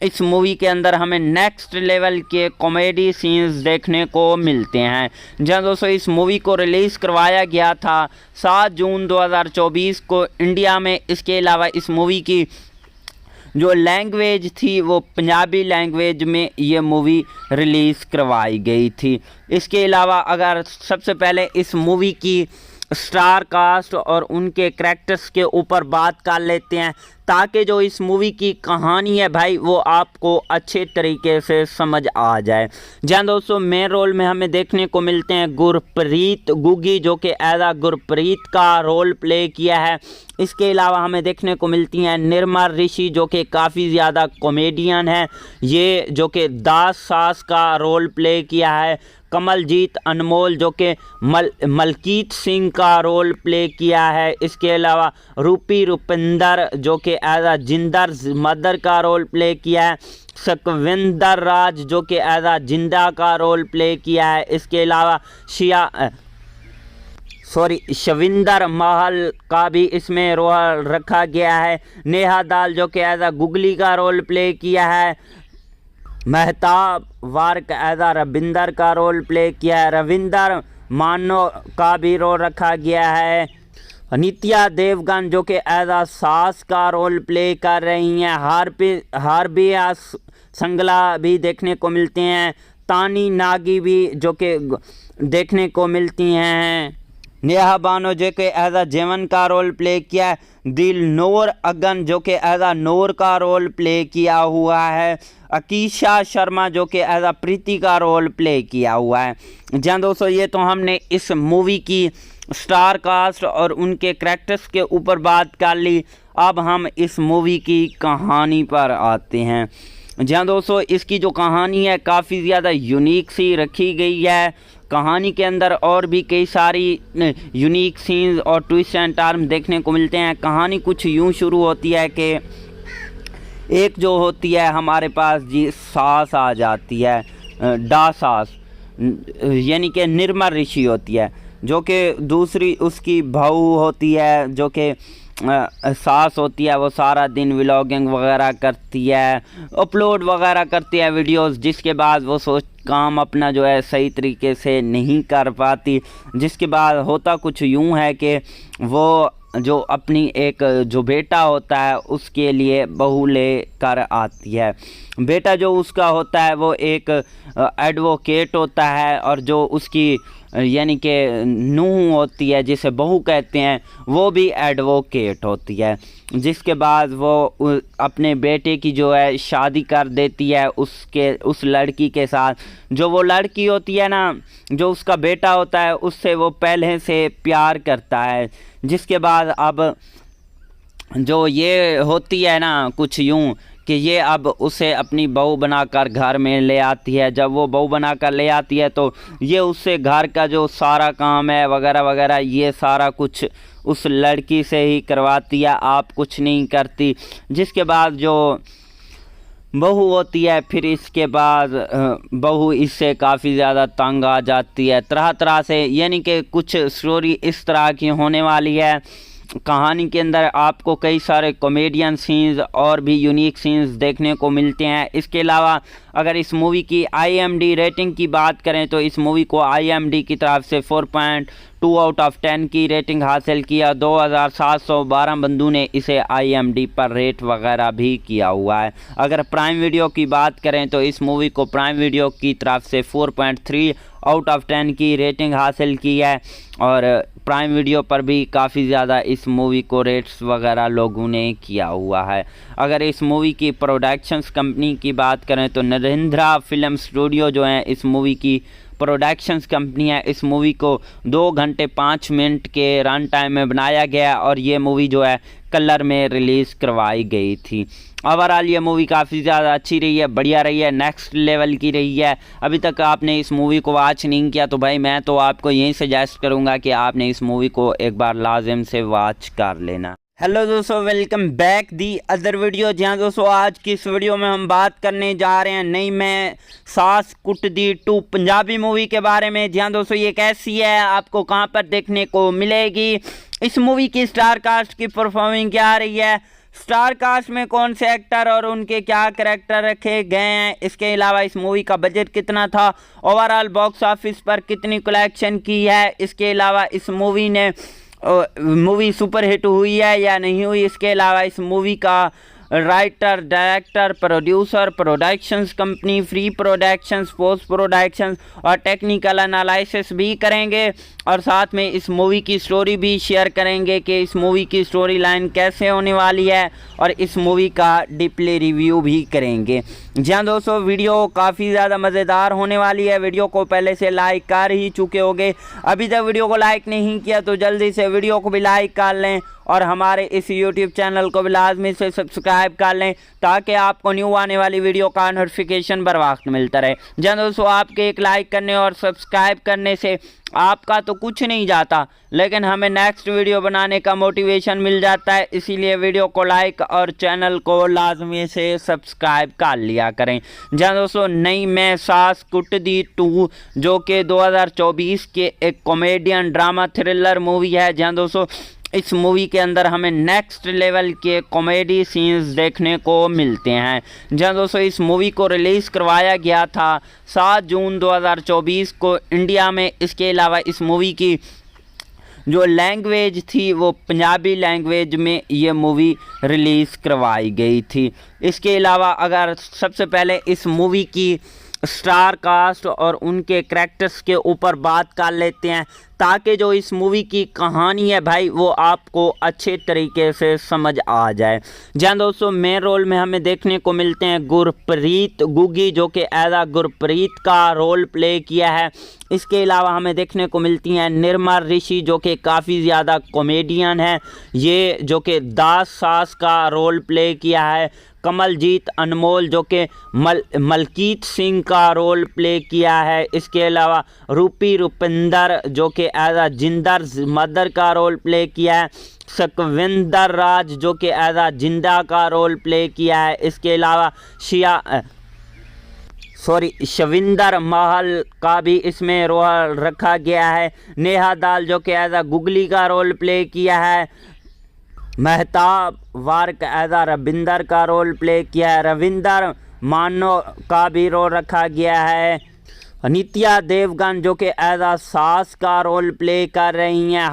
इस मूवी के अंदर हमें नेक्स्ट लेवल के कॉमेडी सीन्स देखने को मिलते हैं। जहाँ दोस्तों इस मूवी को रिलीज़ करवाया गया था 7 जून 2024 को इंडिया में। इसके अलावा इस मूवी की जो लैंग्वेज थी वो पंजाबी लैंग्वेज में ये मूवी रिलीज़ करवाई गई थी। इसके अलावा अगर सबसे पहले इस मूवी की स्टार कास्ट और उनके करैक्टर्स के ऊपर बात कर लेते हैं ताकि जो इस मूवी की कहानी है भाई वो आपको अच्छे तरीके से समझ आ जाए। जहाँ दोस्तों मेन रोल में हमें देखने को मिलते हैं गुरप्रीत गुग्गी जो कि एज गुरप्रीत का रोल प्ले किया है। इसके अलावा हमें देखने को मिलती हैं निर्मल ऋषि जो कि काफ़ी ज़्यादा कॉमेडियन है, ये जो कि दास सास का रोल प्ले किया है। कमलजीत अनमोल जो कि मलकीत सिंह का रोल प्ले किया है। इसके अलावा रूपी रुपिंदर जो कि एज जिंदर मदर का रोल प्ले किया है। सकविंदर राज जो कि एज जिंदा का रोल प्ले किया है। इसके अलावा शविंदर महल का भी इसमें रोल रखा गया है। नेहा दाल जो कि एज गुगली का रोल प्ले किया है। मेहताब वार्क एज रविंदर का रोल प्ले किया है। रविंदर मानो का भी रोल रखा गया है। नित्या देवगन जो कि एज सास का रोल प्ले कर रही हैं। हार्बिया संगला भी देखने को मिलते हैं। तानी नागी भी जो कि देखने को मिलती हैं। नेहा बानो जो कि एज जेवन का रोल प्ले किया है। दिल नूर अगन जो कि एज नूर का रोल प्ले किया हुआ है। अकीशा शर्मा जो कि एज प्रीति का रोल प्ले किया हुआ है। जहाँ दोस्तों ये तो हमने इस मूवी की स्टार कास्ट और उनके करैक्टर्स के ऊपर बात कर ली। अब हम इस मूवी की कहानी पर आते हैं। जहाँ दोस्तों इसकी जो कहानी है काफ़ी ज़्यादा यूनिक सी रखी गई है। कहानी के अंदर और भी कई सारी यूनिक सीन्स और ट्विस्ट एंड टर्न देखने को मिलते हैं। कहानी कुछ यूँ शुरू होती है कि एक जो होती है हमारे पास जी सास आ जाती है, डा सास यानी कि निर्मल ऋषि होती है, जो कि दूसरी उसकी बहू होती है जो कि सास होती है। वो सारा दिन व्लॉगिंग वगैरह करती है, अपलोड वगैरह करती है वीडियोस, जिसके बाद वो काम अपना जो है सही तरीके से नहीं कर पाती। जिसके बाद होता कुछ यूँ है कि वो जो अपनी एक जो बेटा होता है उसके लिए बहू ले कर आती है। बेटा जो उसका होता है वो एक एडवोकेट होता है, और जो उसकी यानी कि नूह होती है जिसे बहू कहते हैं वो भी एडवोकेट होती है। जिसके बाद वो अपने बेटे की जो है शादी कर देती है उस लड़की के साथ। जो वो लड़की होती है ना, जो उसका बेटा होता है, उससे वो पहले से प्यार करता है। जिसके बाद अब जो ये होती है ना कुछ यूँ कि ये अब उसे अपनी बहू बनाकर घर में ले आती है। जब वो बहू बनाकर ले आती है तो ये उससे घर का जो सारा काम है वगैरह वगैरह ये सारा कुछ उस लड़की से ही करवाती है, आप कुछ नहीं करती। जिसके बाद जो बहू होती है, फिर इसके बाद बहू इससे काफ़ी ज़्यादा तंग आ जाती है तरह तरह से, यानी कि कुछ स्टोरी इस तरह की होने वाली है। कहानी के अंदर आपको कई सारे कॉमेडियन सीन्स और भी यूनिक सीन्स देखने को मिलते हैं। इसके अलावा अगर इस मूवी की IMD रेटिंग की बात करें तो इस मूवी को IMD की तरफ से 4.2 आउट ऑफ 10 की रेटिंग हासिल किया। 2712 बंदों ने इसे IMD पर रेट वगैरह भी किया हुआ है। अगर प्राइम वीडियो की बात करें तो इस मूवी को प्राइम वीडियो की तरफ से 4.3 आउट ऑफ 10 की रेटिंग हासिल की है, और प्राइम वीडियो पर भी काफ़ी ज़्यादा इस मूवी को रेट्स वगैरह लोगों ने किया हुआ है। अगर इस मूवी की प्रोडक्शंस कंपनी की बात करें तो नरेंद्रा फिल्म स्टूडियो जो है इस मूवी की प्रोडक्शंस कंपनी है। इस मूवी को 2 घंटे 5 मिनट के रन टाइम में बनाया गया, और ये मूवी जो है कलर में रिलीज़ करवाई गई थी। ओवरऑल ये मूवी काफ़ी ज़्यादा अच्छी रही है, बढ़िया रही है, नेक्स्ट लेवल की रही है। अभी तक आपने इस मूवी को वॉच नहीं किया तो भाई मैं तो आपको यही सजेस्ट करूँगा कि आपने इस मूवी को एक बार लाजिम से वॉच कर लेना। हेलो दोस्तों, welcome back the other video. जहाँ दोस्तों आज की इस वीडियो में हम बात करने जा रहे हैं नई मैं सास कुटदी 2 पंजाबी मूवी के बारे में। जहाँ दोस्तों ये कैसी है, आपको कहाँ पर देखने को मिलेगी, इस मूवी की स्टार कास्ट की परफॉर्मिंग क्या आ रही है, स्टार कास्ट में कौन से एक्टर और उनके क्या करैक्टर रखे गए हैं, इसके अलावा इस मूवी का बजट कितना था, ओवरऑल बॉक्स ऑफिस पर कितनी कलेक्शन की है, इसके अलावा इस मूवी ने मूवी सुपर हिट हुई है या नहीं हुई, इसके अलावा इस मूवी का writer, director, producer, productions company, free productions, post productions और टेक्निकल एनालिसिस भी करेंगे, और साथ में इस मूवी की स्टोरी भी शेयर करेंगे कि इस मूवी की स्टोरी लाइन कैसे होने वाली है, और इस मूवी का डीपली रिव्यू भी करेंगे। जहाँ दोस्तों वीडियो काफ़ी ज़्यादा मज़ेदार होने वाली है। वीडियो को पहले से लाइक कर ही चुके होंगे, अभी तक वीडियो को लाइक नहीं किया तो जल्दी से वीडियो को भी लाइक कर लें, और हमारे इस YouTube चैनल को भी लाजमी से सब्सक्राइब कर लें ताकि आपको न्यू आने वाली वीडियो का नोटिफिकेशन बर वक्त मिलता रहे। जहाँ दोस्तों आपके एक लाइक करने और सब्सक्राइब करने से आपका तो कुछ नहीं जाता, लेकिन हमें नेक्स्ट वीडियो बनाने का मोटिवेशन मिल जाता है। इसीलिए वीडियो को लाइक और चैनल को लाजमी से सब्सक्राइब कर लिया करें। जहाँ दोस्तों नई मैं सास कुटदी 2 जो कि 2024 के एक कॉमेडियन ड्रामा थ्रिलर मूवी है। जहाँ दोस्तों इस मूवी के अंदर हमें नेक्स्ट लेवल के कॉमेडी सीन्स देखने को मिलते हैं। जहाँ दोस्तों इस मूवी को रिलीज़ करवाया गया था 7 जून 2024 को इंडिया में। इसके अलावा इस मूवी की जो लैंग्वेज थी वो पंजाबी लैंग्वेज में ये मूवी रिलीज़ करवाई गई थी। इसके अलावा अगर सबसे पहले इस मूवी की स्टार कास्ट और उनके करैक्टर्स के ऊपर बात कर लेते हैं ताकि जो इस मूवी की कहानी है भाई वो आपको अच्छे तरीके से समझ आ जाए। जहाँ दोस्तों मेन रोल में हमें देखने को मिलते हैं गुरप्रीत गुग्गी जो कि एज गुरप्रीत का रोल प्ले किया है। इसके अलावा हमें देखने को मिलती हैं निर्मल ऋषि जो कि काफ़ी ज़्यादा कॉमेडियन है, ये जो कि दास सास का रोल प्ले किया है। कमलजीत अनमोल जो कि मलकीत सिंह का रोल प्ले किया है। इसके अलावा रूपी रुपिंदर जो कि एज जिंदर मदर का रोल प्ले किया है। सकविंदर राज जो कि एज जिंदा का रोल प्ले किया है। इसके अलावा शविंदर महल का भी इसमें रोल रखा गया है। नेहा दाल जो कि एज गुगली का रोल प्ले किया है। मेहताब वार्क एज रविंदर का रोल प्ले किया है। रविंदर मानो का भी रोल रखा गया है। नित्या देवगन जो कि एज सास का रोल प्ले कर रही हैं।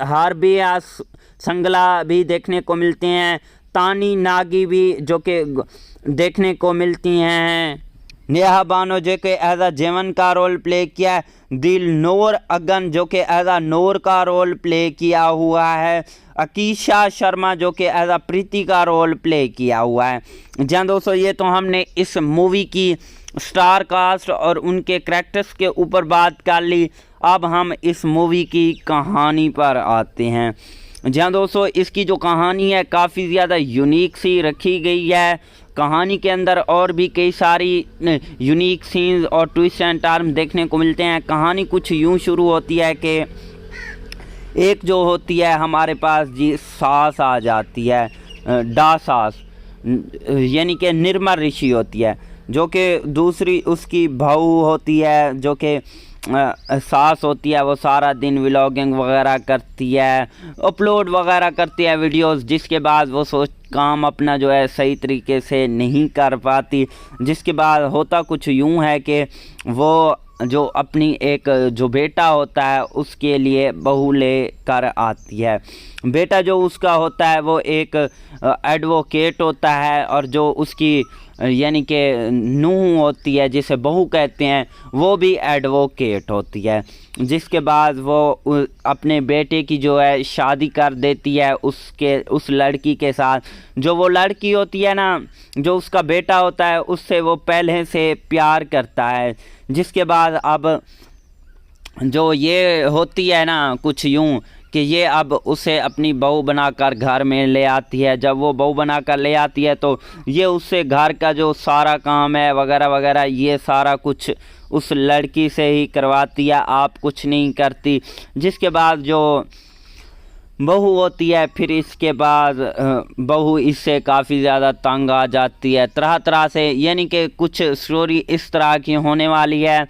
हार्बिया संगला भी देखने को मिलते हैं। तानी नागी भी जो कि देखने को मिलती हैं। नेहा बानो जो कि एज अ जेवन का रोल प्ले किया है। दिलनोर अगन जो कि एज अ नूर का रोल प्ले किया हुआ है। अकीशा शर्मा जो कि एज अ प्रीति का रोल प्ले किया हुआ है। जहाँ दोस्तों ये तो हमने इस मूवी की स्टार कास्ट और उनके कैरेक्टर्स के ऊपर बात कर ली। अब हम इस मूवी की कहानी पर आते हैं। जहाँ दोस्तों इसकी जो कहानी है काफ़ी ज़्यादा यूनिक सी रखी गई है। कहानी के अंदर और भी कई सारी यूनिक सीन्स और ट्विस्ट एंड टर्न देखने को मिलते हैं। कहानी कुछ यूँ शुरू होती है कि एक जो होती है हमारे पास जी सास आ जाती है, डा सास यानी कि निर्मल ऋषि होती है, जो कि दूसरी उसकी बहू होती है जो कि सास होती है। वो सारा दिन व्लॉगिंग वगैरह करती है, अपलोड वगैरह करती है वीडियोस, जिसके बाद वो काम अपना जो है सही तरीके से नहीं कर पाती। जिसके बाद होता कुछ यूँ है कि वो जो अपनी एक जो बेटा होता है उसके लिए बहू ले कर आती है। बेटा जो उसका होता है वो एक एडवोकेट होता है, और जो उसकी यानी कि नूह होती है जिसे बहू कहते हैं वो भी एडवोकेट होती है। जिसके बाद वो अपने बेटे की जो है शादी कर देती है उस लड़की के साथ। जो वो लड़की होती है ना, जो उसका बेटा होता है, उससे वो पहले से प्यार करता है। जिसके बाद अब जो ये होती है ना कुछ यूँ कि ये अब उसे अपनी बहू बनाकर घर में ले आती है। जब वो बहू बनाकर ले आती है तो ये उससे घर का जो सारा काम है वगैरह वगैरह ये सारा कुछ उस लड़की से ही करवाती है, आप कुछ नहीं करती। जिसके बाद जो बहू होती है फिर इसके बाद बहू इससे काफ़ी ज़्यादा तंग आ जाती है तरह तरह से, यानी कि कुछ स्टोरी इस तरह की होने वाली है।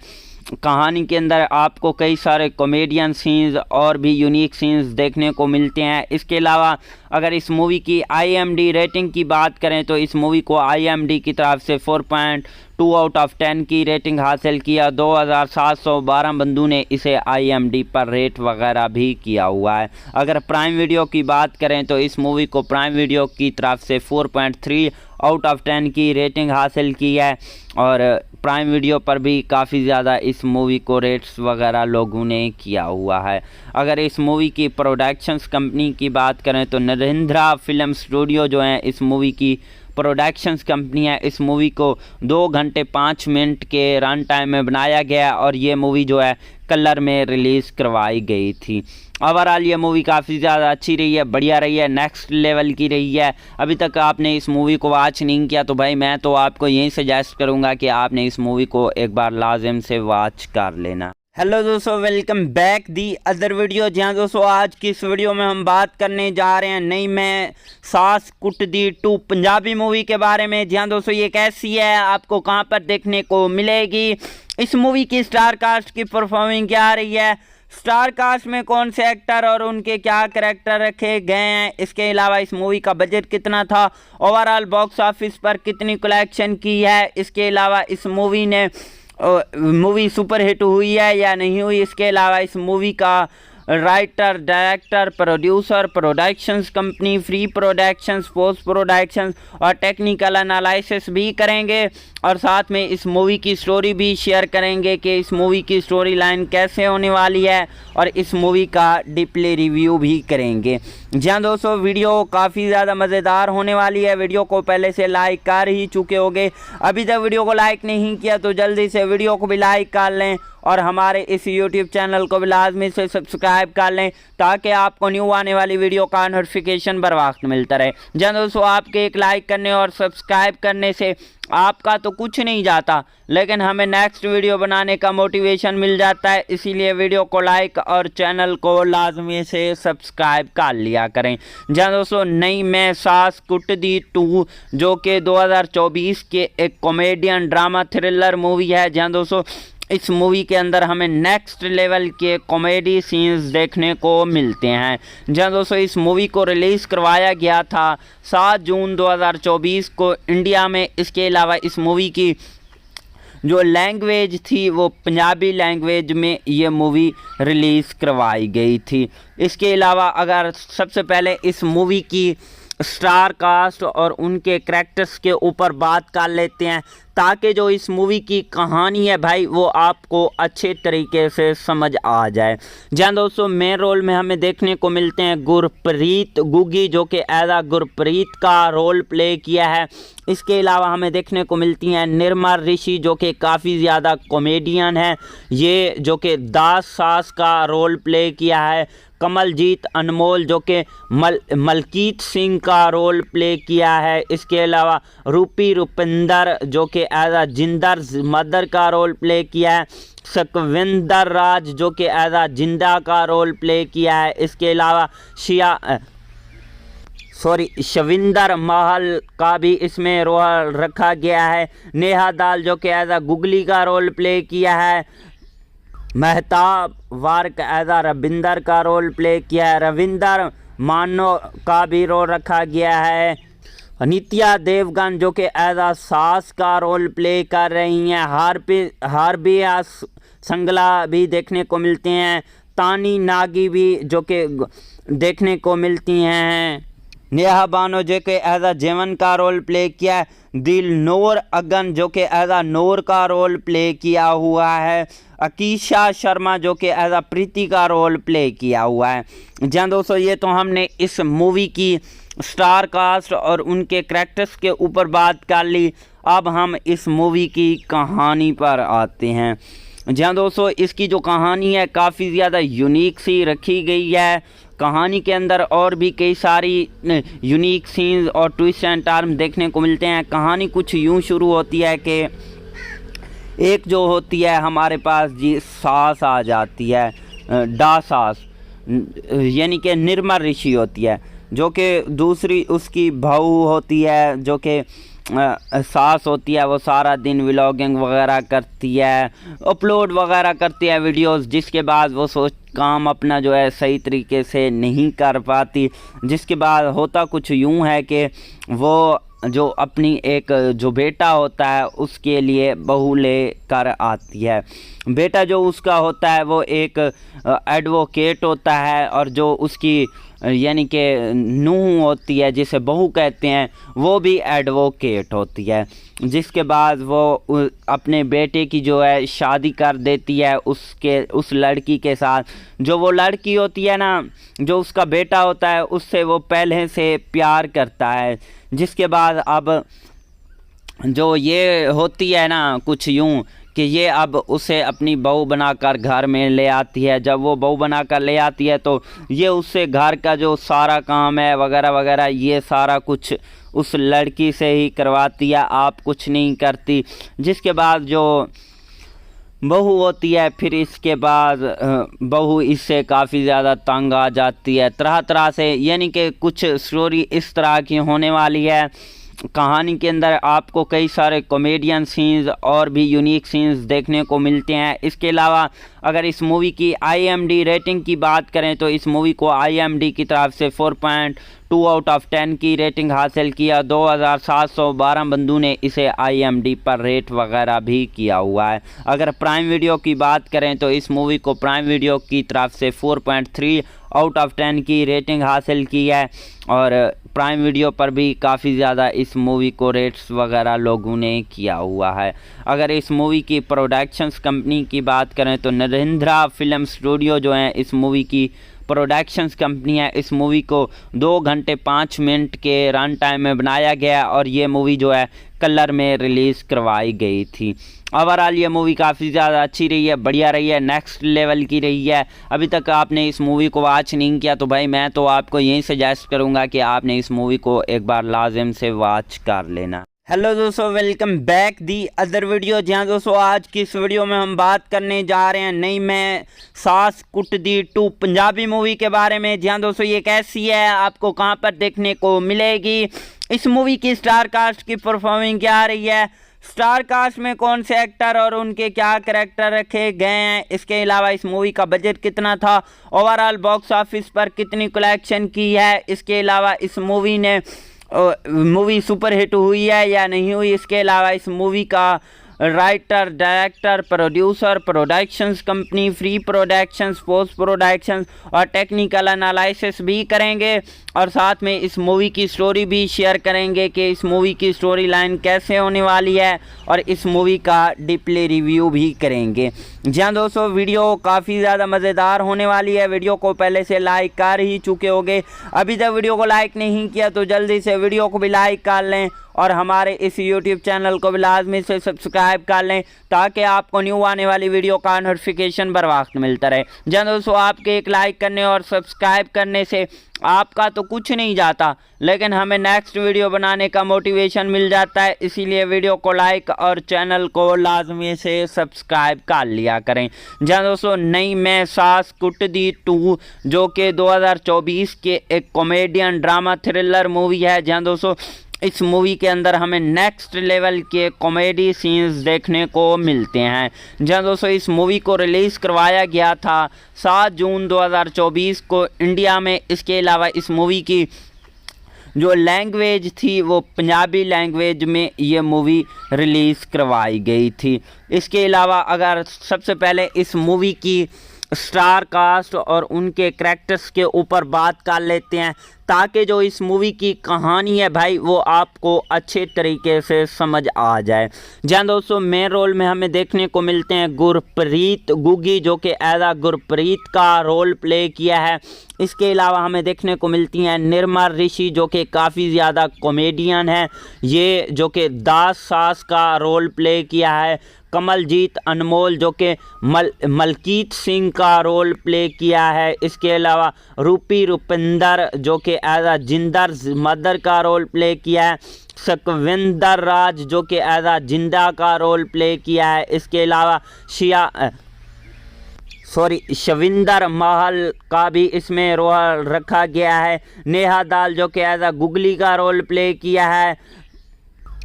कहानी के अंदर आपको कई सारे कॉमेडियन सीन्स और भी यूनिक सीन्स देखने को मिलते हैं। इसके अलावा अगर इस मूवी की IMDb रेटिंग की बात करें तो इस मूवी को IMDb की तरफ से 4.2 आउट ऑफ 10 की रेटिंग हासिल किया। 2712 बंदों ने इसे IMDb पर रेट वगैरह भी किया हुआ है। अगर प्राइम वीडियो की बात करें तो इस मूवी को प्राइम वीडियो की तरफ से 4.3 आउट ऑफ 10 की रेटिंग हासिल की है, और प्राइम वीडियो पर भी काफ़ी ज़्यादा इस मूवी को रेट्स वगैरह लोगों ने किया हुआ है। अगर इस मूवी की प्रोडक्शंस कंपनी की बात करें तो नरेंद्रा फिल्म स्टूडियो जो है इस मूवी की प्रोडक्शंस कंपनी है। इस मूवी को 2 घंटे 5 मिनट के रन टाइम में बनाया गया, और ये मूवी जो है कलर में रिलीज़ करवाई गई थी। ओवरऑल ये मूवी काफ़ी ज़्यादा अच्छी रही है, बढ़िया रही है, नेक्स्ट लेवल की रही है। अभी तक आपने इस मूवी को वॉच नहीं किया तो भाई मैं तो आपको यही सजेस्ट करूँगा कि आपने इस मूवी को एक बार लाजिम से वॉच कर लेना। हेलो दोस्तों, welcome back the other video. जहाँ दोस्तों आज की इस वीडियो में हम बात करने जा रहे हैं नई मैं सास कुटदी 2 पंजाबी मूवी के बारे में। जहाँ दोस्तों ये कैसी है, आपको कहाँ पर देखने को मिलेगी, इस मूवी की स्टार कास्ट की परफॉर्मिंग क्या आ रही है, स्टार कास्ट में कौन से एक्टर और उनके क्या करैक्टर रखे गए हैं, इसके अलावा इस मूवी का बजट कितना था, ओवरऑल बॉक्स ऑफिस पर कितनी कलेक्शन की है, इसके अलावा इस मूवी सुपर हिट हुई है या नहीं हुई, इसके अलावा इस मूवी का writer, director, producer, productions company, free productions, post productions और टेक्निकल एनालिसिस भी करेंगे, और साथ में इस मूवी की स्टोरी भी शेयर करेंगे कि इस मूवी की स्टोरी लाइन कैसे होने वाली है, और इस मूवी का डीपली रिव्यू भी करेंगे। जहाँ दोस्तों वीडियो काफ़ी ज़्यादा मज़ेदार होने वाली है। वीडियो को पहले से लाइक कर ही चुके होंगे, अभी तक वीडियो को लाइक नहीं किया तो जल्दी से वीडियो को भी लाइक कर लें, और हमारे इस YouTube चैनल को भी लाजमी से सब्सक्राइब कर लें ताकि आपको न्यू आने वाली वीडियो का नोटिफिकेशन बर वक्त मिलता रहे। जहाँ दोस्तों आपके एक लाइक करने और सब्सक्राइब करने से आपका तो कुछ नहीं जाता, लेकिन हमें नेक्स्ट वीडियो बनाने का मोटिवेशन मिल जाता है। इसीलिए वीडियो को लाइक और चैनल को लाजमी से सब्सक्राइब कर लिया करें। जहाँ दोस्तों नई मैं सास कुटदी 2 जो कि 2024 के एक कॉमेडियन ड्रामा थ्रिलर मूवी है। जहाँ दोस्तों इस मूवी के अंदर हमें नेक्स्ट लेवल के कॉमेडी सीन्स देखने को मिलते हैं। जहाँ दोस्तों इस मूवी को रिलीज़ करवाया गया था 7 जून 2024 को इंडिया में। इसके अलावा इस मूवी की जो लैंग्वेज थी वो पंजाबी लैंग्वेज में ये मूवी रिलीज़ करवाई गई थी। इसके अलावा अगर सबसे पहले इस मूवी की स्टार कास्ट और उनके कैरेक्टर्स के ऊपर बात कर लेते हैं, ताकि जो इस मूवी की कहानी है भाई वो आपको अच्छे तरीके से समझ आ जाए। जहाँ दोस्तों मेन रोल में हमें देखने को मिलते हैं गुरप्रीत गुग्गी, जो कि एज गुरप्रीत का रोल प्ले किया है। इसके अलावा हमें देखने को मिलती हैं निर्मल ऋषि, जो कि काफ़ी ज़्यादा कॉमेडियन है, ये जो कि दास सास का रोल प्ले किया है। कमलजीत अनमोल, जो कि मलकीत सिंह का रोल प्ले किया है। इसके अलावा रूपी रुपिंदर, जो कि एज जिंदर मदर का रोल प्ले किया है। सकविंदर राज, जो कि एज जिंदा का रोल प्ले किया है। इसके अलावा शविंदर महल का भी इसमें रोल रखा गया है। नेहा दाल, जो कि एज गुगली का रोल प्ले किया है। महताब वार्क एज रविंदर का रोल प्ले किया है। रविंदर मानो का भी रोल रखा गया है। नित्या देवगन, जो कि एज सास का रोल प्ले कर रही हैं। हार्बिया संगला भी देखने को मिलते हैं। तानी नागी भी जो कि देखने को मिलती हैं। नेहा बानो, जो कि एज जेवन का रोल प्ले किया है। दिलनोर अगन, जो कि एज नूर का रोल प्ले किया हुआ है। अकीशा शर्मा, जो कि एज प्रीति का रोल प्ले किया हुआ है। जहाँ दोस्तों ये तो हमने इस मूवी की स्टार कास्ट और उनके कैरेक्टर्स के ऊपर बात कर ली। अब हम इस मूवी की कहानी पर आते हैं। जहाँ दोस्तों इसकी जो कहानी है काफ़ी ज़्यादा यूनिक सी रखी गई है। कहानी के अंदर और भी कई सारी यूनिक सीन्स और ट्विस्ट एंड टर्न देखने को मिलते हैं। कहानी कुछ यूँ शुरू होती है कि एक जो होती है हमारे पास जी सास आ जाती है, डा सास, यानी कि निर्मल ऋषि होती है, जो कि दूसरी उसकी बहू होती है, जो कि सास होती है। वो सारा दिन व्लॉगिंग वगैरह करती है, अपलोड वगैरह करती है वीडियोस, जिसके बाद वो काम अपना जो है सही तरीके से नहीं कर पाती। जिसके बाद होता कुछ यूँ है कि वो जो अपनी एक जो बेटा होता है उसके लिए बहू ले कर आती है। बेटा जो उसका होता है वो एक एडवोकेट होता है, और जो उसकी यानी कि नूह होती है जिसे बहू कहते हैं, वो भी एडवोकेट होती है। जिसके बाद वो अपने बेटे की जो है शादी कर देती है उस लड़की के साथ। जो वो लड़की होती है ना, जो उसका बेटा होता है, उससे वो पहले से प्यार करता है। जिसके बाद अब जो ये होती है ना कुछ यूँ कि ये अब उसे अपनी बहू बनाकर घर में ले आती है। जब वो बहू बनाकर ले आती है तो ये उससे घर का जो सारा काम है वगैरह वगैरह ये सारा कुछ उस लड़की से ही करवाती है, आप कुछ नहीं करती। जिसके बाद जो बहू होती है, फिर इसके बाद बहू इससे काफ़ी ज़्यादा तंग आ जाती है तरह तरह से, यानी कि कुछ स्टोरी इस तरह की होने वाली है। कहानी के अंदर आपको कई सारे कॉमेडियन सीन्स और भी यूनिक सीन्स देखने को मिलते हैं। इसके अलावा अगर इस मूवी की IMDb रेटिंग की बात करें तो इस मूवी को IMDb की तरफ से 4.2 आउट ऑफ 10 की रेटिंग हासिल किया। 2712 बंदों ने इसे IMDb पर रेट वगैरह भी किया हुआ है। अगर प्राइम वीडियो की बात करें तो इस मूवी को प्राइम वीडियो की तरफ से 4.3 आउट ऑफ 10 की रेटिंग हासिल की है, और प्राइम वीडियो पर भी काफ़ी ज़्यादा इस मूवी को रेट्स वगैरह लोगों ने किया हुआ है। अगर इस मूवी की प्रोडक्शंस कंपनी की बात करें तो नरेंद्रा फिल्म स्टूडियो जो है इस मूवी की प्रोडक्शंस कंपनी है। इस मूवी को 2 घंटे 5 मिनट के रन टाइम में बनाया गया, और ये मूवी जो है कलर में रिलीज़ करवाई गई थी। ओवरऑल ये मूवी काफ़ी ज़्यादा अच्छी रही है, बढ़िया रही है, नेक्स्ट लेवल की रही है। अभी तक आपने इस मूवी को वॉच नहीं किया तो भाई मैं तो आपको यही सजेस्ट करूँगा कि आपने इस मूवी को एक बार लाजिम से वॉच कर लेना। हेलो दोस्तों, welcome back the other video. जहाँ दोस्तों आज की इस वीडियो में हम बात करने जा रहे हैं नई मैं सास कुटदी 2 पंजाबी मूवी के बारे में। जहाँ दोस्तों ये कैसी है, आपको कहाँ पर देखने को मिलेगी, इस मूवी की स्टार कास्ट की परफॉर्मिंग क्या रही है, स्टार कास्ट में कौन से एक्टर और उनके क्या करैक्टर रखे गए हैं, इसके अलावा इस मूवी का बजट कितना था, ओवरऑल बॉक्स ऑफिस पर कितनी कलेक्शन की है, इसके अलावा इस मूवी ने मूवी सुपर हिट हुई है या नहीं हुई, इसके अलावा इस मूवी का writer, director, producer, productions company, free productions, post productions और टेक्निकल एनालिसिस भी करेंगे। और साथ में इस मूवी की स्टोरी भी शेयर करेंगे कि इस मूवी की स्टोरी लाइन कैसे होने वाली है और इस मूवी का डीपली रिव्यू भी करेंगे। जी हाँ दोस्तों, वीडियो काफ़ी ज़्यादा मज़ेदार होने वाली है। वीडियो को पहले से लाइक कर ही चुके होंगे, अभी तक वीडियो को लाइक नहीं किया तो जल्दी से वीडियो को भी लाइक कर लें और हमारे इस YouTube चैनल को भी लाजमी से सब्सक्राइब कर लें ताकि आपको न्यू आने वाली वीडियो का नोटिफिकेशन बर वक्त मिलता रहे। जी दोस्तों, आपके एक लाइक करने और सब्सक्राइब करने से आपका तो कुछ नहीं जाता, लेकिन हमें नेक्स्ट वीडियो बनाने का मोटिवेशन मिल जाता है। इसीलिए वीडियो को लाइक और चैनल को लाजमी से सब्सक्राइब कर लिया करें। जी दोस्तों, नई मैं सास कुटदी 2 जो कि 2024 के एक कॉमेडियन ड्रामा थ्रिलर मूवी है। जी दोस्तों, इस मूवी के अंदर हमें नेक्स्ट लेवल के कॉमेडी सीन्स देखने को मिलते हैं। जहाँ दोस्तों, इस मूवी को रिलीज़ करवाया गया था 7 जून 2024 को इंडिया में। इसके अलावा इस मूवी की जो लैंग्वेज थी वो पंजाबी लैंग्वेज में ये मूवी रिलीज़ करवाई गई थी। इसके अलावा अगर सबसे पहले इस मूवी की स्टार कास्ट और उनके कैरेक्टर्स के ऊपर बात कर लेते हैं ताकि जो इस मूवी की कहानी है भाई वो आपको अच्छे तरीके से समझ आ जाए। जहाँ दोस्तों, मेन रोल में हमें देखने को मिलते हैं गुरप्रीत गुग्गी जो कि एज गुरप्रीत का रोल प्ले किया है। इसके अलावा हमें देखने को मिलती हैं निर्मल ऋषि जो कि काफ़ी ज़्यादा कॉमेडियन है, ये जो कि दास सास का रोल प्ले किया है। कमलजीत अनमोल जो कि मलकीत सिंह का रोल प्ले किया है। इसके अलावा रूपी रुपिंदर जो कि एज जिंदर मदर का रोल प्ले किया है। सकविंदर राज जो कि एज जिंदा का रोल प्ले किया है। इसके अलावा शविंदर महल का भी इसमें रोल रखा गया है। नेहा दाल जो कि एज गुगली का रोल प्ले किया है।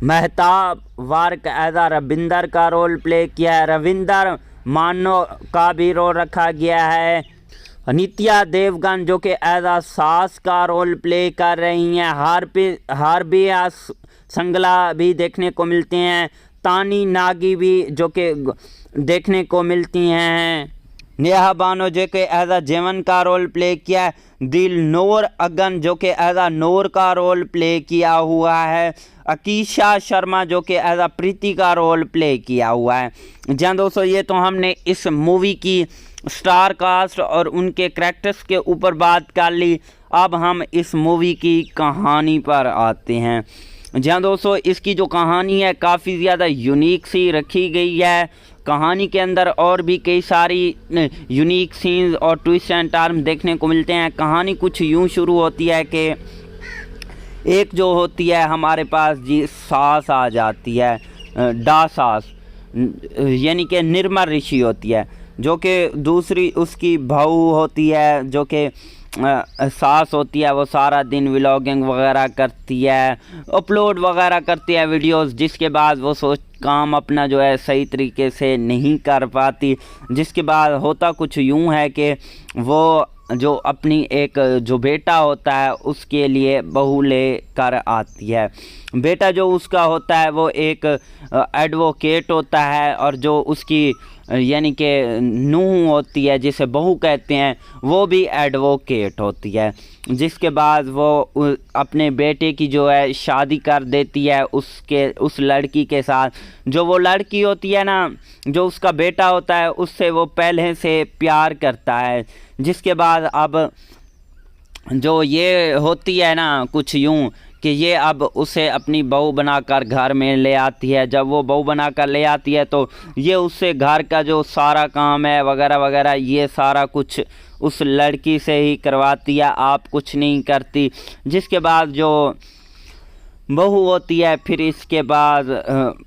मेहताब वार्क एज रविंदर का रोल प्ले किया है। रविंदर मानो का भी रोल रखा गया है। नित्या देवगन जो कि एज सास का रोल प्ले कर रही हैं। हार्बिया संगला भी देखने को मिलते हैं। तानी नागी भी जो कि देखने को मिलती हैं। नेहा बानो जो कि एज जेवन का रोल प्ले किया है। दिलनोर अगन जो कि एज नूर का रोल प्ले किया हुआ है। अकीशा शर्मा जो कि एज प्रीति का रोल प्ले किया हुआ है। जहाँ दोस्तों, ये तो हमने इस मूवी की स्टार कास्ट और उनके कैरेक्टर्स के ऊपर बात कर ली। अब हम इस मूवी की कहानी पर आते हैं। जहाँ दोस्तों, इसकी जो कहानी है काफ़ी ज़्यादा यूनिक सी रखी गई है। कहानी के अंदर और भी कई सारी यूनिक सीन्स और ट्विस्ट एंड टर्न देखने को मिलते हैं। कहानी कुछ यूँ शुरू होती है कि एक जो होती है हमारे पास जी सास आ जाती है, डा सास यानी कि निर्मल ऋषि होती है, जो कि दूसरी उसकी बहू होती है जो कि सास होती है। वो सारा दिन व्लॉगिंग वगैरह करती है, अपलोड वगैरह करती है वीडियोस, जिसके बाद वो काम अपना जो है सही तरीके से नहीं कर पाती। जिसके बाद होता कुछ यूँ है कि वो जो अपनी एक जो बेटा होता है उसके लिए बहू ले कर आती है। बेटा जो उसका होता है वो एक एडवोकेट होता है और जो उसकी यानी कि नूह होती है जिसे बहू कहते हैं वो भी एडवोकेट होती है। जिसके बाद वो अपने बेटे की जो है शादी कर देती है उस लड़की के साथ। जो वो लड़की होती है ना, जो उसका बेटा होता है, उससे वो पहले से प्यार करता है। जिसके बाद अब जो ये होती है ना कुछ यूँ कि ये अब उसे अपनी बहू बनाकर घर में ले आती है। जब वो बहू बनाकर ले आती है तो ये उससे घर का जो सारा काम है वगैरह वगैरह ये सारा कुछ उस लड़की से ही करवाती है, आप कुछ नहीं करती। जिसके बाद जो बहू होती है फिर इसके बाद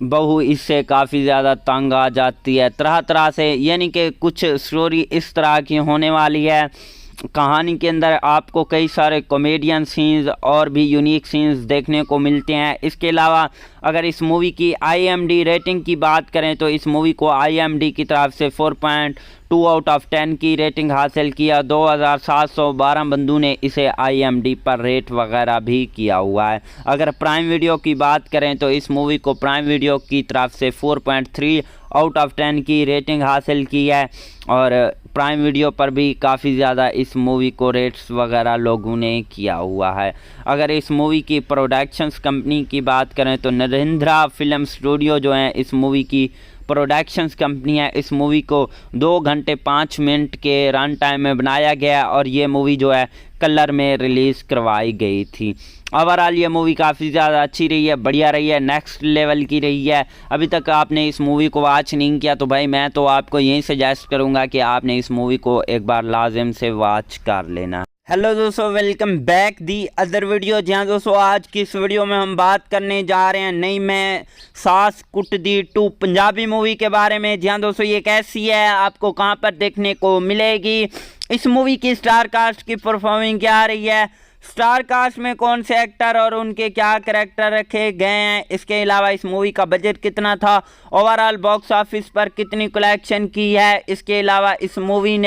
बहू इससे काफ़ी ज़्यादा तंग आ जाती है तरह तरह से, यानी कि कुछ स्टोरी इस तरह की होने वाली है। कहानी के अंदर आपको कई सारे कॉमेडियन सीन्स और भी यूनिक सीन्स देखने को मिलते हैं। इसके अलावा अगर इस मूवी की IMDb रेटिंग की बात करें तो इस मूवी को IMDb की तरफ से 4.2 आउट ऑफ 10 की रेटिंग हासिल किया। 2712 बंदों ने इसे IMDb पर रेट वगैरह भी किया हुआ है। अगर प्राइम वीडियो की बात करें तो इस मूवी को प्राइम वीडियो की तरफ से 4.3 आउट ऑफ 10 की रेटिंग हासिल की है और प्राइम वीडियो पर भी काफ़ी ज़्यादा इस मूवी को रेट्स वगैरह लोगों ने किया हुआ है। अगर इस मूवी की प्रोडक्शंस कंपनी की बात करें तो नरेंद्रा फिल्म स्टूडियो जो है इस मूवी की प्रोडक्शंस कंपनी है। इस मूवी को 2 घंटे 5 मिनट के रन टाइम में बनाया गया और ये मूवी जो है कलर में रिलीज़ करवाई गई थी। ओवरऑल ये मूवी काफ़ी ज़्यादा अच्छी रही है, बढ़िया रही है, नेक्स्ट लेवल की रही है। अभी तक आपने इस मूवी को वॉच नहीं किया तो भाई मैं तो आपको यही सजेस्ट करूँगा कि आपने इस मूवी को एक बार लाजिम से वॉच कर लेना। हेलो दोस्तों, welcome back the other video. जहाँ दोस्तों आज की इस वीडियो में हम बात करने जा रहे हैं नई मैं सास कुटदी 2 पंजाबी मूवी के बारे में। जहाँ दोस्तों ये कैसी है, आपको कहाँ पर देखने को मिलेगी, इस मूवी की स्टार कास्ट की परफॉर्मिंग क्या रही है, स्टार कास्ट में कौन से एक्टर और उनके क्या करैक्टर रखे गए हैं, इसके अलावा इस मूवी का बजट कितना था, ओवरऑल बॉक्स ऑफिस पर कितनी कलेक्शन की है, इसके अलावा इस मूवी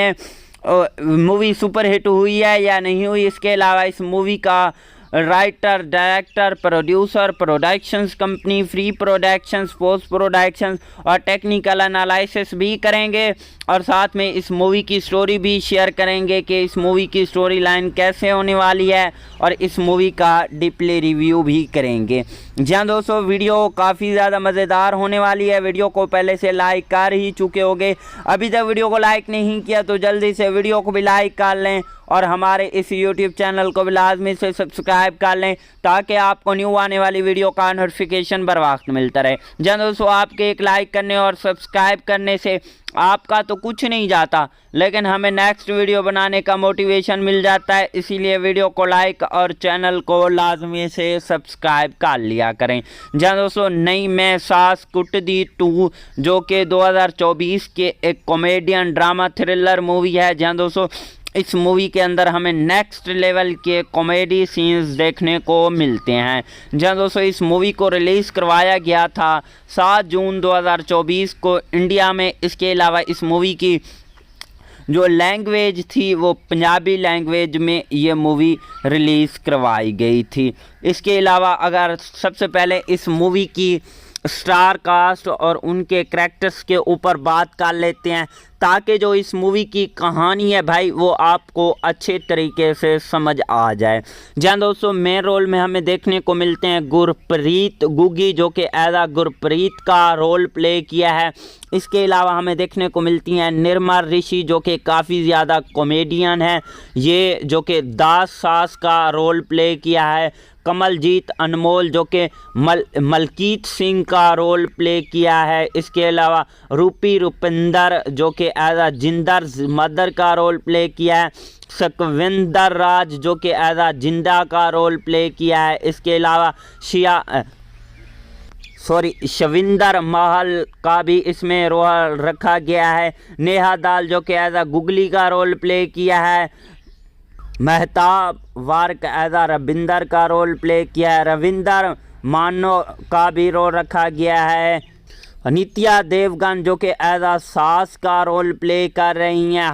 सुपर हिट हुई है या नहीं हुई, इसके अलावा इस मूवी का writer, director, producer, productions company, free productions, post productions और टेक्निकल एनालिसिस भी करेंगे और साथ में इस मूवी की स्टोरी भी शेयर करेंगे कि इस मूवी की स्टोरी लाइन कैसे होने वाली है और इस मूवी का डीपली रिव्यू भी करेंगे। जहाँ दोस्तों वीडियो काफ़ी ज़्यादा मज़ेदार होने वाली है। वीडियो को पहले से लाइक कर ही चुके होंगे, अभी तक वीडियो को लाइक नहीं किया तो जल्दी से वीडियो को भी लाइक कर लें और हमारे इस YouTube चैनल को भी लाजमी से सब्सक्राइब कर लें ताकि आपको न्यू आने वाली वीडियो का नोटिफिकेशन बर वक्त मिलता रहे। जहाँ दोस्तों आपके एक लाइक करने और सब्सक्राइब करने से आपका तो कुछ नहीं जाता लेकिन हमें नेक्स्ट वीडियो बनाने का मोटिवेशन मिल जाता है, इसीलिए वीडियो को लाइक और चैनल को लाजमी से सब्सक्राइब कर लिया करें। जहाँ दोस्तों नई मैं सास कुटदी 2 जो कि 2024 के एक कॉमेडियन ड्रामा थ्रिलर मूवी है। जहाँ दोस्तों इस मूवी के अंदर हमें नेक्स्ट लेवल के कॉमेडी सीन्स देखने को मिलते हैं। जहाँ दोस्तों इस मूवी को रिलीज़ करवाया गया था 7 जून 2024 को इंडिया में। इसके अलावा इस मूवी की जो लैंग्वेज थी वो पंजाबी लैंग्वेज में ये मूवी रिलीज़ करवाई गई थी। इसके अलावा अगर सबसे पहले इस मूवी की स्टार कास्ट और उनके करैक्टर्स के ऊपर बात कर लेते हैं ताकि जो इस मूवी की कहानी है भाई वो आपको अच्छे तरीके से समझ आ जाए। जहाँ दोस्तों मेन रोल में हमें देखने को मिलते हैं गुरप्रीत गुग्गी जो कि एज गुरप्रीत का रोल प्ले किया है। इसके अलावा हमें देखने को मिलती हैं निर्मल ऋषि जो कि काफ़ी ज़्यादा कॉमेडियन है, ये जो कि दास सास का रोल प्ले किया है। कमलजीत अनमोल जो कि मलकीत सिंह का रोल प्ले किया है। इसके अलावा रूपी रुपिंदर जो कि एज जिंदर मदर का रोल प्ले किया है। सकविंदर राज जो कि एज जिंदा का रोल प्ले किया है। इसके अलावा शविंदर महल का भी इसमें रोल रखा गया है। नेहा दाल जो कि एज गुगली का रोल प्ले किया है। मेहताब वार्क एज रविंदर का रोल प्ले किया है। रविंदर मानो का भी रोल रखा गया है। नित्या देवगन जो कि एज सास का रोल प्ले कर रही हैं।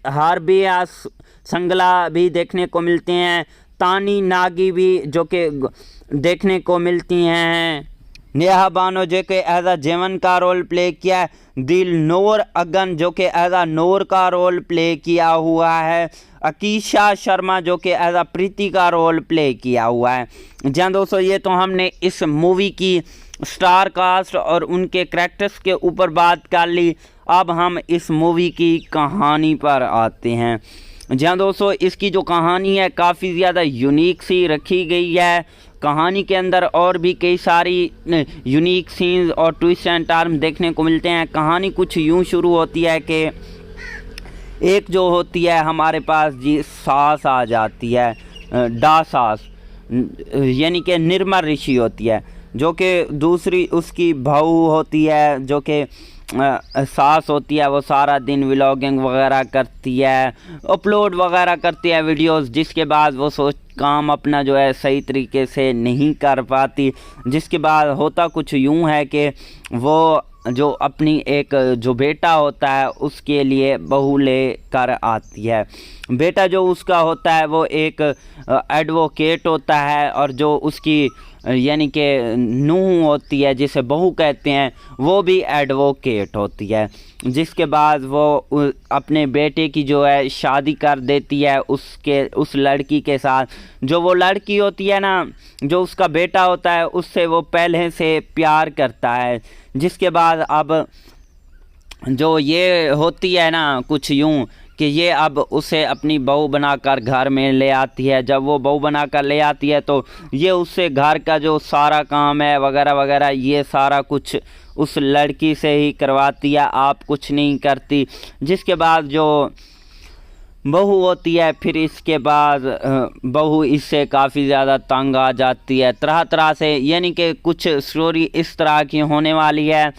हार्बिया संगला भी देखने को मिलते हैं। तानी नागी भी जो कि देखने को मिलती हैं। नेहा बानो जो कि एज जेवन का रोल प्ले किया है। दिल नूर अगन जो कि एज नूर का रोल प्ले किया हुआ है। अकीशा शर्मा जो कि एज प्रीति का रोल प्ले किया हुआ है। जहाँ दोस्तों ये तो हमने इस मूवी की स्टार कास्ट और उनके करैक्टर्स के ऊपर बात कर ली। अब हम इस मूवी की कहानी पर आते हैं। जहाँ दोस्तों इसकी जो कहानी है काफ़ी ज़्यादा यूनिक सी रखी गई है। कहानी के अंदर और भी कई सारी यूनिक सीन्स और ट्विस्ट एंड टर्न देखने को मिलते हैं। कहानी कुछ यूँ शुरू होती है कि एक जो होती है हमारे पास जी सास आ जाती है, डा सास यानी कि निर्मल ऋषि होती है जो कि दूसरी उसकी बहू होती है जो कि सास होती है वो सारा दिन व्लॉगिंग वगैरह करती है, अपलोड वगैरह करती है वीडियोस, जिसके बाद वो काम अपना जो है सही तरीके से नहीं कर पाती। जिसके बाद होता कुछ यूँ है कि वो जो अपनी एक जो बेटा होता है उसके लिए बहू ले कर आती है। बेटा जो उसका होता है वो एक एडवोकेट होता है, और जो उसकी यानी कि नूह होती है जिसे बहू कहते हैं वो भी एडवोकेट होती है। जिसके बाद वो अपने बेटे की जो है शादी कर देती है उस लड़की के साथ। जो वो लड़की होती है ना, जो उसका बेटा होता है, उससे वो पहले से प्यार करता है। जिसके बाद अब जो ये होती है ना कुछ यूँ कि ये अब उसे अपनी बहू बनाकर घर में ले आती है। जब वो बहू बनाकर ले आती है तो ये उससे घर का जो सारा काम है वगैरह वगैरह ये सारा कुछ उस लड़की से ही करवाती है, आप कुछ नहीं करती। जिसके बाद जो बहू होती है फिर इसके बाद बहू इससे काफ़ी ज़्यादा तंग आ जाती है तरह तरह से, यानी कि कुछ स्टोरी इस तरह की होने वाली है।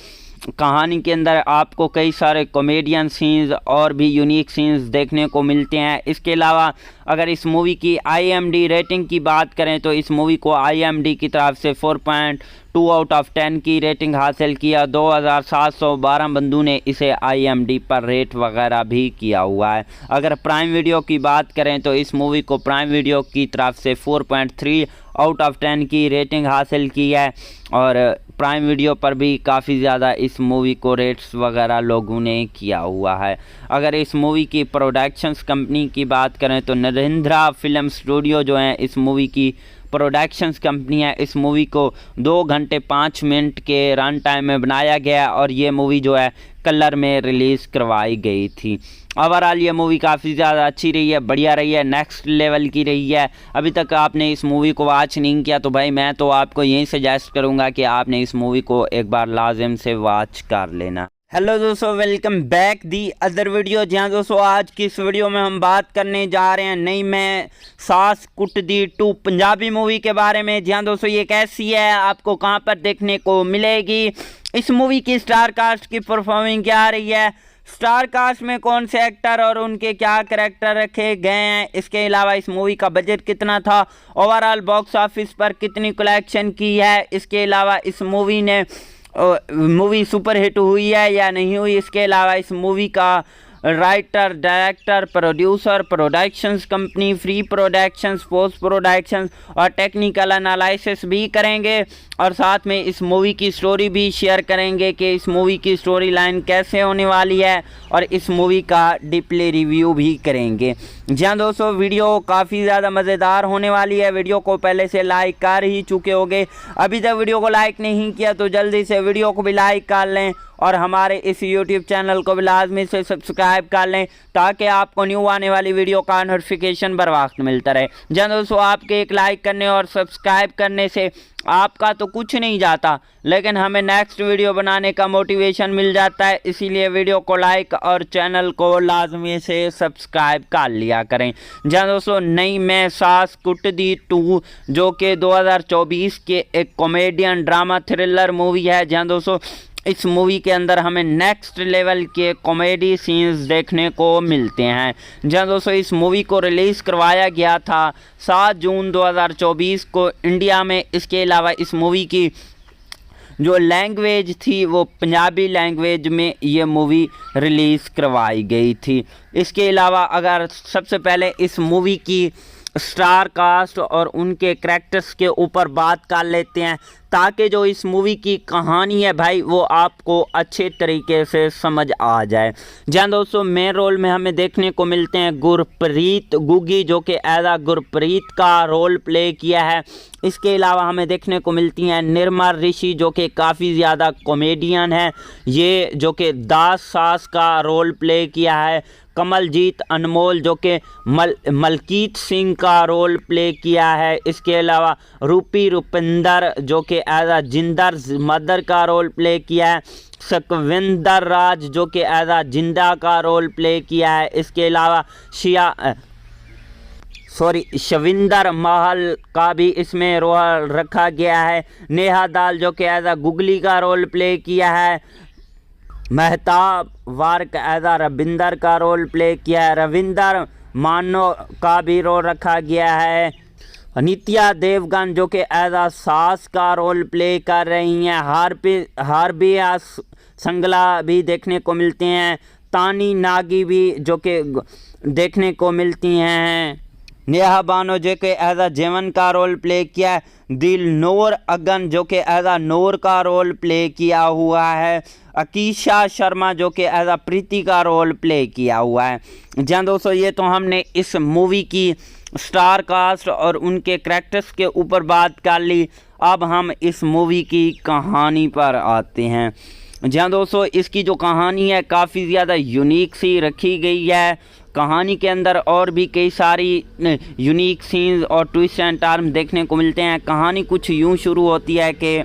कहानी के अंदर आपको कई सारे कॉमेडियन सीन्स और भी यूनिक सीन्स देखने को मिलते हैं। इसके अलावा अगर इस मूवी की IMDb रेटिंग की बात करें तो इस मूवी को IMDb की तरफ से 4.2 आउट ऑफ 10 की रेटिंग हासिल किया। 2712 बंदों ने इसे IMDb पर रेट वगैरह भी किया हुआ है। अगर प्राइम वीडियो की बात करें तो इस मूवी को प्राइम वीडियो की तरफ से 4.3 आउट ऑफ 10 की रेटिंग हासिल की है, और प्राइम वीडियो पर भी काफ़ी ज़्यादा इस मूवी को रेट्स वगैरह लोगों ने किया हुआ है। अगर इस मूवी की प्रोडक्शंस कंपनी की बात करें तो नरेंद्रा फिल्म स्टूडियो जो है इस मूवी की प्रोडक्शंस कंपनी है। इस मूवी को 2 घंटे 5 मिनट के रन टाइम में बनाया गया, और ये मूवी जो है कलर में रिलीज़ करवाई गई थी। ओवरऑल ये मूवी काफ़ी ज़्यादा अच्छी रही है, बढ़िया रही है, नेक्स्ट लेवल की रही है। अभी तक आपने इस मूवी को वॉच नहीं किया तो भाई मैं तो आपको यही सजेस्ट करूँगा कि आपने इस मूवी को एक बार लाजिम से वॉच कर लेना। हेलो दोस्तों, welcome back the other video. जहाँ दोस्तों आज की इस वीडियो में हम बात करने जा रहे हैं नई मैं सास कुटदी 2 पंजाबी मूवी के बारे में। जहाँ दोस्तों ये कैसी है, आपको कहाँ पर देखने को मिलेगी, इस मूवी की स्टार कास्ट की परफॉर्मिंग क्या आ रही है, स्टार कास्ट में कौन से एक्टर और उनके क्या करैक्टर रखे गए हैं, इसके अलावा इस मूवी का बजट कितना था, ओवरऑल बॉक्स ऑफिस पर कितनी कलेक्शन की है, इसके अलावा इस मूवी सुपर हिट हुई है या नहीं हुई, इसके अलावा इस मूवी का writer, director, producer, productions company, free productions, post productions और टेक्निकल एनालिसिस भी करेंगे, और साथ में इस मूवी की स्टोरी भी शेयर करेंगे कि इस मूवी की स्टोरी लाइन कैसे होने वाली है, और इस मूवी का डीपली रिव्यू भी करेंगे। जहाँ दोस्तों वीडियो काफ़ी ज़्यादा मज़ेदार होने वाली है। वीडियो को पहले से लाइक कर ही चुके होंगे, अभी तक वीडियो को लाइक नहीं किया तो जल्दी से वीडियो को भी लाइक कर लें, और हमारे इस YouTube चैनल को भी लाजमी से सब्सक्राइब कर लें ताकि आपको न्यू आने वाली वीडियो का नोटिफिकेशन बर वक्त मिलता रहे। जहाँ दोस्तों आपके एक लाइक करने और सब्सक्राइब करने से आपका तो कुछ नहीं जाता, लेकिन हमें नेक्स्ट वीडियो बनाने का मोटिवेशन मिल जाता है। इसीलिए वीडियो को लाइक और चैनल को लाजमी से सब्सक्राइब कर लिया करें। जहाँ दोस्तों नई मैं सास कुटदी 2 जो कि 2024 के एक कॉमेडियन ड्रामा थ्रिलर मूवी है। जहाँ दोस्तों इस मूवी के अंदर हमें नेक्स्ट लेवल के कॉमेडी सीन्स देखने को मिलते हैं। जहाँ दोस्तों इस मूवी को रिलीज़ करवाया गया था 7 जून 2024 को इंडिया में। इसके अलावा इस मूवी की जो लैंग्वेज थी वो पंजाबी लैंग्वेज में ये मूवी रिलीज़ करवाई गई थी। इसके अलावा अगर सबसे पहले इस मूवी की स्टार कास्ट और उनके करैक्टर्स के ऊपर बात कर लेते हैं ताकि जो इस मूवी की कहानी है भाई वो आपको अच्छे तरीके से समझ आ जाए। जहाँ दोस्तों मेन रोल में हमें देखने को मिलते हैं गुरप्रीत गुग्गी जो कि एदा गुरप्रीत का रोल प्ले किया है। इसके अलावा हमें देखने को मिलती हैं निर्मल ऋषि जो कि काफ़ी ज़्यादा कॉमेडियन है, ये जो कि दास सास का रोल प्ले किया है। कमलजीत अनमोल जो कि मलकीत सिंह का रोल प्ले किया है। इसके अलावा रूपी रुपिंदर जो कि एज अ जिंदर मदर का रोल प्ले किया है। सकविंदर राज जो कि एज अ जिंदा का रोल प्ले किया है। इसके अलावा शविंदर महल का भी इसमें रोल रखा गया है। नेहा दाल जो कि एज अ गुगली का रोल प्ले किया है। मेहताब वार्क एदा रविंदर का रोल प्ले किया है। रविंदर मानो का भी रोल रखा गया है। नित्या देवगन जो कि एदा सास का रोल प्ले कर रही हैं। हार्बिया संगला भी देखने को मिलते हैं। तानी नागी भी जो कि देखने को मिलती हैं। नेहा बानो जो कि एदा जेवन का रोल प्ले किया है। दिल नूर अगन जो कि एदा नूर का रोल प्ले किया हुआ है। अकीशा शर्मा जो कि एदा प्रीति का रोल प्ले किया हुआ है। जहाँ दोस्तों ये तो हमने इस मूवी की स्टार कास्ट और उनके करैक्टर्स के ऊपर बात कर ली। अब हम इस मूवी की कहानी पर आते हैं। जहाँ दोस्तों इसकी जो कहानी है काफ़ी ज़्यादा यूनिक सी रखी गई है। कहानी के अंदर और भी कई सारी यूनिक सीन्स और ट्विस्ट एंड टर्न देखने को मिलते हैं। कहानी कुछ यूँ शुरू होती है कि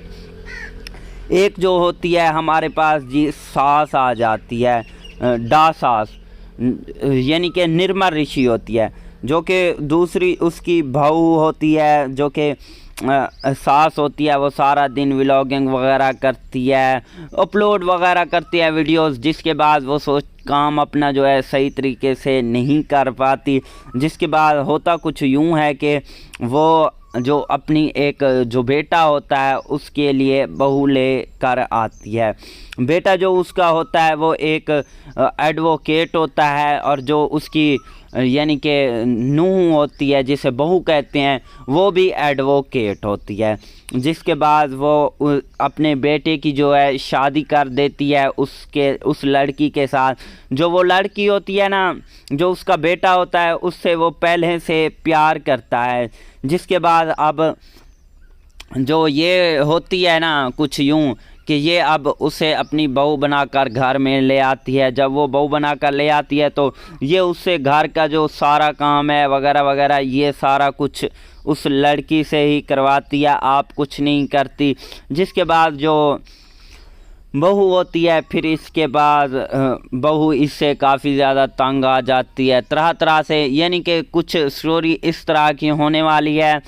एक जो होती है हमारे पास जी सास आ जाती है, डा सास यानी कि निर्मल ऋषि होती है, जो कि दूसरी उसकी बहू होती है जो कि सास होती है। वो सारा दिन व्लॉगिंग वगैरह करती है, अपलोड वगैरह करती है वीडियोस, जिसके बाद वो काम अपना जो है सही तरीके से नहीं कर पाती। जिसके बाद होता कुछ यूँ है कि वो जो अपनी एक जो बेटा होता है उसके लिए बहू ले कर आती है। बेटा जो उसका होता है वो एक एडवोकेट होता है, और जो उसकी यानी कि नूह होती है जिसे बहू कहते हैं वो भी एडवोकेट होती है। जिसके बाद वो अपने बेटे की जो है शादी कर देती है उस लड़की के साथ। जो वो लड़की होती है ना, जो उसका बेटा होता है, उससे वो पहले से प्यार करता है। जिसके बाद अब जो ये होती है ना कुछ यूँ कि ये अब उसे अपनी बहू बनाकर घर में ले आती है। जब वो बहू बनाकर ले आती है तो ये उससे घर का जो सारा काम है वगैरह वगैरह ये सारा कुछ उस लड़की से ही करवाती है, आप कुछ नहीं करती। जिसके बाद जो बहू होती है फिर इसके बाद बहू इससे काफ़ी ज़्यादा तंग आ जाती है तरह तरह से, यानी कि कुछ स्टोरी इस तरह की होने वाली है।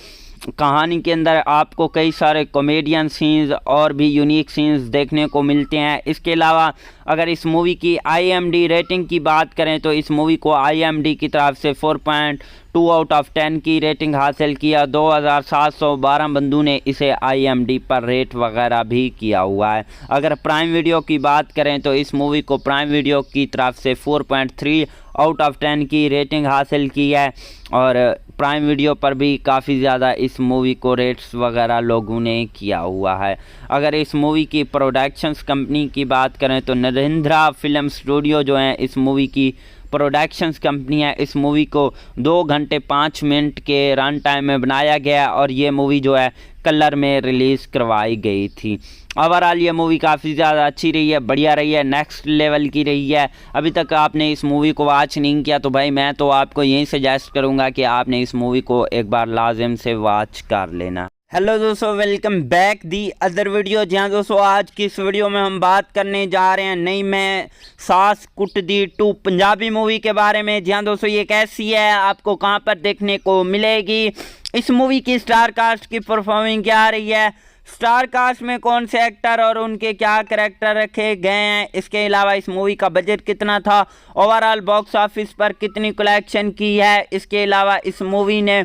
कहानी के अंदर आपको कई सारे कॉमेडियन सीन्स और भी यूनिक सीन्स देखने को मिलते हैं। इसके अलावा अगर इस मूवी की IMD रेटिंग की बात करें तो इस मूवी को IMD की तरफ से 4.2 आउट ऑफ 10 की रेटिंग हासिल किया। 2712 बंदों ने इसे IMD पर रेट वगैरह भी किया हुआ है। अगर प्राइम वीडियो की बात करें तो इस मूवी को प्राइम वीडियो की तरफ से 4.3 आउट ऑफ 10 की रेटिंग हासिल की है, और प्राइम वीडियो पर भी काफ़ी ज़्यादा इस मूवी को रेट्स वगैरह लोगों ने किया हुआ है। अगर इस मूवी की प्रोडक्शंस कंपनी की बात करें तो नरेंद्रा फिल्म स्टूडियो जो है इस मूवी की प्रोडक्शंस कंपनी है। इस मूवी को 2 घंटे 5 मिनट के रन टाइम में बनाया गया, और ये मूवी जो है कलर में रिलीज़ करवाई गई थी। ओवरऑल ये मूवी काफ़ी ज़्यादा अच्छी रही है, बढ़िया रही है, नेक्स्ट लेवल की रही है। अभी तक आपने इस मूवी को वॉच नहीं किया तो भाई मैं तो आपको यही सजेस्ट करूँगा कि आपने इस मूवी को एक बार लाजिम से वॉच कर लेना। हेलो दोस्तों, welcome back the other video. जहाँ दोस्तों आज की इस वीडियो में हम बात करने जा रहे हैं नई मैं सास कुटदी 2 पंजाबी मूवी के बारे में। जहाँ दोस्तों ये कैसी है, आपको कहाँ पर देखने को मिलेगी, इस मूवी की स्टार कास्ट की परफॉर्मिंग क्या आ रही है, स्टार कास्ट में कौन से एक्टर और उनके क्या करैक्टर रखे गए हैं, इसके अलावा इस मूवी का बजट कितना था, ओवरऑल बॉक्स ऑफिस पर कितनी कलेक्शन की है, इसके अलावा इस मूवी ने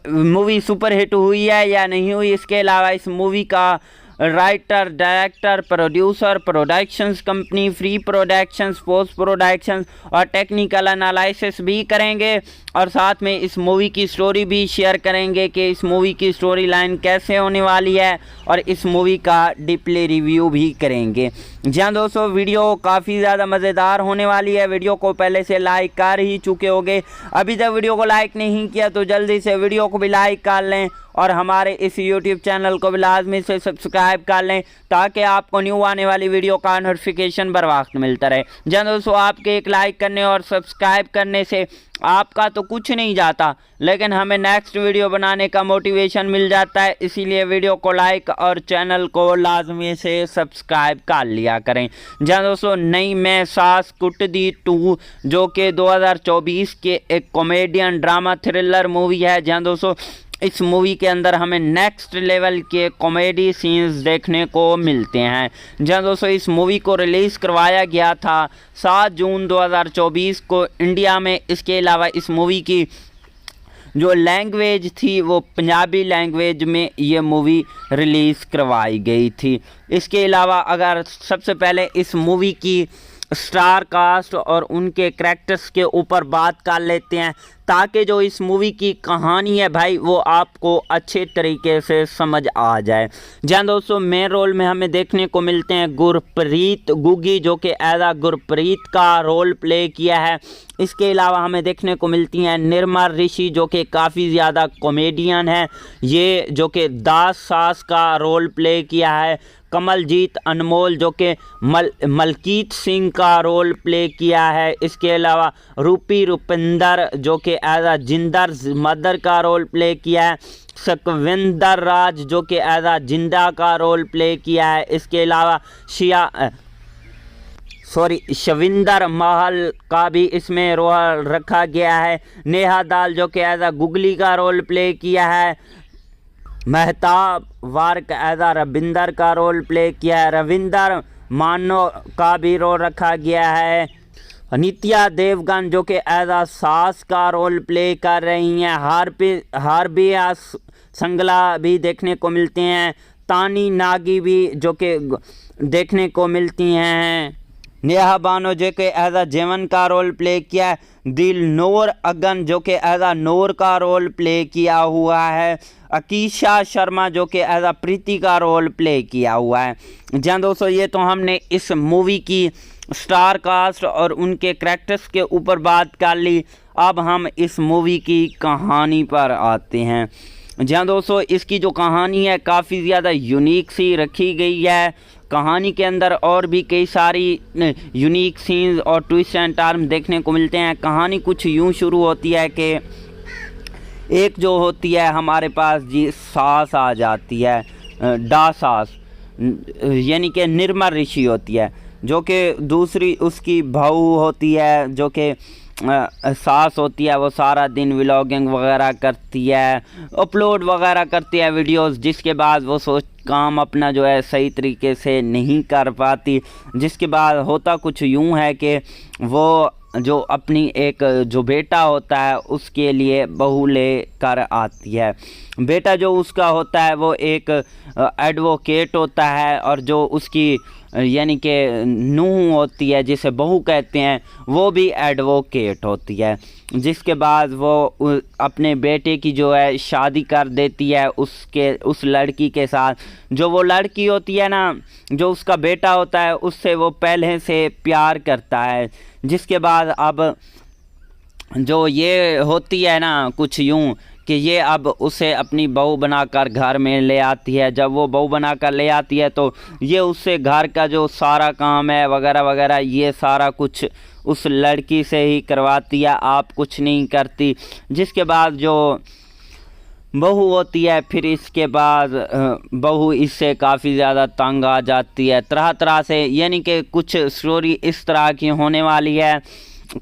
मूवी सुपर हिट हुई है या नहीं हुई, इसके अलावा इस मूवी का writer, director, producer, productions company, free productions, post productions और टेक्निकल एनालिसिस भी करेंगे, और साथ में इस मूवी की स्टोरी भी शेयर करेंगे कि इस मूवी की स्टोरी लाइन कैसे होने वाली है, और इस मूवी का डीपली रिव्यू भी करेंगे। जहाँ दोस्तों वीडियो काफ़ी ज़्यादा मज़ेदार होने वाली है। वीडियो को पहले से लाइक कर ही चुके होंगे, अभी तक वीडियो को लाइक नहीं किया तो जल्दी से वीडियो को भी लाइक कर लें, और हमारे इस YouTube चैनल को भी लाजमी से सब्सक्राइब कर लें ताकि आपको न्यू आने वाली वीडियो का नोटिफिकेशन बर वक्त मिलता रहे। जहाँ दोस्तों आपके एक लाइक करने और सब्सक्राइब करने से आपका तो कुछ नहीं जाता, लेकिन हमें नेक्स्ट वीडियो बनाने का मोटिवेशन मिल जाता है। इसीलिए वीडियो को लाइक और चैनल को लाजमी से सब्सक्राइब कर लिया करें। जहाँ दोस्तों नई मैं सास कुटदी 2 जो कि 2024 के एक कॉमेडियन ड्रामा थ्रिलर मूवी है। जहाँ दोस्तों इस मूवी के अंदर हमें नेक्स्ट लेवल के कॉमेडी सीन्स देखने को मिलते हैं। जहाँ दोस्तों इस मूवी को रिलीज़ करवाया गया था 7 जून 2024 को इंडिया में। इसके अलावा इस मूवी की जो लैंग्वेज थी वो पंजाबी लैंग्वेज में ये मूवी रिलीज़ करवाई गई थी। इसके अलावा अगर सबसे पहले इस मूवी की स्टार कास्ट और उनके करैक्टर्स के ऊपर बात कर लेते हैं, ताकि जो इस मूवी की कहानी है भाई वो आपको अच्छे तरीके से समझ आ जाए। जहाँ दोस्तों मेन रोल में हमें देखने को मिलते हैं गुरप्रीत गुग्गी, जो कि एज गुरप्रीत का रोल प्ले किया है। इसके अलावा हमें देखने को मिलती हैं निर्मल ऋषि, जो कि काफ़ी ज़्यादा कॉमेडियन है, ये जो कि दास सास का रोल प्ले किया है। कमलजीत अनमोल, जो कि मलकीत सिंह का रोल प्ले किया है। इसके अलावा रूपी रुपिंदर, जो कि एज जिंदर मदर का रोल प्ले किया है। सकविंदर राज, जो कि एज जिंदा का रोल प्ले किया है। इसके अलावा शविंदर महल का भी इसमें रोल रखा गया है। नेहा दाल, जो कि एज गुगली का रोल प्ले किया है। मेहताब वार्क एज रविंदर का रोल प्ले किया है। रविंदर मानो का भी रोल रखा गया है। नित्या देवगन, जो कि एज सास का रोल प्ले कर रही हैं। हार्बिया संगला भी देखने को मिलते हैं। तानी नागी भी जो कि देखने को मिलती हैं। नेहा बानो, जो कि एज जेवन का रोल प्ले किया है। दिलनोर अगन, जो कि एज नूर का रोल प्ले किया हुआ है। अकीशा शर्मा, जो कि एज प्रीति का रोल प्ले किया हुआ है। जहाँ दोस्तों ये तो हमने इस मूवी की स्टार कास्ट और उनके करैक्टर्स के ऊपर बात कर ली। अब हम इस मूवी की कहानी पर आते हैं। जहाँ दोस्तों इसकी जो कहानी है काफ़ी ज़्यादा यूनिक सी रखी गई है। कहानी के अंदर और भी कई सारी यूनिक सीन्स और ट्विस्ट एंड टर्न देखने को मिलते हैं। कहानी कुछ यूँ शुरू होती है कि एक जो होती है हमारे पास जी सास आ जाती है, डा सास, यानी कि निर्मल ऋषि होती है, जो कि दूसरी उसकी बहू होती है, जो कि सास होती है। वो सारा दिन व्लॉगिंग वगैरह करती है, अपलोड वगैरह करती है वीडियोस, जिसके बाद वो काम अपना जो है सही तरीके से नहीं कर पाती। जिसके बाद होता कुछ यूँ है कि वो जो अपनी एक जो बेटा होता है उसके लिए बहू ले कर आती है। बेटा जो उसका होता है वो एक एडवोकेट होता है, और जो उसकी यानी कि नूह होती है जिसे बहू कहते हैं वो भी एडवोकेट होती है। जिसके बाद वो अपने बेटे की जो है शादी कर देती है उस लड़की के साथ। जो वो लड़की होती है ना, जो उसका बेटा होता है, उससे वो पहले से प्यार करता है। जिसके बाद अब जो ये होती है ना कुछ यूँ कि ये अब उसे अपनी बहू बनाकर घर में ले आती है। जब वो बहू बनाकर ले आती है तो ये उससे घर का जो सारा काम है वगैरह वगैरह ये सारा कुछ उस लड़की से ही करवाती है, आप कुछ नहीं करती। जिसके बाद जो बहू होती है, फिर इसके बाद बहू इससे काफ़ी ज़्यादा तंग आ जाती है तरह तरह से, यानी कि कुछ स्टोरी इस तरह की होने वाली है।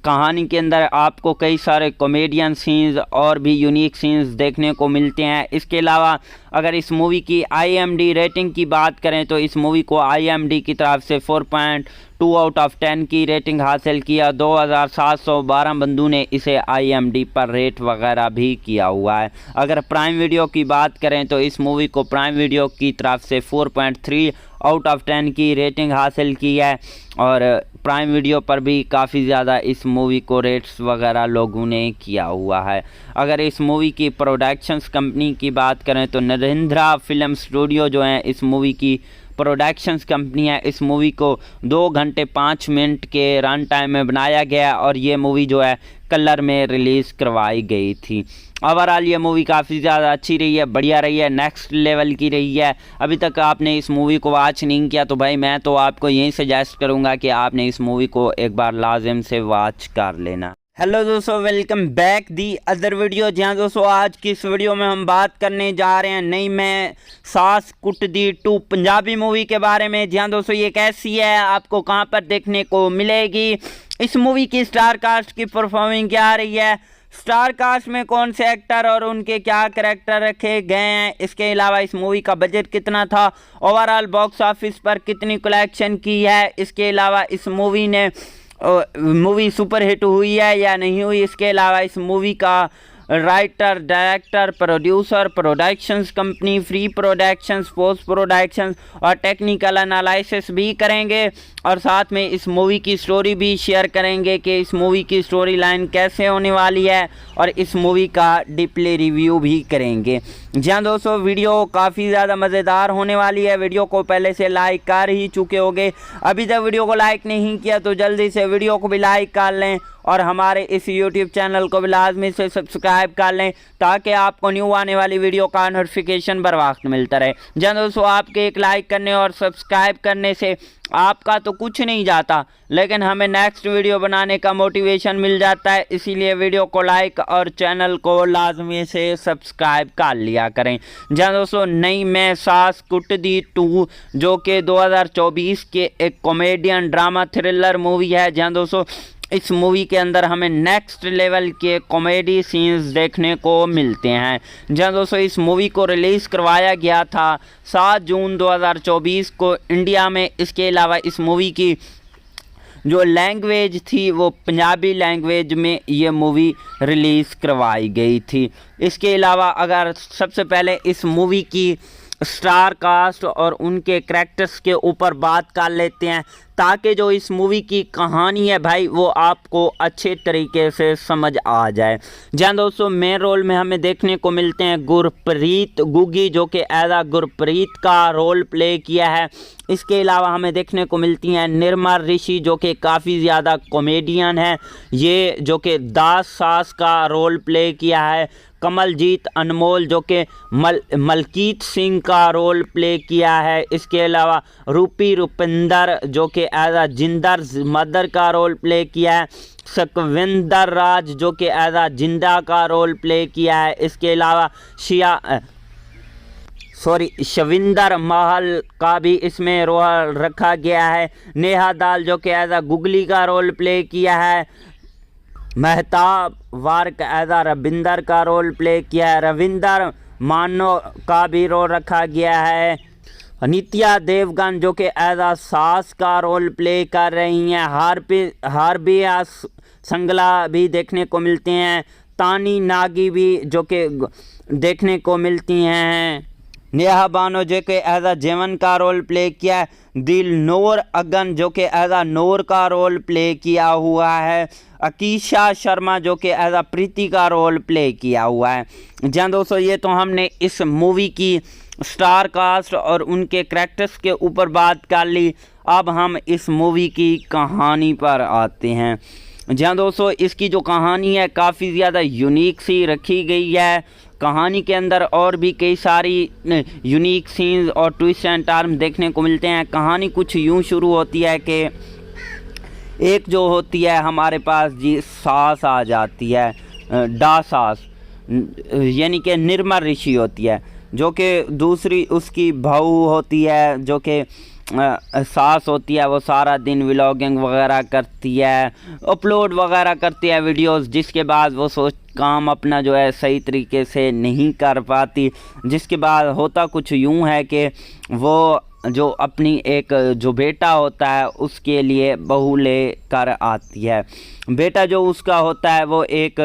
कहानी के अंदर आपको कई सारे कॉमेडियन सीन्स और भी यूनिक सीन्स देखने को मिलते हैं। इसके अलावा अगर इस मूवी की IMD रेटिंग की बात करें तो इस मूवी को IMD की तरफ से 4.2 आउट ऑफ 10 की रेटिंग हासिल किया। 2712 बंदों ने इसे IMD पर रेट वगैरह भी किया हुआ है। अगर प्राइम वीडियो की बात करें तो इस मूवी को प्राइम वीडियो की तरफ से 4.3 आउट ऑफ 10 की रेटिंग हासिल की है, और प्राइम वीडियो पर भी काफ़ी ज़्यादा इस मूवी को रेट्स वगैरह लोगों ने किया हुआ है। अगर इस मूवी की प्रोडक्शंस कंपनी की बात करें तो नरेंद्रा फिल्म स्टूडियो जो है इस मूवी की प्रोडक्शंस कंपनी है। इस मूवी को 2 घंटे 5 मिनट के रन टाइम में बनाया गया, और ये मूवी जो है कलर में रिलीज़ करवाई गई थी। ओवरऑल ये मूवी काफ़ी ज़्यादा अच्छी रही है, बढ़िया रही है, नेक्स्ट लेवल की रही है। अभी तक आपने इस मूवी को वॉच नहीं किया तो भाई मैं तो आपको यही सजेस्ट करूँगा कि आपने इस मूवी को एक बार लाजिम से वॉच कर लेना। हेलो दोस्तों, welcome back the other video. जहाँ दोस्तों आज की इस वीडियो में हम बात करने जा रहे हैं नई मैं सास कुटदी 2 पंजाबी मूवी के बारे में। जहाँ दोस्तों ये कैसी है, आपको कहाँ पर देखने को मिलेगी, इस मूवी की स्टार कास्ट की परफॉर्मिंग क्या आ रही है, स्टार कास्ट में कौन से एक्टर और उनके क्या कैरेक्टर रखे गए हैं, इसके अलावा इस मूवी का बजट कितना था, ओवरऑल बॉक्स ऑफिस पर कितनी कलेक्शन की है, इसके अलावा इस मूवी सुपर हिट हुई है या नहीं हुई, इसके अलावा इस मूवी का writer, director, producer, productions company, free productions, post productions और टेक्निकल एनालिसिस भी करेंगे और साथ में इस मूवी की स्टोरी भी शेयर करेंगे कि इस मूवी की स्टोरी लाइन कैसे होने वाली है और इस मूवी का डीपली रिव्यू भी करेंगे। जी हाँ दोस्तों, वीडियो काफ़ी ज़्यादा मज़ेदार होने वाली है। वीडियो को पहले से लाइक कर ही चुके होंगे, अभी तक वीडियो को लाइक नहीं किया तो जल्दी से वीडियो को भी लाइक कर लें और हमारे इस YouTube चैनल को भी लाजमी से सब्सक्राइब कर लें ताकि आपको न्यू आने वाली वीडियो का नोटिफिकेशन बर वक्त मिलता रहे। जी दोस्तों, आपके एक लाइक करने और सब्सक्राइब करने से आपका तो कुछ नहीं जाता, लेकिन हमें नेक्स्ट वीडियो बनाने का मोटिवेशन मिल जाता है। इसीलिए वीडियो को लाइक और चैनल को लाजमी से सब्सक्राइब कर लिया करें। जहाँ दोस्तों, नई मैं सास कुटदी 2 जो कि 2024 के एक कॉमेडियन ड्रामा थ्रिलर मूवी है। जहाँ दोस्तों, इस मूवी के अंदर हमें नेक्स्ट लेवल के कॉमेडी सीन्स देखने को मिलते हैं। जहाँ दोस्तों, इस मूवी को रिलीज़ करवाया गया था 7 जून 2024 को इंडिया में। इसके अलावा इस मूवी की जो लैंग्वेज थी वो पंजाबी लैंग्वेज में ये मूवी रिलीज़ करवाई गई थी। इसके अलावा अगर सबसे पहले इस मूवी की स्टार कास्ट और उनके कैरेक्टर्स के ऊपर बात कर लेते हैं ताकि जो इस मूवी की कहानी है भाई वो आपको अच्छे तरीके से समझ आ जाए। जहाँ दोस्तों, मेन रोल में हमें देखने को मिलते हैं गुरप्रीत गुग्गी जो कि एज गुरप्रीत का रोल प्ले किया है। इसके अलावा हमें देखने को मिलती हैं निर्मल ऋषि जो कि काफ़ी ज़्यादा कॉमेडियन है, ये जो कि दास सास का रोल प्ले किया है। कमलजीत अनमोल जो कि मलकीत सिंह का रोल प्ले किया है। इसके अलावा रूपी रुपिंदर जो कि एज जिंदर मदर का रोल प्ले किया है। सकविंदर राज जो कि एज जिंदा का रोल प्ले किया है। इसके अलावा शविंदर महल का भी इसमें रोल रखा गया है। नेहा दाल जो कि एज गुगली का रोल प्ले किया है। महताब वार्क एज रविंदर का रोल प्ले किया है। रविंदर मानो का भी रोल रखा गया है। नित्या देवगन जो कि एज सास का रोल प्ले कर रही हैं। हार्बिया संगला भी देखने को मिलते हैं। तानी नागी भी जो कि देखने को मिलती हैं। नेहा बानो जो कि एज जेवन का रोल प्ले किया है। दिलनोर अगन जो कि एज नूर का रोल प्ले किया हुआ है। अकीशा शर्मा जो कि एज प्रीति का रोल प्ले किया हुआ है। जहाँ दोस्तों, ये तो हमने इस मूवी की स्टार कास्ट और उनके कैरेक्टर्स के ऊपर बात कर ली। अब हम इस मूवी की कहानी पर आते हैं। जहाँ दोस्तों, इसकी जो कहानी है काफ़ी ज़्यादा यूनिक सी रखी गई है। कहानी के अंदर और भी कई सारी यूनिक सीन्स और ट्विस्ट एंड टर्न देखने को मिलते हैं। कहानी कुछ यूँ शुरू होती है कि एक जो होती है हमारे पास जी सास आ जाती है, डा सास यानी कि निर्मल ऋषि होती है, जो कि दूसरी उसकी बहू होती है जो कि सास होती है। वो सारा दिन व्लॉगिंग वगैरह करती है, अपलोड वगैरह करती है वीडियोस, जिसके बाद वो काम अपना जो है सही तरीके से नहीं कर पाती। जिसके बाद होता कुछ यूँ है कि वो जो अपनी एक जो बेटा होता है उसके लिए बहू ले कर आती है। बेटा जो उसका होता है वो एक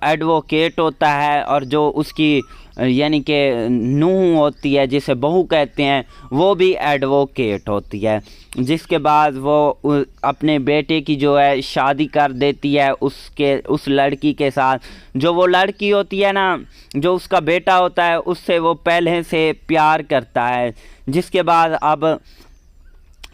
एडवोकेट होता है और जो उसकी यानी कि नूह होती है जिसे बहू कहते हैं वो भी एडवोकेट होती है। जिसके बाद वो अपने बेटे की जो है शादी कर देती है उस लड़की के साथ। जो वो लड़की होती है ना, जो उसका बेटा होता है, उससे वो पहले से प्यार करता है। जिसके बाद अब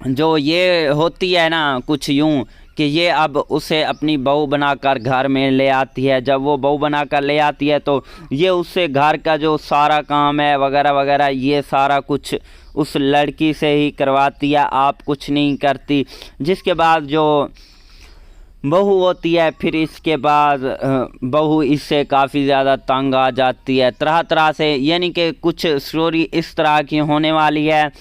जो ये होती है ना कुछ यूँ कि ये अब उसे अपनी बहू बनाकर घर में ले आती है। जब वो बहू बनाकर ले आती है तो ये उससे घर का जो सारा काम है वगैरह वगैरह ये सारा कुछ उस लड़की से ही करवाती है, आप कुछ नहीं करती। जिसके बाद जो बहू होती है फिर इसके बाद बहू इससे काफ़ी ज़्यादा तंग आ जाती है तरह तरह से, यानी कि कुछ स्टोरी इस तरह की होने वाली है।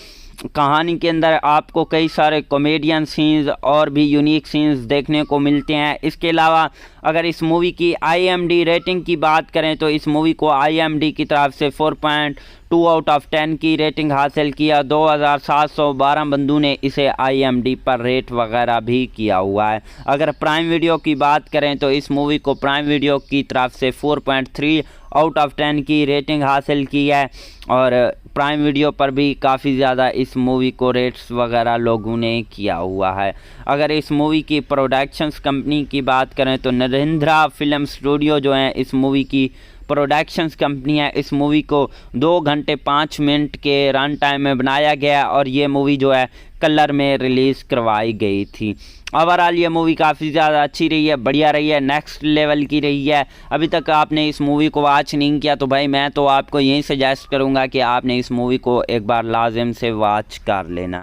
कहानी के अंदर आपको कई सारे कॉमेडियन सीन्स और भी यूनिक सीन्स देखने को मिलते हैं। इसके अलावा अगर इस मूवी की IMDb रेटिंग की बात करें तो इस मूवी को IMDb की तरफ से 4.2 आउट ऑफ 10 की रेटिंग हासिल किया। 2712 बंदों ने इसे IMDb पर रेट वगैरह भी किया हुआ है। अगर प्राइम वीडियो की बात करें तो इस मूवी को प्राइम वीडियो की तरफ से 4.3 आउट ऑफ 10 की रेटिंग हासिल की है और प्राइम वीडियो पर भी काफ़ी ज़्यादा इस मूवी को रेट्स वगैरह लोगों ने किया हुआ है। अगर इस मूवी की प्रोडक्शंस कंपनी की बात करें तो नरेंद्रा फिल्म स्टूडियो जो है इस मूवी की प्रोडक्शंस कंपनी है। इस मूवी को 2 घंटे 5 मिनट के रन टाइम में बनाया गया और ये मूवी जो है कलर में रिलीज़ करवाई गई थी। ओवरऑल ये मूवी काफ़ी ज़्यादा अच्छी रही है, बढ़िया रही है, नेक्स्ट लेवल की रही है। अभी तक आपने इस मूवी को वॉच नहीं किया तो भाई मैं तो आपको यही सजेस्ट करूँगा कि आपने इस मूवी को एक बार लाजिम से वॉच कर लेना।